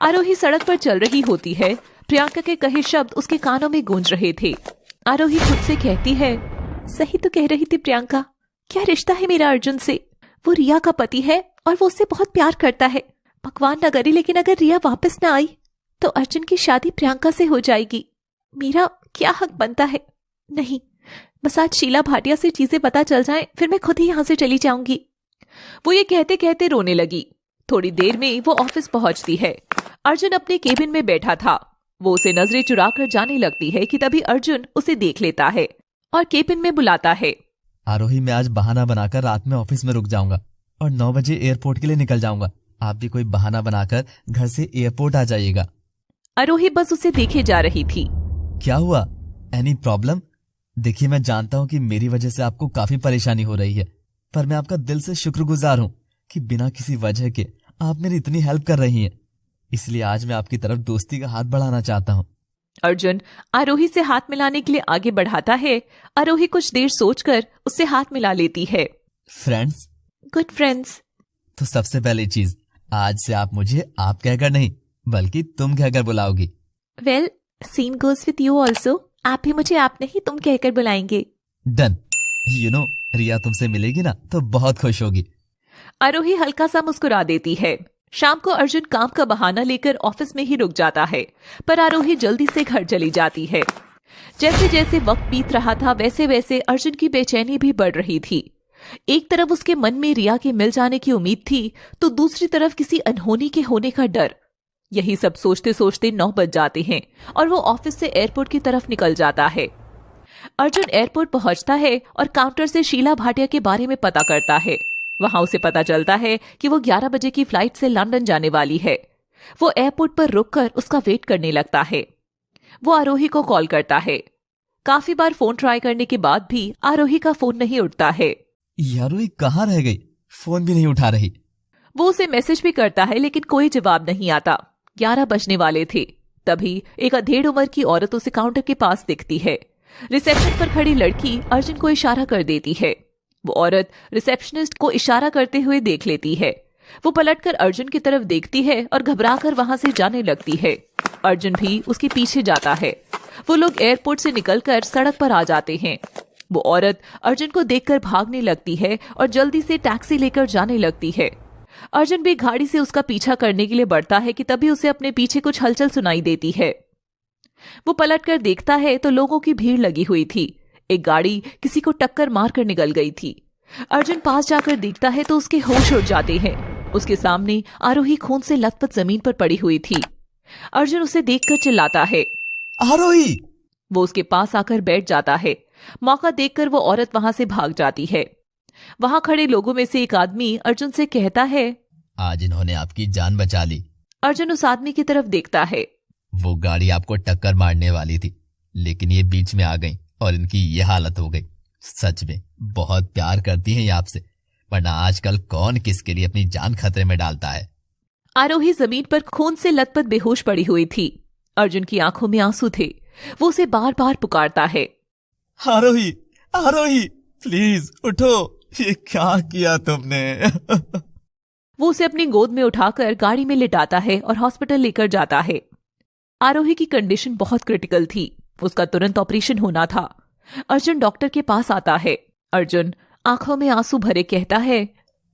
आरोही सड़क पर चल रही होती है। प्रियंका के कहे शब्द उसके कानों में गूंज रहे थे। आरोही खुद से कहती है, सही तो कह रही थी प्रियंका। क्या रिश्ता है मेरा अर्जुन से? वो रिया का पति है और वो उससे बहुत प्यार करता है। भगवान न करे लेकिन अगर रिया वापस न आई तो अर्जुन की शादी प्रियंका से हो जाएगी। मेरा क्या हक बनता है? नहीं, बस आज शीला भाटिया से चीजें पता चल जाएं, फिर मैं खुद ही यहाँ से चली जाऊंगी। वो ये कहते कहते रोने लगी। थोड़ी देर में वो ऑफिस पहुंचती है। अर्जुन अपने केबिन में बैठा था। वो उसे नजरें चुराकर जाने लगती है कि तभी अर्जुन उसे देख लेता है और केबिन में बुलाता है। आरोही, मैं आज बहाना बनाकर रात में ऑफिस में रुक जाऊंगा और 9 बजे एयरपोर्ट के लिए निकल जाऊंगा। आप भी कोई बहाना बनाकर घर से एयरपोर्ट आ जाइएगा। आरोही बस उसे देखे जा रही थी। क्या हुआ? Any problem? देखिए, मैं जानता हूँ कि मेरी वजह से आपको काफी परेशानी हो रही है, पर मैं आपका दिल से शुक्रगुजार हूँ कि बिना किसी वजह के आप मेरी इतनी हेल्प कर रही हैं। इसलिए आज मैं आपकी तरफ दोस्ती का हाथ बढ़ाना चाहता हूँ। अर्जुन आरोही से हाथ मिलाने के लिए आगे बढ़ाता है। आरोही कुछ देर सोचकर उससे हाथ मिला लेती है। फ्रेंड्स? Good friends. तो सबसे पहली चीज, आज से आप मुझे आप कहकर नहीं बल्कि तुम कहकर बुलाओगी। Well, same goes with you also. आप भी मुझे आप नहीं तुम कहकर बुलाएंगे। डन। यू नो, रिया तुमसे मिलेगी ना तो बहुत खुश होगी। आरोही हल्का सा मुस्कुरा देती है। शाम को अर्जुन काम का बहाना लेकर ऑफिस में ही रुक जाता है, पर आरोही जल्दी से घर चली जाती है। जैसे जैसे वक्त बीत रहा था वैसे वैसे अर्जुन की बेचैनी भी बढ़ रही थी। एक तरफ उसके मन में रिया के मिल जाने की उम्मीद थी, तो दूसरी तरफ किसी अनहोनी के होने का डर। यही सब सोचते सोचते 9 बज जाते हैं और वो ऑफिस से एयरपोर्ट की तरफ निकल जाता है। अर्जुन एयरपोर्ट पहुंचता है और काउंटर से शीला भाटिया के बारे में पता करता है। वहां उसे पता चलता है कि वो 11 बजे की फ्लाइट से लंदन जाने वाली है। वो एयरपोर्ट पर रुककर उसका वेट करने लगता है। वो आरोही को कॉल करता है। काफी बार फोन ट्राई करने के बाद भी आरोही का फोन नहीं उठता है। आरोही कहाँ रह गई? फोन भी नहीं उठा रही। वो उसे मैसेज भी करता है लेकिन कोई जवाब नहीं आता। 11 बजने वाले थे। तभी एक अधेड़ उम्र की औरत उसे काउंटर के पास दिखती है। रिसेप्शन पर खड़ी लड़की अर्जुन को इशारा कर देती है। वो औरत रिसेप्शनिस्ट को इशारा करते हुए देख लेती है। वो पलटकर अर्जुन की तरफ देखती है और घबराकर वहां से जाने लगती है। अर्जुन भी उसके पीछे जाता है। वो लोग एयरपोर्ट से निकलकर सड़क पर आ जाते हैं। वो औरत अर्जुन को देखकर भागने लगती है और जल्दी से टैक्सी लेकर जाने लगती है। अर्जुन भी गाड़ी से उसका पीछा करने के लिए बढ़ता है कि तभी उसे अपने पीछे कुछ हलचल सुनाई देती है। वो पलटकर देखता है तो लोगों की भीड़ लगी हुई थी। एक गाड़ी किसी को टक्कर मारकर निकल गई थी। अर्जुन पास जाकर देखता है तो उसके होश उड़ जाते हैं। उसके सामने आरोही खून से लथपथ जमीन पर पड़ी हुई थी। अर्जुन उसे देखकर चिल्लाता है, आरोही! वो उसके पास आकर बैठ जाता है। मौका देखकर वो औरत वहां से भाग जाती है। वहां खड़े लोगों में से एक आदमी अर्जुन से कहता है, आज इन्होंने आपकी जान बचा ली। अर्जुन उस आदमी की तरफ देखता है। वो गाड़ी आपको टक्कर मारने वाली थी, लेकिन ये बीच में आ गई और इनकी ये हालत हो गई। सच में बहुत प्यार करती हैं ये आपसे, वरना आजकल कौन किसके लिए अपनी जान खतरे में डालता है। आरोही जमीन पर खून से लथपथ बेहोश पड़ी हुई थी। अर्जुन की आंखों में आंसू थे। वो उसे बार बार पुकारता है, आरोही, आरोही, प्लीज उठो, ये क्या किया तुमने? वो उसे अपनी गोद में उठाकर गाड़ी में लिटाता है और हॉस्पिटल लेकर जाता है। आरोही की कंडीशन बहुत क्रिटिकल थी। उसका तुरंत ऑपरेशन होना था। अर्जुन डॉक्टर के पास आता है। अर्जुन आंखों में आंसू भरे कहता है,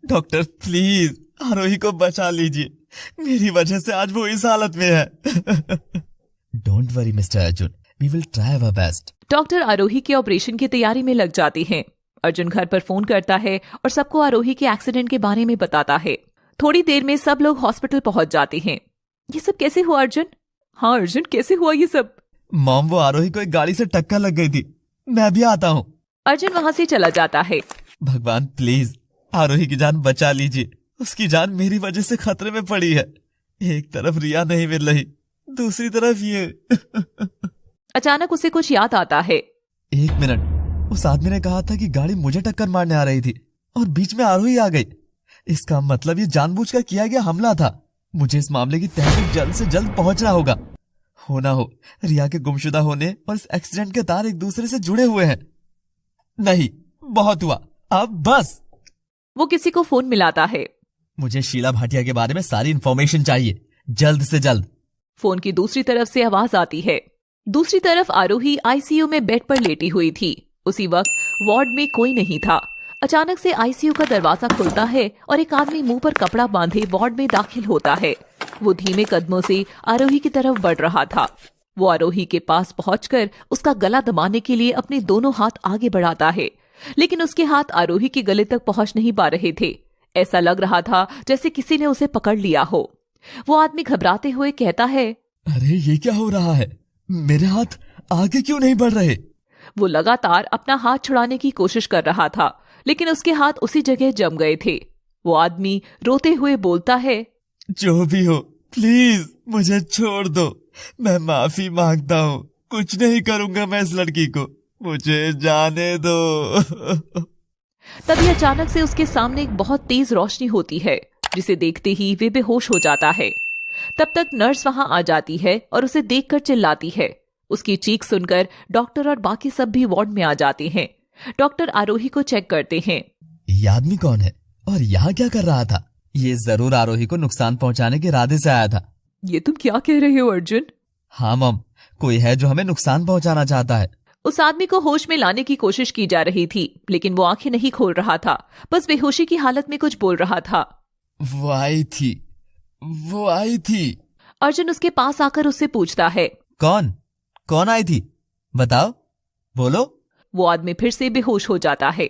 डॉक्टर प्लीज आरोही को बचा लीजिए, मेरी वजह से आज वो इस हालत में है। Don't worry mister Arjun, we will try our best. Doctor Aarohi के ऑपरेशन की तैयारी में लग जाते हैं। अर्जुन घर पर फोन करता है और सबको आरोही के एक्सीडेंट के बारे में बताता है। थोड़ी देर में सब लोग हॉस्पिटल पहुंच जाते हैं। ये सब कैसे हुआ अर्जुन? हाँ अर्जुन, कैसे हुआ ये सब? मॉम, वो आरोही को एक गाड़ी से टक्कर लग गई थी, मैं भी आता हूँ। अर्जुन वहां से चला जाता है। भगवान प्लीज आरोही की जान बचा लीजिए, उसकी जान मेरी वजह से खतरे में पड़ी है। एक तरफ रिया नहीं मिल रही, दूसरी तरफ ये। अचानक उसे कुछ याद आता है। 1 मिनट, उस आदमी ने कहा था कि गाड़ी मुझे टक्कर मारने आ रही थी और बीच में आरोही आ गई। इसका मतलब ये जानबूझकर किया गया हमला था। मुझे इस मामले की तह तक जल्द से जल्द पहुंचना होगा। हो ना हो रिया के गुमशुदा होने और इस एक्सीडेंट के तार एक दूसरे से जुड़े हुए हैं। नहीं, बहुत हुआ, अब बस। वो किसी को फोन मिलाता है। मुझे शीला भाटिया के बारे में सारी इंफॉर्मेशन चाहिए, जल्द से जल्द। फोन की दूसरी तरफ से आवाज आती है। दूसरी तरफ आरोही आईसीयू में बेड पर लेटी हुई थी। उसी वक्त वार्ड में कोई नहीं था। अचानक से आईसीयू का दरवाजा खुलता है और एक आदमी मुंह पर कपड़ा बांधे वार्ड में दाखिल होता है। वो धीमे कदमों से आरोही की तरफ बढ़ रहा था। वो आरोही के पास पहुंचकर उसका गला दबाने के लिए अपने दोनों हाथ आगे बढ़ाता है, लेकिन उसके हाथ आरोही के गले तक पहुंच नहीं पा रहे थे। ऐसा लग रहा था जैसे किसी ने उसे पकड़ लिया हो। वो आदमी घबराते हुए कहता है, अरे ये क्या हो रहा है? मेरे हाथ आगे क्यों नहीं बढ़ रहे? वो लगातार अपना हाथ छुड़ाने की कोशिश कर रहा था, लेकिन उसके हाथ उसी जगह जम गए थे। वो आदमी रोते हुए बोलता है, जो भी हो प्लीज मुझे छोड़ दो, मैं माफी मांगता हूँ, कुछ नहीं करूंगा मैं इस लड़की को, मुझे जाने दो। तभी अचानक से उसके सामने एक बहुत तेज रोशनी होती है, जिसे देखते ही वे बेहोश हो जाता है। तब तक नर्स वहां आ जाती है और उसे देखकर चिल्लाती है, उसकी चीख सुनकर डॉक्टर और बाकी सब भी वार्ड में आ जाते हैं। डॉक्टर आरोही को चेक करते हैं। ये आदमी कौन है और यहाँ क्या कर रहा था? ये जरूर आरोही को नुकसान पहुंचाने के इरादे से आया था। ये तुम क्या कह रहे हो अर्जुन? हाँ मम, कोई है जो हमें नुकसान पहुंचाना चाहता है। उस आदमी को होश में लाने की कोशिश की जा रही थी, लेकिन वो आंखें नहीं खोल रहा था, बस बेहोशी की हालत में कुछ बोल रहा था। वो आई थी। अर्जुन उसके पास आकर उससे पूछता है, कौन आई थी? बताओ, बोलो। वो आदमी फिर से बेहोश हो जाता है।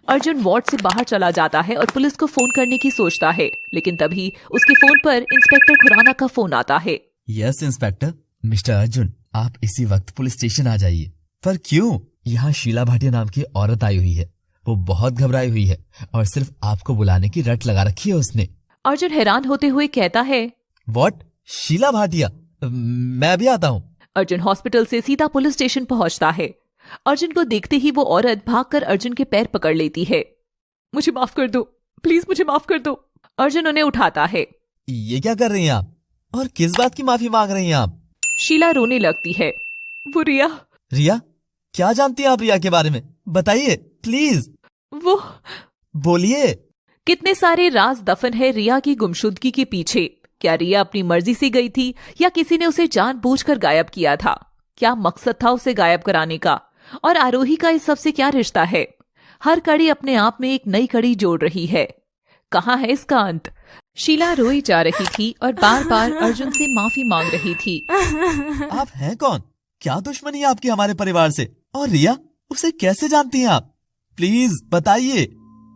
अर्जुन वार्ड से बाहर चला जाता है और पुलिस को फोन करने की सोचता है, लेकिन तभी उसके फोन पर इंस्पेक्टर खुराना का फोन आता है। Yes inspector. मिस्टर अर्जुन, आप इसी वक्त पुलिस स्टेशन आ जाइए। पर क्यों? यहाँ शीला भाटिया नाम की औरत आई हुई है। वो बहुत घबराई हुई है और सिर्फ आपको बुलाने की रट लगा रखी है उसने। अर्जुन हैरान होते हुए कहता है, व्हाट? शीला भाटिया? मैं भी आता हूँ। अर्जुन हॉस्पिटल से सीधा पुलिस स्टेशन पहुंचता है। अर्जुन को देखते ही वो औरत भागकर अर्जुन के पैर पकड़ लेती है। मुझे माफ कर दो, प्लीज मुझे माफ कर दो। अर्जुन उन्हें उठाता है। ये क्या कर रही हैं आप? और किस बात की माफी मांग रही हैं आप? शीला रोने लगती है। वो रिया। क्या जानती हैं आप रिया के बारे में? बताइए प्लीज। वो बोलिए। कितने सारे राज दफन है रिया की गुमशुदगी के पीछे। क्या रिया अपनी मर्जी से गई थी या किसी ने उसे जानबूझकर गायब किया था? क्या मकसद था उसे गायब कराने का? और आरोही का इस सबसे क्या रिश्ता है? हर कड़ी अपने आप में एक नई कड़ी जोड़ रही है। कहाँ है इसका अंत? शीला रोई जा रही थी और बार बार अर्जुन से माफी मांग रही थी। आप हैं कौन? क्या दुश्मनी है आपकी हमारे परिवार से? और रिया, उसे कैसे जानती हैं आप? प्लीज बताइए।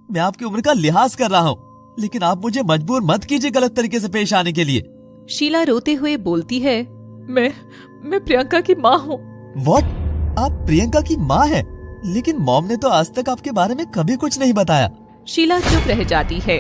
मैं आपकी उम्र का लिहाज कर रहा हूँ, लेकिन आप मुझे मजबूर मत कीजिए गलत तरीके से पेश आने के लिए। शीला रोते हुए बोलती है, मैं प्रियंका की माँ हूँ। व्हाट? आप प्रियंका की माँ हैं? लेकिन मॉम ने तो आज तक आपके बारे में कभी कुछ नहीं बताया। शीला चुप रह जाती है।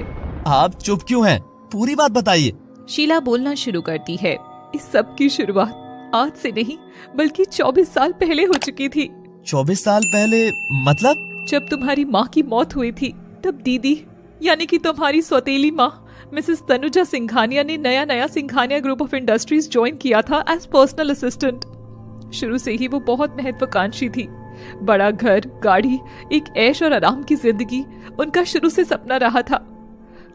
आप चुप क्यों हैं? पूरी बात बताइए। शीला बोलना शुरू करती है। इस सब की शुरुआत आज से नहीं बल्कि 24 साल पहले हो चुकी थी। 24 साल पहले मतलब? जब तुम्हारी माँ की मौत हुई थी, तब दीदी यानी कि तुम्हारी सौतेली माँ मिसेस तनुजा सिंघानिया ने नया Singhania group of industries join किया था एज पर्सनल असिस्टेंट। शुरू से ही वो बहुत महत्वाकांक्षी थी। बड़ा घर, गाड़ी, एक ऐश और आराम की जिंदगी उनका शुरू से सपना रहा था।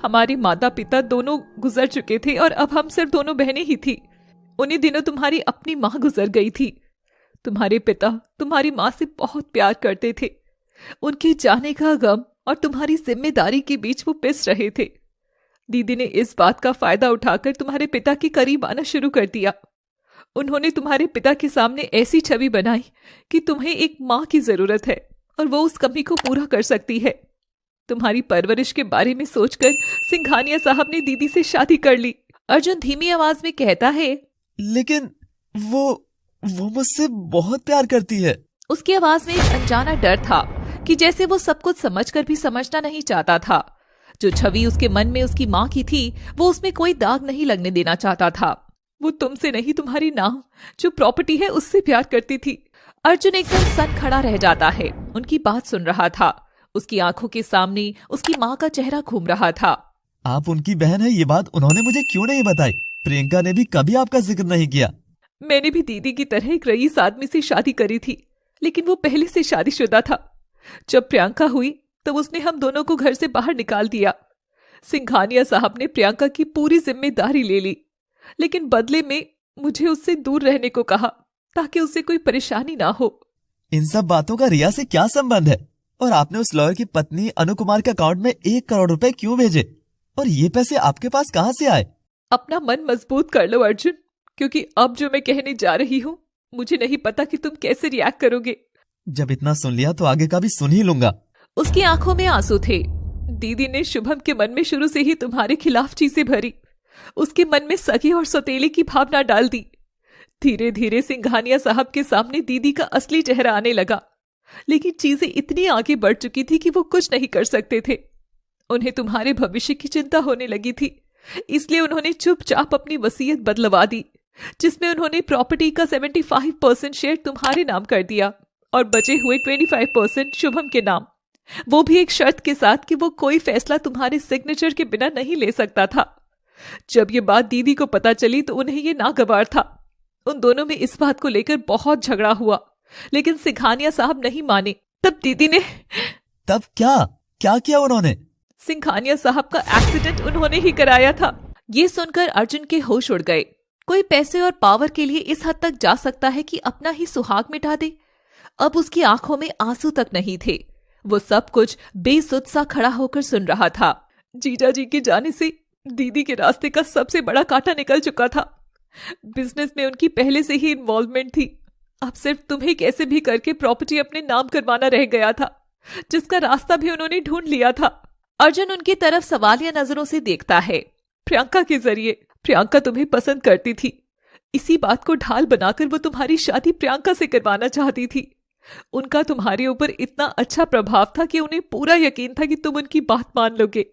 हमारे माता पिता दोनों गुजर चुके थे और अब हम सिर्फ दोनों बहनें ही थी। उन्हीं दिनों तुम्हारी अपनी माँ गुजर गई थी। तुम्हारे पिता तुम्हारी माँ से बहुत प्यार करते थे। उनके जाने का गम और तुम्हारी जिम्मेदारी के बीच वो पिस रहे थे। दीदी ने इस बात का फायदा उठाकर तुम्हारे पिता के करीब आना शुरू कर दिया। उन्होंने तुम्हारे पिता के सामने ऐसी छवि बनाई कि तुम्हें एक माँ की जरूरत है और वो उस कमी को पूरा कर सकती है। तुम्हारी परवरिश के बारे में सोचकर सिंघानिया साहब ने दीदी से शादी कर ली। अर्जुन धीमी आवाज में कहता है, लेकिन वो मुझसे बहुत प्यार करती है। उसकी आवाज में एक अनजाना डर था कि जैसे वो सब कुछ समझकर भी समझना नहीं चाहता था। जो छवि उसके मन में उसकी माँ की थी, वो उसमें कोई दाग नहीं लगने देना चाहता था। वो तुमसे नहीं, तुम्हारी नाम जो प्रॉपर्टी है उससे प्यार करती थी। अर्जुन एकदम सन खड़ा रह जाता है। उनकी बात सुन रहा था। उसकी आंखों के सामने उसकी माँ का चेहरा घूम रहा था। आप उनकी बहन है, ये बात उन्होंने मुझे क्यों नहीं बताई? प्रियंका ने भी कभी आपका जिक्र नहीं किया। मैंने भी दीदी की तरह एक रईस आदमी से शादी करी थी, लेकिन वो पहले से शादीशुदा था। जब प्रियंका हुई तब उसने हम दोनों को घर से बाहर निकाल दिया। सिंघानिया साहब ने प्रियंका की पूरी जिम्मेदारी ले ली, लेकिन बदले में मुझे उससे दूर रहने को कहा ताकि उससे कोई परेशानी ना हो। इन सब बातों का रिया से क्या संबंध है? और आपने उस लॉयर की पत्नी अनु कुमार के अकाउंट में 1 करोड़ रुपए क्यों भेजे? और ये पैसे आपके पास कहाँ से आए? अपना मन मजबूत कर लो अर्जुन, क्योंकि अब जो मैं कहने जा रही हूँ मुझे नहीं पता कि तुम कैसे रिएक्ट करोगे। जब इतना सुन लिया तो आगे का भी सुन ही लूंगा। उसकी आंखों में आंसू थे। दीदी ने शुभम के मन में शुरू से ही तुम्हारे खिलाफ चीजें भरी। उसके मन में सगी और सौतेले की भावना डाल दी। धीरे धीरे सिंघानिया साहब के सामने दीदी का असली चेहरा आने लगा, लेकिन चीजें इतनी आगे बढ़ चुकी थी कि वो कुछ नहीं कर सकते थे। उन्हें तुम्हारे भविष्य की चिंता होने लगी थी, इसलिए उन्होंने चुपचाप अपनी वसीयत बदलवा दी, जिसमें उन्होंने प्रॉपर्टी का 75% शेयर तुम्हारे नाम कर दिया और बचे हुए 25% शुभम के नाम। वो भी एक शर्त के साथ कि वो कोई फैसला तुम्हारे सिग्नेचर के बिना नहीं ले सकता था। जब ये बात दीदी को पता चली तो उन्हें ये नागवार था। उन दोनों में इस बात को लेकर बहुत झगड़ा हुआ, लेकिन सिंघानिया साहब नहीं माने। तब दीदी ने तब क्या क्या किया उन्होंने? सिंघानिया साहब का एक्सीडेंट उन्होंने ही कराया था। ये सुनकर अर्जुन के होश उड़ गए। कोई पैसे और पावर के लिए इस हद तक जा सकता है कि अपना ही सुहाग मिटा दे? अब उसकी आंखों में आंसू तक नहीं थे। वो सब कुछ बेसुध सा खड़ा होकर सुन रहा था। जीजा जी के जाने से दीदी के रास्ते का सबसे बड़ा कांटा निकल चुका था। बिजनेस में उनकी पहले से ही इन्वॉल्वमेंट थी। अब सिर्फ तुम्हें कैसे भी करके प्रॉपर्टी अपने नाम करवाना रह गया था, जिसका रास्ता भी उन्होंने ढूंढ लिया था। अर्जुन उनकी तरफ सवालिया नजरों से देखता है। प्रियंका के जरिए। प्रियंका तुम्हें पसंद करती थी। इसी बात को ढाल बनाकर वो तुम्हारी शादी प्रियंका से करवाना चाहती थी। उनका तुम्हारे ऊपर इतना अच्छा प्रभाव था कि उन्हें पूरा यकीन था कि तुम उनकी बात मान लोगे।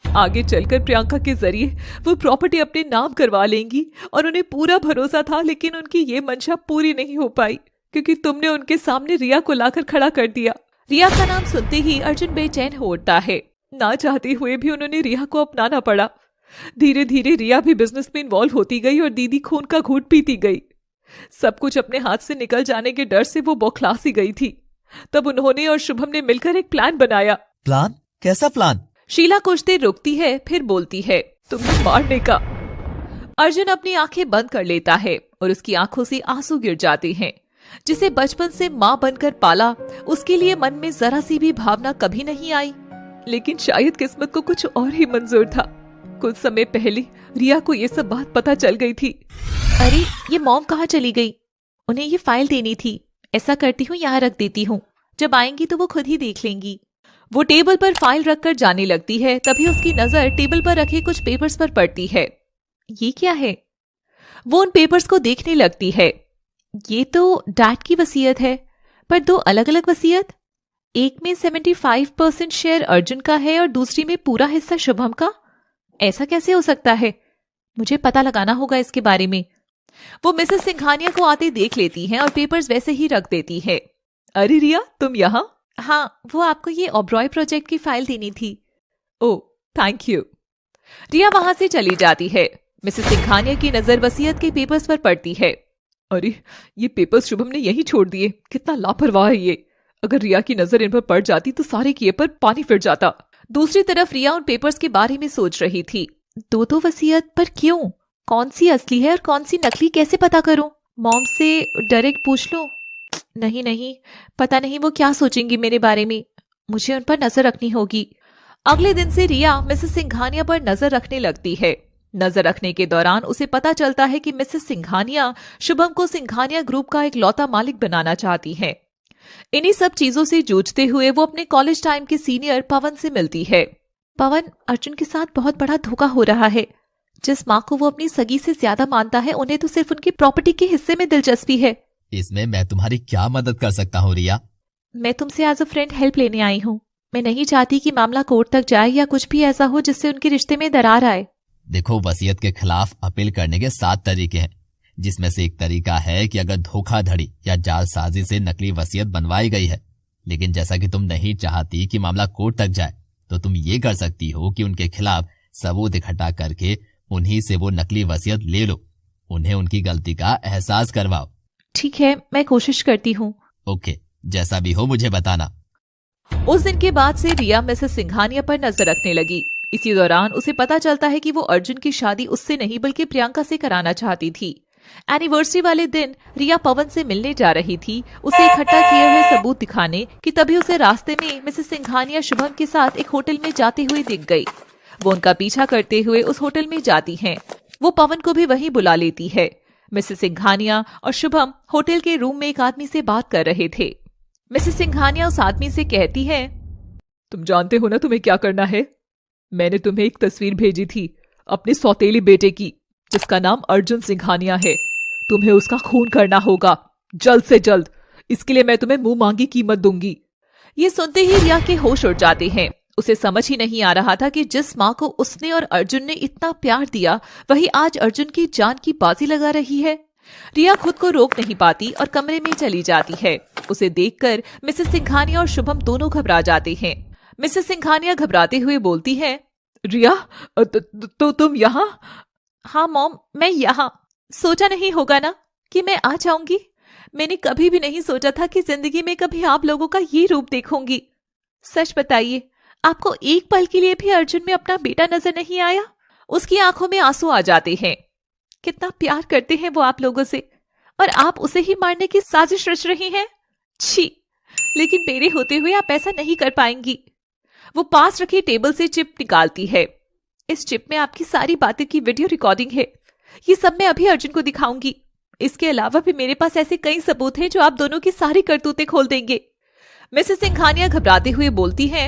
आगे चलकर प्रियंका के जरिए वो प्रॉपर्टी अपने नाम करवा लेंगी और उन्हें पूरा भरोसा था, लेकिन उनकी ये मंशा पूरी नहीं हो पाई क्योंकि तुमने उनके सामने रिया को लाकर खड़ा कर दिया। रिया का नाम सुनते ही अर्जुन बेचैन हो उठता है। ना चाहते हुए भी उन्होंने रिया को अपनाना पड़ा। धीरे धीरे रिया भी बिजनेस में इन्वॉल्व होती गई और दीदी खून का घूंट पीती गई। सब कुछ अपने हाथ से निकल जाने के डर से वो बौखला सी गई थी। तब उन्होंने और शुभम ने मिलकर एक प्लान बनाया। प्लान? कैसा प्लान? शीला कुछ देर रुकती है, फिर बोलती है, तुम्हें मारने का। अर्जुन अपनी आंखें बंद कर लेता है और उसकी आंखों से आंसू गिर जाते हैं। जिसे बचपन से माँ बनकर पाला, उसके लिए मन में जरा सी भी भावना कभी नहीं आई। लेकिन शायद किस्मत को कुछ और ही मंजूर था। कुछ समय पहले रिया को ये सब बात पता चल गई थी। अरे ये मॉम कहाँ चली गई? उन्हें ये फाइल देनी थी। ऐसा करती हूँ, यहाँ रख देती हूँ, जब आएंगी तो वो खुद ही देख लेंगी। वो टेबल पर फाइल रखकर जाने लगती है। तभी उसकी नजर टेबल पर रखे कुछ पेपर्स पर पड़ती है। ये क्या है? वो उन पेपर्स को देखने लगती है। ये तो डैड की वसीयत है, पर दो अलग अलग वसीयत। एक में 75% शेयर अर्जुन का है और दूसरी में पूरा हिस्सा शुभम का। ऐसा कैसे हो सकता है? मुझे पता लगाना होगा इसके बारे में। वो मिसेस सिंघानिया को आते देख लेती हैं और पेपर्स वैसे ही रख देती है। अरे रिया, तुम यहाँ? हाँ, वो आपको ये ओब्रॉय प्रोजेक्ट की फाइल देनी थी। ओह, थैंक यू। रिया वहां से चली जाती है। मिसेस सिंघानिया की नजर वसीयत के पेपर्स पर पड़ती है। अरे ये पेपर्स शुभम ने यहीं छोड़ दिए। कितना लापरवाह है ये। अगर रिया की नजर इन पर पड़ जाती तो सारे किए पर पानी फिर जाता। दूसरी तरफ रिया उन पेपर्स के बारे में सोच रही थी। दो वसीयत, पर क्यों? कौन सी असली है और कौन सी नकली कैसे पता करूं? मॉम से डायरेक्ट पूछ लूं? नहीं, पता नहीं वो क्या सोचेंगी मेरे बारे में। मुझे उन पर नजर रखनी होगी। अगले दिन से रिया मिसेस सिंघानिया पर नजर रखने लगती है। नजर रखने के दौरान उसे पता चलता है कि मिसेस सिंघानिया शुभम को सिंघानिया ग्रुप का एक लौता मालिक बनाना चाहती हैं। इन्हीं सब चीजों से जूझते हुए वो अपने कॉलेज टाइम के सीनियर पवन से मिलती है। पवन, अर्जुन के साथ बहुत बड़ा धोखा हो रहा है। जिस माँ को वो अपनी सगी से ज्यादा मानता है, उन्हें तो सिर्फ उनकी प्रॉपर्टी के हिस्से में दिलचस्पी है। इसमें मैं तुम्हारी क्या मदद कर सकता हूँ रिया? मैं तुमसे एज अ फ्रेंड हेल्प लेने आई हूँ। मैं नहीं चाहती कि मामला कोर्ट तक जाए या कुछ भी ऐसा हो जिससे उनके रिश्ते में दरार आए। देखो, वसीयत के खिलाफ अपील करने के 7 तरीके हैं, जिसमें से एक तरीका है कि अगर धोखाधड़ी या जालसाजी से नकली वसीयत बनवाई गई है, लेकिन जैसा कि तुम नहीं चाहती कि मामला कोर्ट तक जाए, तो तुम ये कर सकती हो कि उनके खिलाफ सबूत इकट्ठा करके उन्हीं से वो नकली वसीयत ले लो। उन्हें उनकी गलती का एहसास करवाओ। ठीक है, मैं कोशिश करती हूँ। ओके, जैसा भी हो मुझे बताना। उस दिन के बाद से रिया मिसेस सिंघानिया पर नजर रखने लगी। इसी दौरान उसे पता चलता है कि वो अर्जुन की शादी उससे नहीं बल्कि प्रियंका से कराना चाहती थी। एनिवर्सरी वाले दिन रिया पवन से मिलने जा रही थी, उसे इकट्ठा किए हुए सबूत दिखाने कि तभी उसे रास्ते में मिसेस सिंघानिया शुभम के साथ एक होटल में जाते हुए दिख गई। वो उनका पीछा करते हुए उस होटल में जाती हैं। वो पवन को भी वहीं बुला लेती है। मिसेस सिंघानिया और शुभम होटल के रूम में एक आदमी से बात कर रहे थे। मिसेस सिंघानिया उस आदमी से कहती है, तुम जानते हो ना तुम्हें क्या करना है? मैंने तुम्हें एक तस्वीर भेजी थी अपने सौतेली बेटे की, जिसका नाम अर्जुन सिंघानिया है। तुम्हें उसका खून करना होगा, जल्द से जल्द। इसके लिए मैं तुम्हें मुंह मांगी कीमत दूंगी। ये सुनते ही रिया के होश उड़ जाते हैं। उसे समझ ही नहीं आ रहा था कि जिस माँ को उसने और अर्जुन ने इतना प्यार दिया, वही आज अर्जुन की जान की बाजी लगा रही है। रिया खुद को रोक नहीं पाती और कमरे में चली जाती है। उसे देखकर मिसेस सिंघानिया और शुभम दोनों घबरा जाते हैं। मिसेस सिंघानिया घबराते हुए बोलती है, रिया तो तुम यहाँ? हाँ मॉम, मैं यहाँ। सोचा नहीं होगा ना कि मैं आ जाऊंगी। मैंने कभी भी नहीं सोचा था कि जिंदगी में कभी आप लोगों का ये रूप देखूंगी। सच बताइए, आपको एक पल के लिए भी अर्जुन में अपना बेटा नजर नहीं आया? उसकी आंखों में आंसू आ जाते हैं। कितना प्यार करते हैं वो आप लोगों से, और आप उसे ही मारने की साजिश रच रही हैं। छी, लेकिन मेरे होते हुए आप ऐसा नहीं कर पाएंगी। वो पास रखी टेबल से चिप निकालती है। इस चिप में आपकी सारी बातें की वीडियो रिकॉर्डिंग है। ये सब मैं अभी अर्जुन को दिखाऊंगी। इसके अलावा भी मेरे पास ऐसे कई सबूत हैं जो आप दोनों की सारी करतूतें खोल देंगे। मिसेस सिंघानिया घबराते हुए बोलती हैं,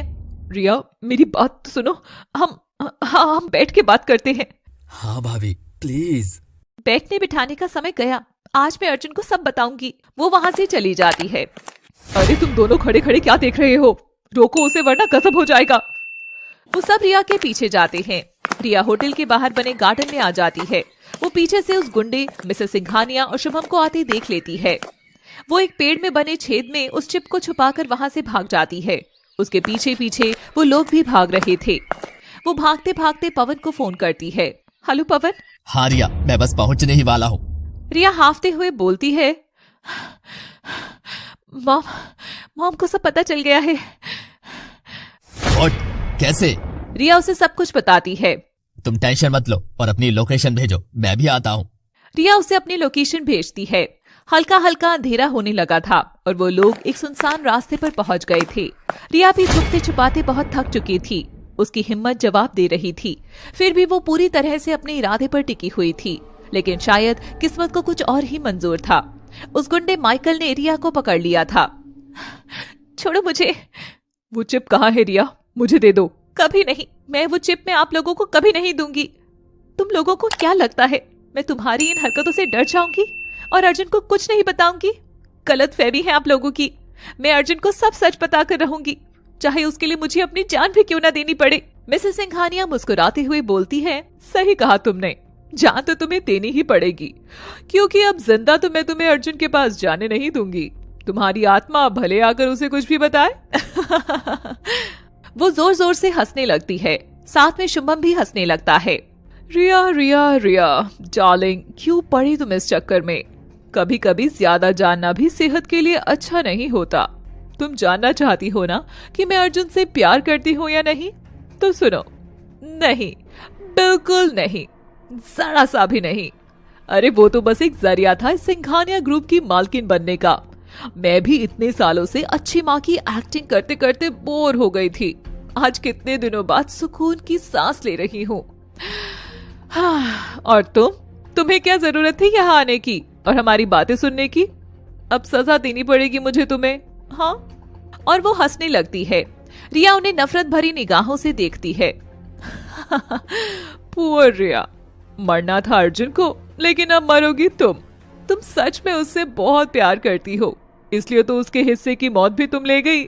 रिया मेरी बात तो सुनो, हम बैठ के बात करते हैं। हाँ भाभी प्लीज। बैठने बिठाने का समय गया। आज मैं अर्जुन को सब बताऊंगी। वो वहां से चली जाती है। अरे तुम दोनों खड़े खड़े क्या देख रहे हो? रोको उसे वरना गजब हो जाएगा। वो सब रिया के पीछे जाते हैं। रिया होटल के बाहर बने गार्डन में आ जाती है। वो पीछे से उस गुंडे मिसेस सिंघानिया और शुभम को आते देख लेती है। वो एक पेड़ में बने छेद में उस चिप को छुपाकर वहां से भाग जाती है। उसके पीछे पीछे वो लोग भी भाग रहे थे। वो भागते भागते पवन को फोन करती है। हेलो पवन। हाँ रिया, मैं बस पहुंचने ही वाला हूँ। रिया हाफते हुए बोलती है, मॉम को सब पता चल गया है। और कैसे? रिया उसे सब कुछ बताती है। तुम टेंशन मत लो और अपनी लोकेशन भेजो, मैं भी आता हूँ। रिया उसे अपनी लोकेशन भेजती है। हल्का हल्का अंधेरा होने लगा था और वो लोग एक सुनसान रास्ते पर पहुंच गए थे। रिया भी छुपते छुपाते बहुत थक चुकी थी। उसकी हिम्मत जवाब दे रही थी, फिर भी वो पूरी तरह से अपने इरादे पर टिकी हुई थी। लेकिन शायद किस्मत को कुछ और ही मंजूर था। उस गुंडे माइकल ने रिया को पकड़ लिया था। छोड़ो मुझे। वो चिप कहाँ है रिया? मुझे दे दो। कभी नहीं, मैं वो चिप में आप लोगों को कभी नहीं दूंगी। तुम लोगों को क्या लगता है मैं तुम्हारी इन हरकतों से डर जाऊंगी और अर्जुन को कुछ नहीं बताऊंगी? गलतफहमी है आप लोगों की। मैं अर्जुन को सब सच बताकर रहूंगी, चाहे उसके लिए मुझे अपनी जान भी क्यों ना देनी पड़े। मिसेस सिंघानिया मुस्कुराते हुए बोलती है, सही कहा तुमने, जान तो तुम्हें देनी ही पड़ेगी, क्योंकि अब जिंदा तो मैं तुम्हें अर्जुन के पास जाने नहीं दूंगी। तुम्हारी आत्मा भले आकर उसे कुछ भी बताए। वो जोर जोर से हंसने लगती है। साथ में शुभम भी हंसने लगता है। रिया रिया रिया डार्लिंग, क्यों पड़ी तुम इस चक्कर में? कभी कभी ज्यादा जानना भी सेहत के लिए अच्छा नहीं होता। तुम जानना चाहती हो ना कि मैं अर्जुन से प्यार करती हूँ या नहीं? तो सुनो, नहीं, बिल्कुल नहीं, जरा सा भी नहीं। अरे वो तो बस एक जरिया था सिंघानिया ग्रुप की मालकिन बनने का। मैं भी इतने सालों से अच्छी माँ की एक्टिंग करते करते बोर हो गई थी। आज कितने दिनों बाद सुकून की सांस ले रही हूँ। और तुम्हें क्या जरूरत थी यहाँ आने की और हमारी बातें सुनने की? अब सजा देनी पड़ेगी मुझे तुम्हें। हाँ। और वो हंसने लगती है। रिया उन्हें नफरत भरी निगाहों से देखती है। पुअर रिया, मरना था अर्जुन को, लेकिन अब मरोगी तुम सच में उससे बहुत प्यार करती हो, इसलिए तो उसके हिस्से की मौत भी तुम ले गई।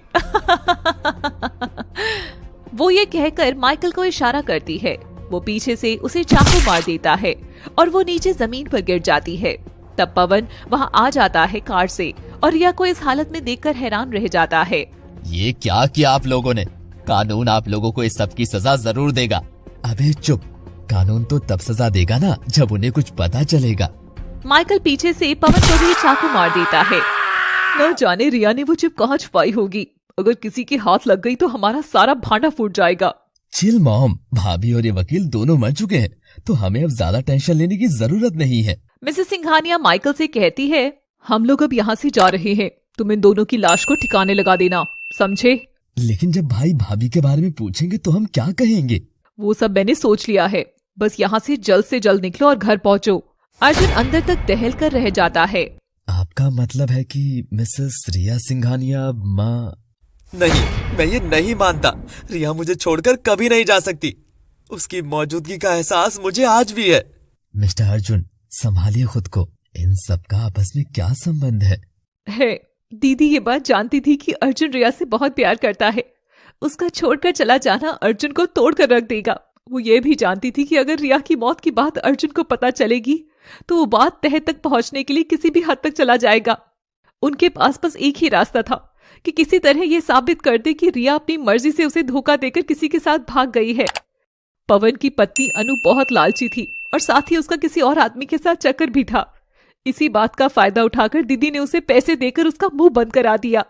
वो ये कहकर माइकल को इशारा करती है। वो पीछे से उसे चाकू मार देता है और वो नीचे जमीन पर गिर जाती है। तब पवन वहां आ जाता है कार से और रिया को इस हालत में देखकर हैरान रह जाता है। ये क्या किया आप लोगों ने? कानून आप लोगों को इस सब की सजा जरूर देगा। अबे चुप, कानून तो तब सजा देगा ना जब उन्हें कुछ पता चलेगा। माइकल पीछे से पवन को भी चाकू मार देता है। न जाने रिया ने वो चिप कहाँ छुपाई होगी। अगर किसी के हाथ लग गई तो हमारा सारा भांडा फूट जाएगा। चिल मॉम, भाभी और ये वकील दोनों मर चुके हैं, तो हमें अब ज्यादा टेंशन लेने की जरूरत नहीं है। मिसेस सिंघानिया माइकल से कहती है, हम लोग अब यहाँ से जा रहे हैं। तुम इन दोनों की लाश को ठिकाने लगा देना, समझे? लेकिन जब भाई भाभी के बारे में पूछेंगे तो हम क्या कहेंगे? वो सब मैंने सोच लिया है। बस यहाँ से जल्द निकलो और घर पहुँचो। अर्जुन अंदर तक टहल कर रह जाता है। आपका मतलब है कि मिसेस रिया सिंघानिया माँ? नहीं, मैं ये नहीं मानता। रिया मुझे छोड़कर कभी नहीं जा सकती। उसकी मौजूदगी का एहसास मुझे आज भी है। मिस्टर अर्जुन, संभालिए खुद को। इन सब का आपस में क्या संबंध है? दीदी ये बात जानती थी कि अर्जुन रिया से बहुत प्यार करता है। उसका छोड़कर चला जाना अर्जुन को तोड़ कर रख देगा। वो ये भी जानती थी कि अगर रिया की मौत की बात अर्जुन को पता चलेगी तो वो बात तह तक पहुंचने के लिए किसी भी हद तक चला जाएगा। उनके पास बस एक ही रास्ता था कि किसी तरह ये साबित कर दे कि रिया अपनी मर्जी से उसे धोखा देकर किसी के साथ भाग गई है। पवन की पत्नी अनु बहुत लालची थी और साथ ही उसका किसी और आदमी के साथ चक्कर भी था। इसी बात का फायदा उठाकर दीदी ने उसे पैसे देकर उसका मुंह बंद करा दिया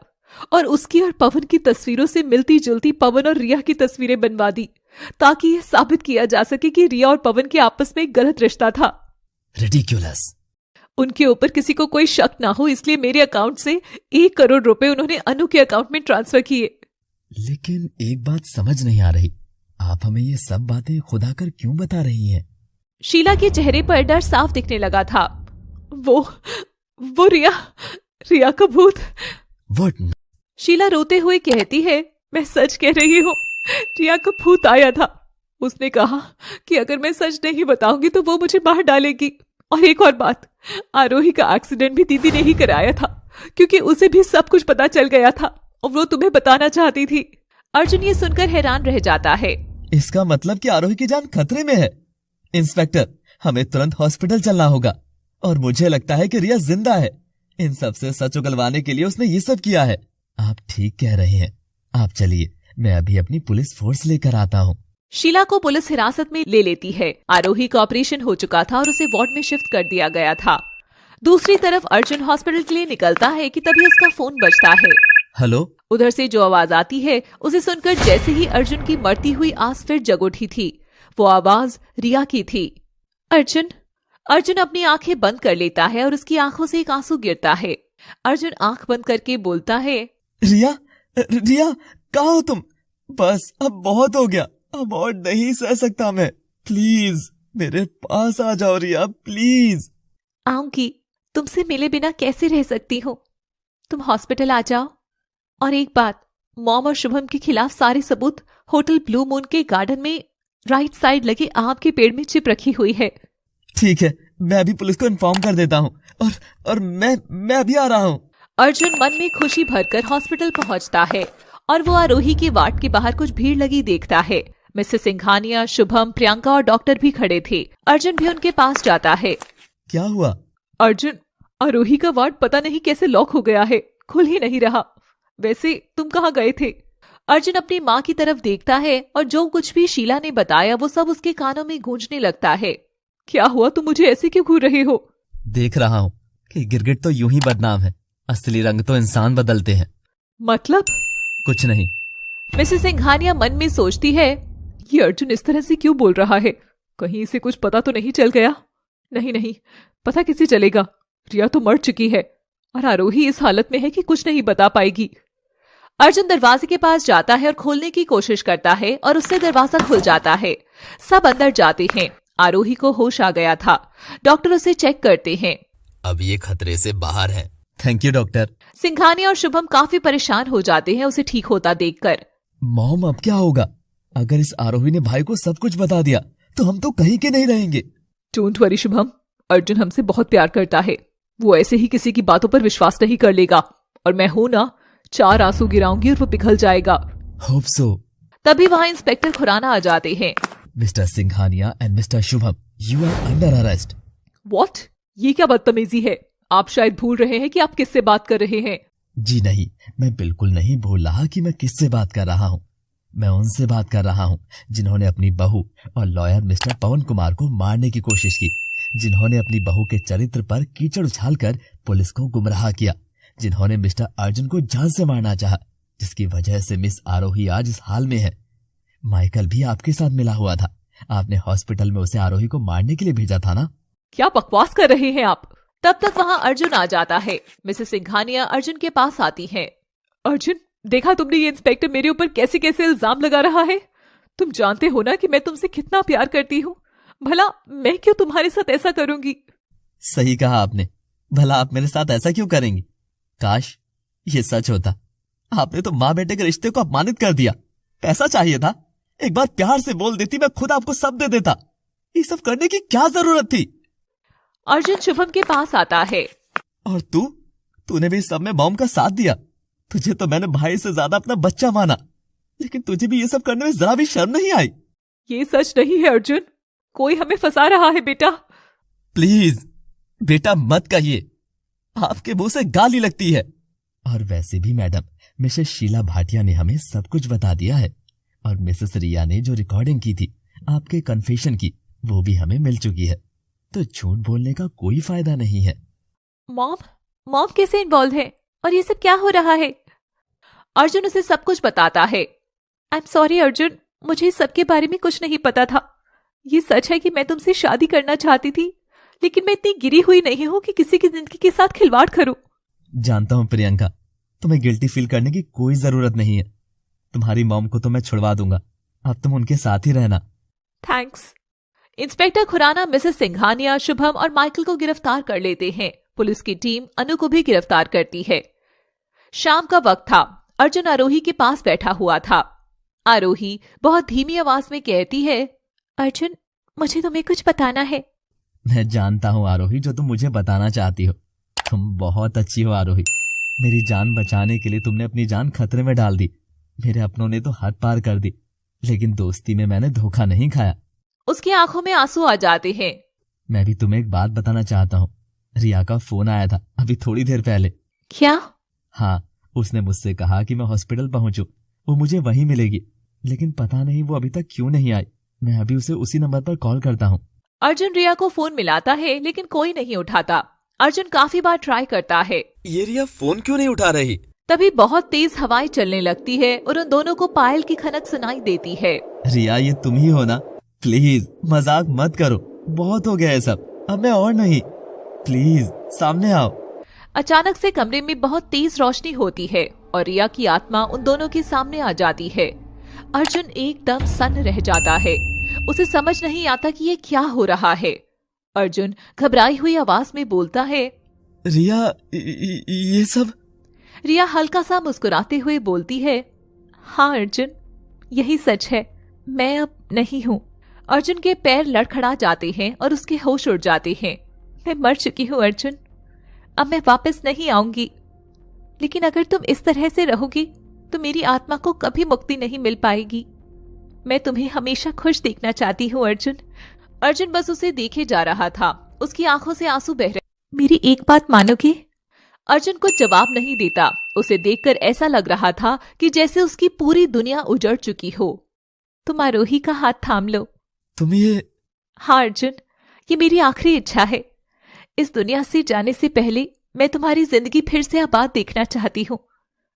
और उसकी और पवन की तस्वीरों से मिलती जुलती पवन और रिया की तस्वीरें बनवा दी, ताकि यह साबित किया जा सके कि रिया और पवन के आपस में एक गलत रिश्ता था। रिडिक्युलस। उनके ऊपर किसी को कोई शक ना हो, इसलिए मेरे अकाउंट से 1 करोड़ रुपए उन्होंने अनु के अकाउंट में ट्रांसफर किए। लेकिन एक बात समझ नहीं आ रही, आप हमें ये सब बातें खुद आकर क्यों बता रही हैं? शीला के चेहरे पर डर साफ दिखने लगा था। वो रिया का भूत। What? शीला रोते हुए कहती है, मैं सच कह रही हूँ, रिया का भूत आया था। उसने कहा कि अगर मैं सच नहीं बताऊंगी तो वो मुझे मार डालेगी। और एक और बात, आरोही का एक्सीडेंट भी दीदी ने ही कराया था, क्योंकि उसे भी सब कुछ पता चल गया था और वो तुम्हें बताना चाहती थी। अर्जुन ये सुनकर हैरान रह जाता है। इसका मतलब कि आरोही की जान खतरे में है। इंस्पेक्टर, हमें तुरंत हॉस्पिटल चलना होगा। और मुझे लगता है कि रिया जिंदा है। इन सब से सच उगलवाने के लिए उसने ये सब किया है। आप ठीक कह रहे हैं। आप चलिए, मैं अभी अपनी पुलिस फोर्स लेकर आता हूँ। शीला को पुलिस हिरासत में ले लेती है। आरोही का ऑपरेशन हो चुका था और उसे वार्ड में शिफ्ट कर दिया गया था। दूसरी तरफ अर्जुन हॉस्पिटल के लिए निकलता है कि तभी उसका फोन बजता है। हेलो। उधर से जो आवाज आती है उसे सुनकर जैसे ही अर्जुन की मरती हुई आस फिर जग उठी थी। वो आवाज रिया की थी। अर्जुन अपनी आंखें बंद कर लेता है और उसकी आंखों से एक आंसू गिरता है। अर्जुन आंख बंद करके बोलता है, रिया, कहाँ हो तुम? बस अब बहुत हो गया, अब और नहीं सह सकता मैं। प्लीज मेरे पास आ जाओ रिया, प्लीज। आऊंगी, तुमसे मिले बिना कैसे रह सकती हूँ। तुम हॉस्पिटल आ जाओ। और एक बात, मॉम और शुभम के खिलाफ सारे सबूत होटल ब्लू मून के गार्डन में राइट साइड लगे आम के पेड़ में चिप रखी हुई है। ठीक है, मैं अभी पुलिस को इन्फॉर्म कर देता हूँ। और मैं अभी आ रहा हूँ। अर्जुन मन में खुशी भरकर हॉस्पिटल पहुंचता है और वो आरोही के वार्ड के बाहर कुछ भीड़ लगी देखता है। मिसेस सिंघानिया, शुभम, प्रियंका और डॉक्टर भी खड़े थे। अर्जुन भी उनके पास जाता है। क्या हुआ? अर्जुन, आरोही का वार्ड पता नहीं कैसे लॉक हो गया है, खुल ही नहीं रहा। वैसे तुम कहाँ गए थे? अर्जुन अपनी माँ की तरफ देखता है और जो कुछ भी शीला ने बताया वो सब उसके कानों में गूंजने लगता है। क्या हुआ, तुम मुझे ऐसे क्यों घूर रहे हो? देख रहा हूँ कि गिरगिट तो यूं ही बदनाम है, असली रंग तो इंसान बदलते हैं। मतलब? कुछ नहीं। मिसेस सिंघानिया मन में सोचती है, ये अर्जुन इस तरह से क्यों बोल रहा है? कहीं इसे कुछ पता तो नहीं चल गया? नहीं, पता कैसे चलेगा? रिया तो मर चुकी है और आरोही इस हालत में है कि कुछ नहीं बता पाएगी। अर्जुन दरवाजे के पास जाता है और खोलने की कोशिश करता है और उससे दरवाजा खुल जाता है। सब अंदर जाते हैं। आरोही को होश आ गया था। डॉक्टर उसे चेक करते हैं। अब ये खतरे से बाहर है। Thank you doctor. सिंघानिया और शुभम काफी परेशान हो जाते हैं उसे ठीक होता देखकर। मॉम, अब क्या होगा? अगर इस आरोही ने भाई को सब कुछ बता दिया तो हम तो कहीं के नहीं रहेंगे। डोंट वरी शुभम, अर्जुन हमसे बहुत प्यार करता है। वो ऐसे ही किसी की बातों पर विश्वास नहीं कर लेगा। और मैं हूं ना, 4 आंसू गिराऊंगी और वो पिघल जाएगा। Hope so. तभी वहां इंस्पेक्टर खुराना आ जाते हैं। Mister Singhania and mister Shubham, you are under arrest. What? ये क्या बदतमीजी है? आप शायद भूल रहे हैं कि आप किससे बात कर रहे हैं। जी नहीं, मैं बिल्कुल नहीं भूल रहा कि मैं किससे बात कर रहा हूँ। मैं उनसे बात कर रहा हूँ जिन्होंने अपनी बहू और लॉयर मिस्टर पवन कुमार को मारने की कोशिश की, जिन्होंने अपनी बहू के चरित्र पर कीचड़ उछालकर पुलिस को गुमराह किया, जिन्होंने मिस्टर अर्जुन को जान से मारना चाहा, जिसकी वजह से मिस आरोही आज इस हाल में है। माइकल भी आपके साथ मिला हुआ था। आपने हॉस्पिटल में उसे आरोही को मारने के लिए भेजा था ना? क्या बकवास कर रहे हैं आप? तब तक वहां अर्जुन आ जाता है। मिसेस सिंघानिया अर्जुन के पास आती हैं। अर्जुन, देखा तुमने ये इंस्पेक्टर मेरे ऊपर कैसे कैसे इल्जाम लगा रहा है? तुम जानते हो ना कि मैं तुमसे कितना प्यार करती हूँ। भला मैं क्यों तुम्हारे साथ ऐसा करूंगी? सही कहा आपने। भला आप मेरे साथ ऐसा क्यों करेंगी? काश ये सच होता। आपने तो माँ बेटे के रिश्ते को अपमानित कर दिया। पैसा चाहिए था, एक बार प्यार से बोल देती, मैं खुद आपको सब दे देता। ये सब करने की क्या जरूरत थी? अर्जुन शुभम के पास आता है। और तूने भी सब में मॉम का साथ दिया। तुझे तो मैंने भाई से ज्यादा अपना बच्चा माना, लेकिन तुझे भी ये सब करने में जरा भी शर्म नहीं आई? ये सच नहीं है अर्जुन, कोई हमें फंसा रहा है बेटा। प्लीज बेटा मत कहिए, आपके मुंह से गाली लगती है। और वैसे भी मैडम, मिसेस शीला भाटिया ने हमें सब कुछ बता दिया है। और मिसेस रिया ने जो रिकॉर्डिंग की थी आपके कन्फेशन की, वो भी हमें मिल चुकी है। तो झूठ बोलने का कोई फायदा नहीं है। मॉम मॉम कैसे इन्वॉल्व है और ये सब क्या हो रहा है? अर्जुन उसे सब कुछ बताता है। आई एम सॉरी अर्जुन, मुझे इस सब के बारे में कुछ नहीं पता था। ये सच है कि मैं तुमसे शादी करना चाहती थी, लेकिन मैं इतनी गिरी हुई नहीं हूं कि किसी की जिंदगी के साथ खिलवाड़ करूं। जानता हूँ प्रियंका, तुम्हें गिल्टी फील करने की कोई जरूरत नहीं है। तुम्हारी मॉम को तो मैं छुड़वा दूंगा, अब तुम उनके साथ ही रहना। Thanks. Inspector Khurana Mrs Singhania, Shubham और माइकल को गिरफ्तार कर लेते हैं। पुलिस की टीम अनु को भी गिरफ्तार करती है। शाम का वक्त था। अर्जुन आरोही के पास बैठा हुआ था। आरोही बहुत धीमी आवाज में कहती है, अर्जुन, मुझे तुम्हें कुछ बताना है। मैं जानता हूँ आरोही जो तुम मुझे बताना चाहती हो। तुम बहुत अच्छी हो आरोही। मेरी जान बचाने के लिए तुमने अपनी जान खतरे में डाल दी। मेरे अपनों ने तो हद पार कर दी, लेकिन दोस्ती में मैंने धोखा नहीं खाया। उसकी आंखों में आंसू आ जाते हैं। मैं भी तुम्हें एक बात बताना चाहता हूँ। रिया का फोन आया था अभी थोड़ी देर पहले। क्या? हाँ, उसने मुझसे कहा कि मैं हॉस्पिटल पहुंचूं, वो मुझे वहीं मिलेगी, लेकिन पता नहीं वो अभी तक क्यों नहीं आई। मैं अभी उसे उसी नंबर पर कॉल करता हूँ। अर्जुन रिया को फोन मिलाता है, लेकिन कोई नहीं उठाता। अर्जुन काफी बार ट्राई करता है। ये रिया फोन क्यों नहीं उठा रही? तभी बहुत तेज हवाएं चलने लगती है और उन दोनों को पायल की खनक सुनाई देती है। रिया, ये तुम ही हो ना? प्लीज मजाक मत करो, बहुत हो गया है सब, अब मैं और नहीं। प्लीज सामने आओ। अचानक से कमरे में बहुत तेज रोशनी होती है और रिया की आत्मा उन दोनों के सामने आ जाती है। अर्जुन एकदम सन्न रह जाता है। उसे समझ नहीं आता कि ये क्या हो रहा है। अर्जुन घबराई हुई आवाज में बोलता है, रिया, ये सब? रिया हल्का सा मुस्कुराते हुए बोलती है, हाँ अर्जुन, यही सच है, मैं अब नहीं हूँ। अर्जुन के पैर लड़खड़ा जाते हैं और उसके होश उड़ जाते हैं। मैं मर चुकी हूँ अर्जुन, अब मैं वापस नहीं आऊंगी। लेकिन अगर तुम इस तरह से रहोगी तो मेरी आत्मा को कभी मुक्ति नहीं मिल पाएगी। मैं तुम्हें हमेशा खुश देखना चाहती हूँ अर्जुन। अर्जुन बस उसे देखे जा रहा था। उसकी आंखों से आंसू बह रहे। मेरी एक बात मानोगे? अर्जुन कुछ जवाब नहीं देता। उसे देखकर ऐसा लग रहा था कि जैसे उसकी पूरी दुनिया उजड़ चुकी हो। तुम आरोही का हाथ थाम लो। तुम ये? हाँ अर्जुन, ये मेरी आखिरी इच्छा है। इस दुनिया से जाने से पहले मैं तुम्हारी जिंदगी फिर से आबाद देखना चाहती हूँ।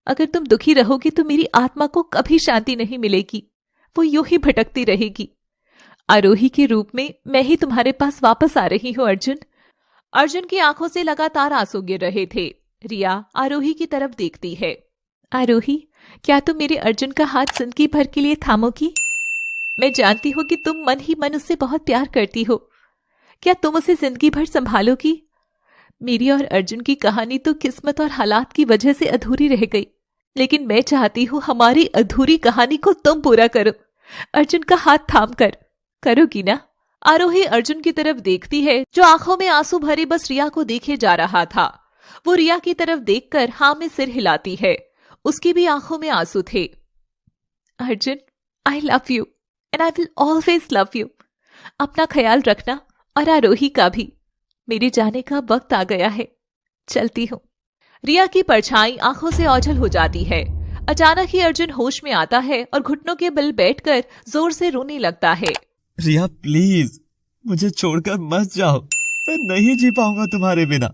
अगर तुम दुखी रहोगे तो मेरी आत्मा को कभी शांति नहीं मिलेगी, वो यूं ही भटकती रहेगी। आरोही के रूप में मैं ही तुम्हारे पास वापस आ रही हूँ अर्जुन। अर्जुन की आंखों से लगातार आंसू गिर रहे थे। रिया आरोही की तरफ देखती है। आरोही, क्या तुम मेरे अर्जुन का हाथ जिंदगी भर के लिए थामोगी? मैं जानती हूँ कि तुम मन ही मन उससे बहुत प्यार करती हो। क्या तुम उसे जिंदगी भर संभालोगी? मेरी और अर्जुन की कहानी तो किस्मत और हालात की वजह से अधूरी रह गई, लेकिन मैं चाहती हूँ हमारी अधूरी कहानी को तुम पूरा करो। अर्जुन का हाथ थाम कर, करोगी ना? आरोही अर्जुन की तरफ देखती है, जो आंखों में आंसू भरे बस रिया को देखे जा रहा था। वो रिया की तरफ देखकर हाँ में सिर हिलाती है। उसकी भी आंखों में आंसू थे। अर्जुन, आई love you and I will always love you. अपना ख्याल रखना और आरोही का भी। मेरे जाने का वक्त आ गया है, चलती हूँ। रिया की परछाई आंखों से ओझल हो जाती है। अचानक ही अर्जुन होश में आता है और घुटनों के बल बैठकर जोर से रोने लगता है। रिया प्लीज मुझे छोड़कर मत जाओ, मैं नहीं जी पाऊंगा तुम्हारे बिना।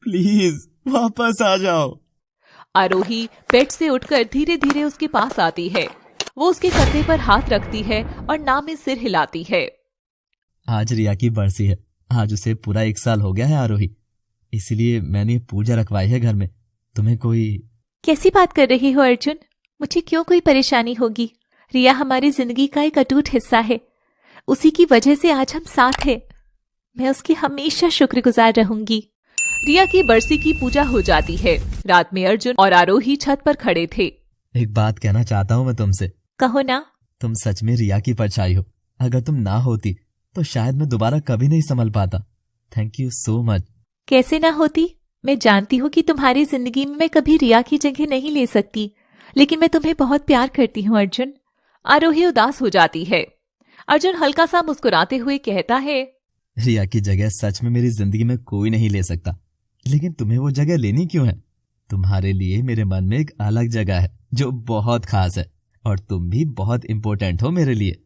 प्लीज वापस आ जाओ। आरोही बेड से उठकर धीरे धीरे उसके पास आती है। वो उसके कंधे पर हाथ रखती है और नाम में सिर हिलाती है। आज रिया की बरसी है, आज उसे पूरा 1 साल हो गया है आरोही, इसलिए मैंने पूजा रखवाई है घर में। तुम्हें कोई? कैसी बात कर रही हो अर्जुन? मुझे क्यों कोई परेशानी होगी? रिया हमारी जिंदगी का एक अटूट हिस्सा है, उसी की वजह से आज हम साथ हैं। मैं उसकी हमेशा शुक्रगुजार रहूंगी। रिया की बरसी की पूजा हो जाती है। रात में अर्जुन और आरोही छत पर खड़े थे। एक बात कहना चाहता हूँ मैं तुमसे। कहो ना। तुम सच में रिया की परछाई हो। अगर तुम ना होती तो शायद मैं दोबारा कभी नहीं संभल पाता। Thank you so much. कैसे ना होती? मैं जानती हूँ कि तुम्हारी जिंदगी में मैं कभी रिया की जगह नहीं ले सकती, लेकिन मैं तुम्हें बहुत प्यार करती हूँ अर्जुन। आरोही उदास हो जाती है। अर्जुन हल्का सा मुस्कुराते हुए कहता है, रिया की जगह सच में मेरी जिंदगी में कोई नहीं ले सकता, लेकिन तुम्हें वो जगह लेनी क्यों है? तुम्हारे लिए मेरे मन में एक अलग जगह है जो बहुत खास है, और तुम भी बहुत इम्पोर्टेंट हो मेरे लिए।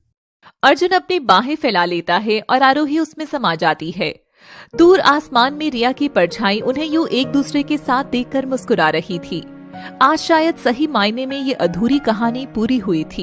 अर्जुन अपनी बाहें फैला लेता है और आरोही उसमें समा जाती है। दूर आसमान में रिया की परछाई उन्हें यूं एक दूसरे के साथ देखकर मुस्कुरा रही थी। आज शायद सही मायने में ये अधूरी कहानी पूरी हुई थी।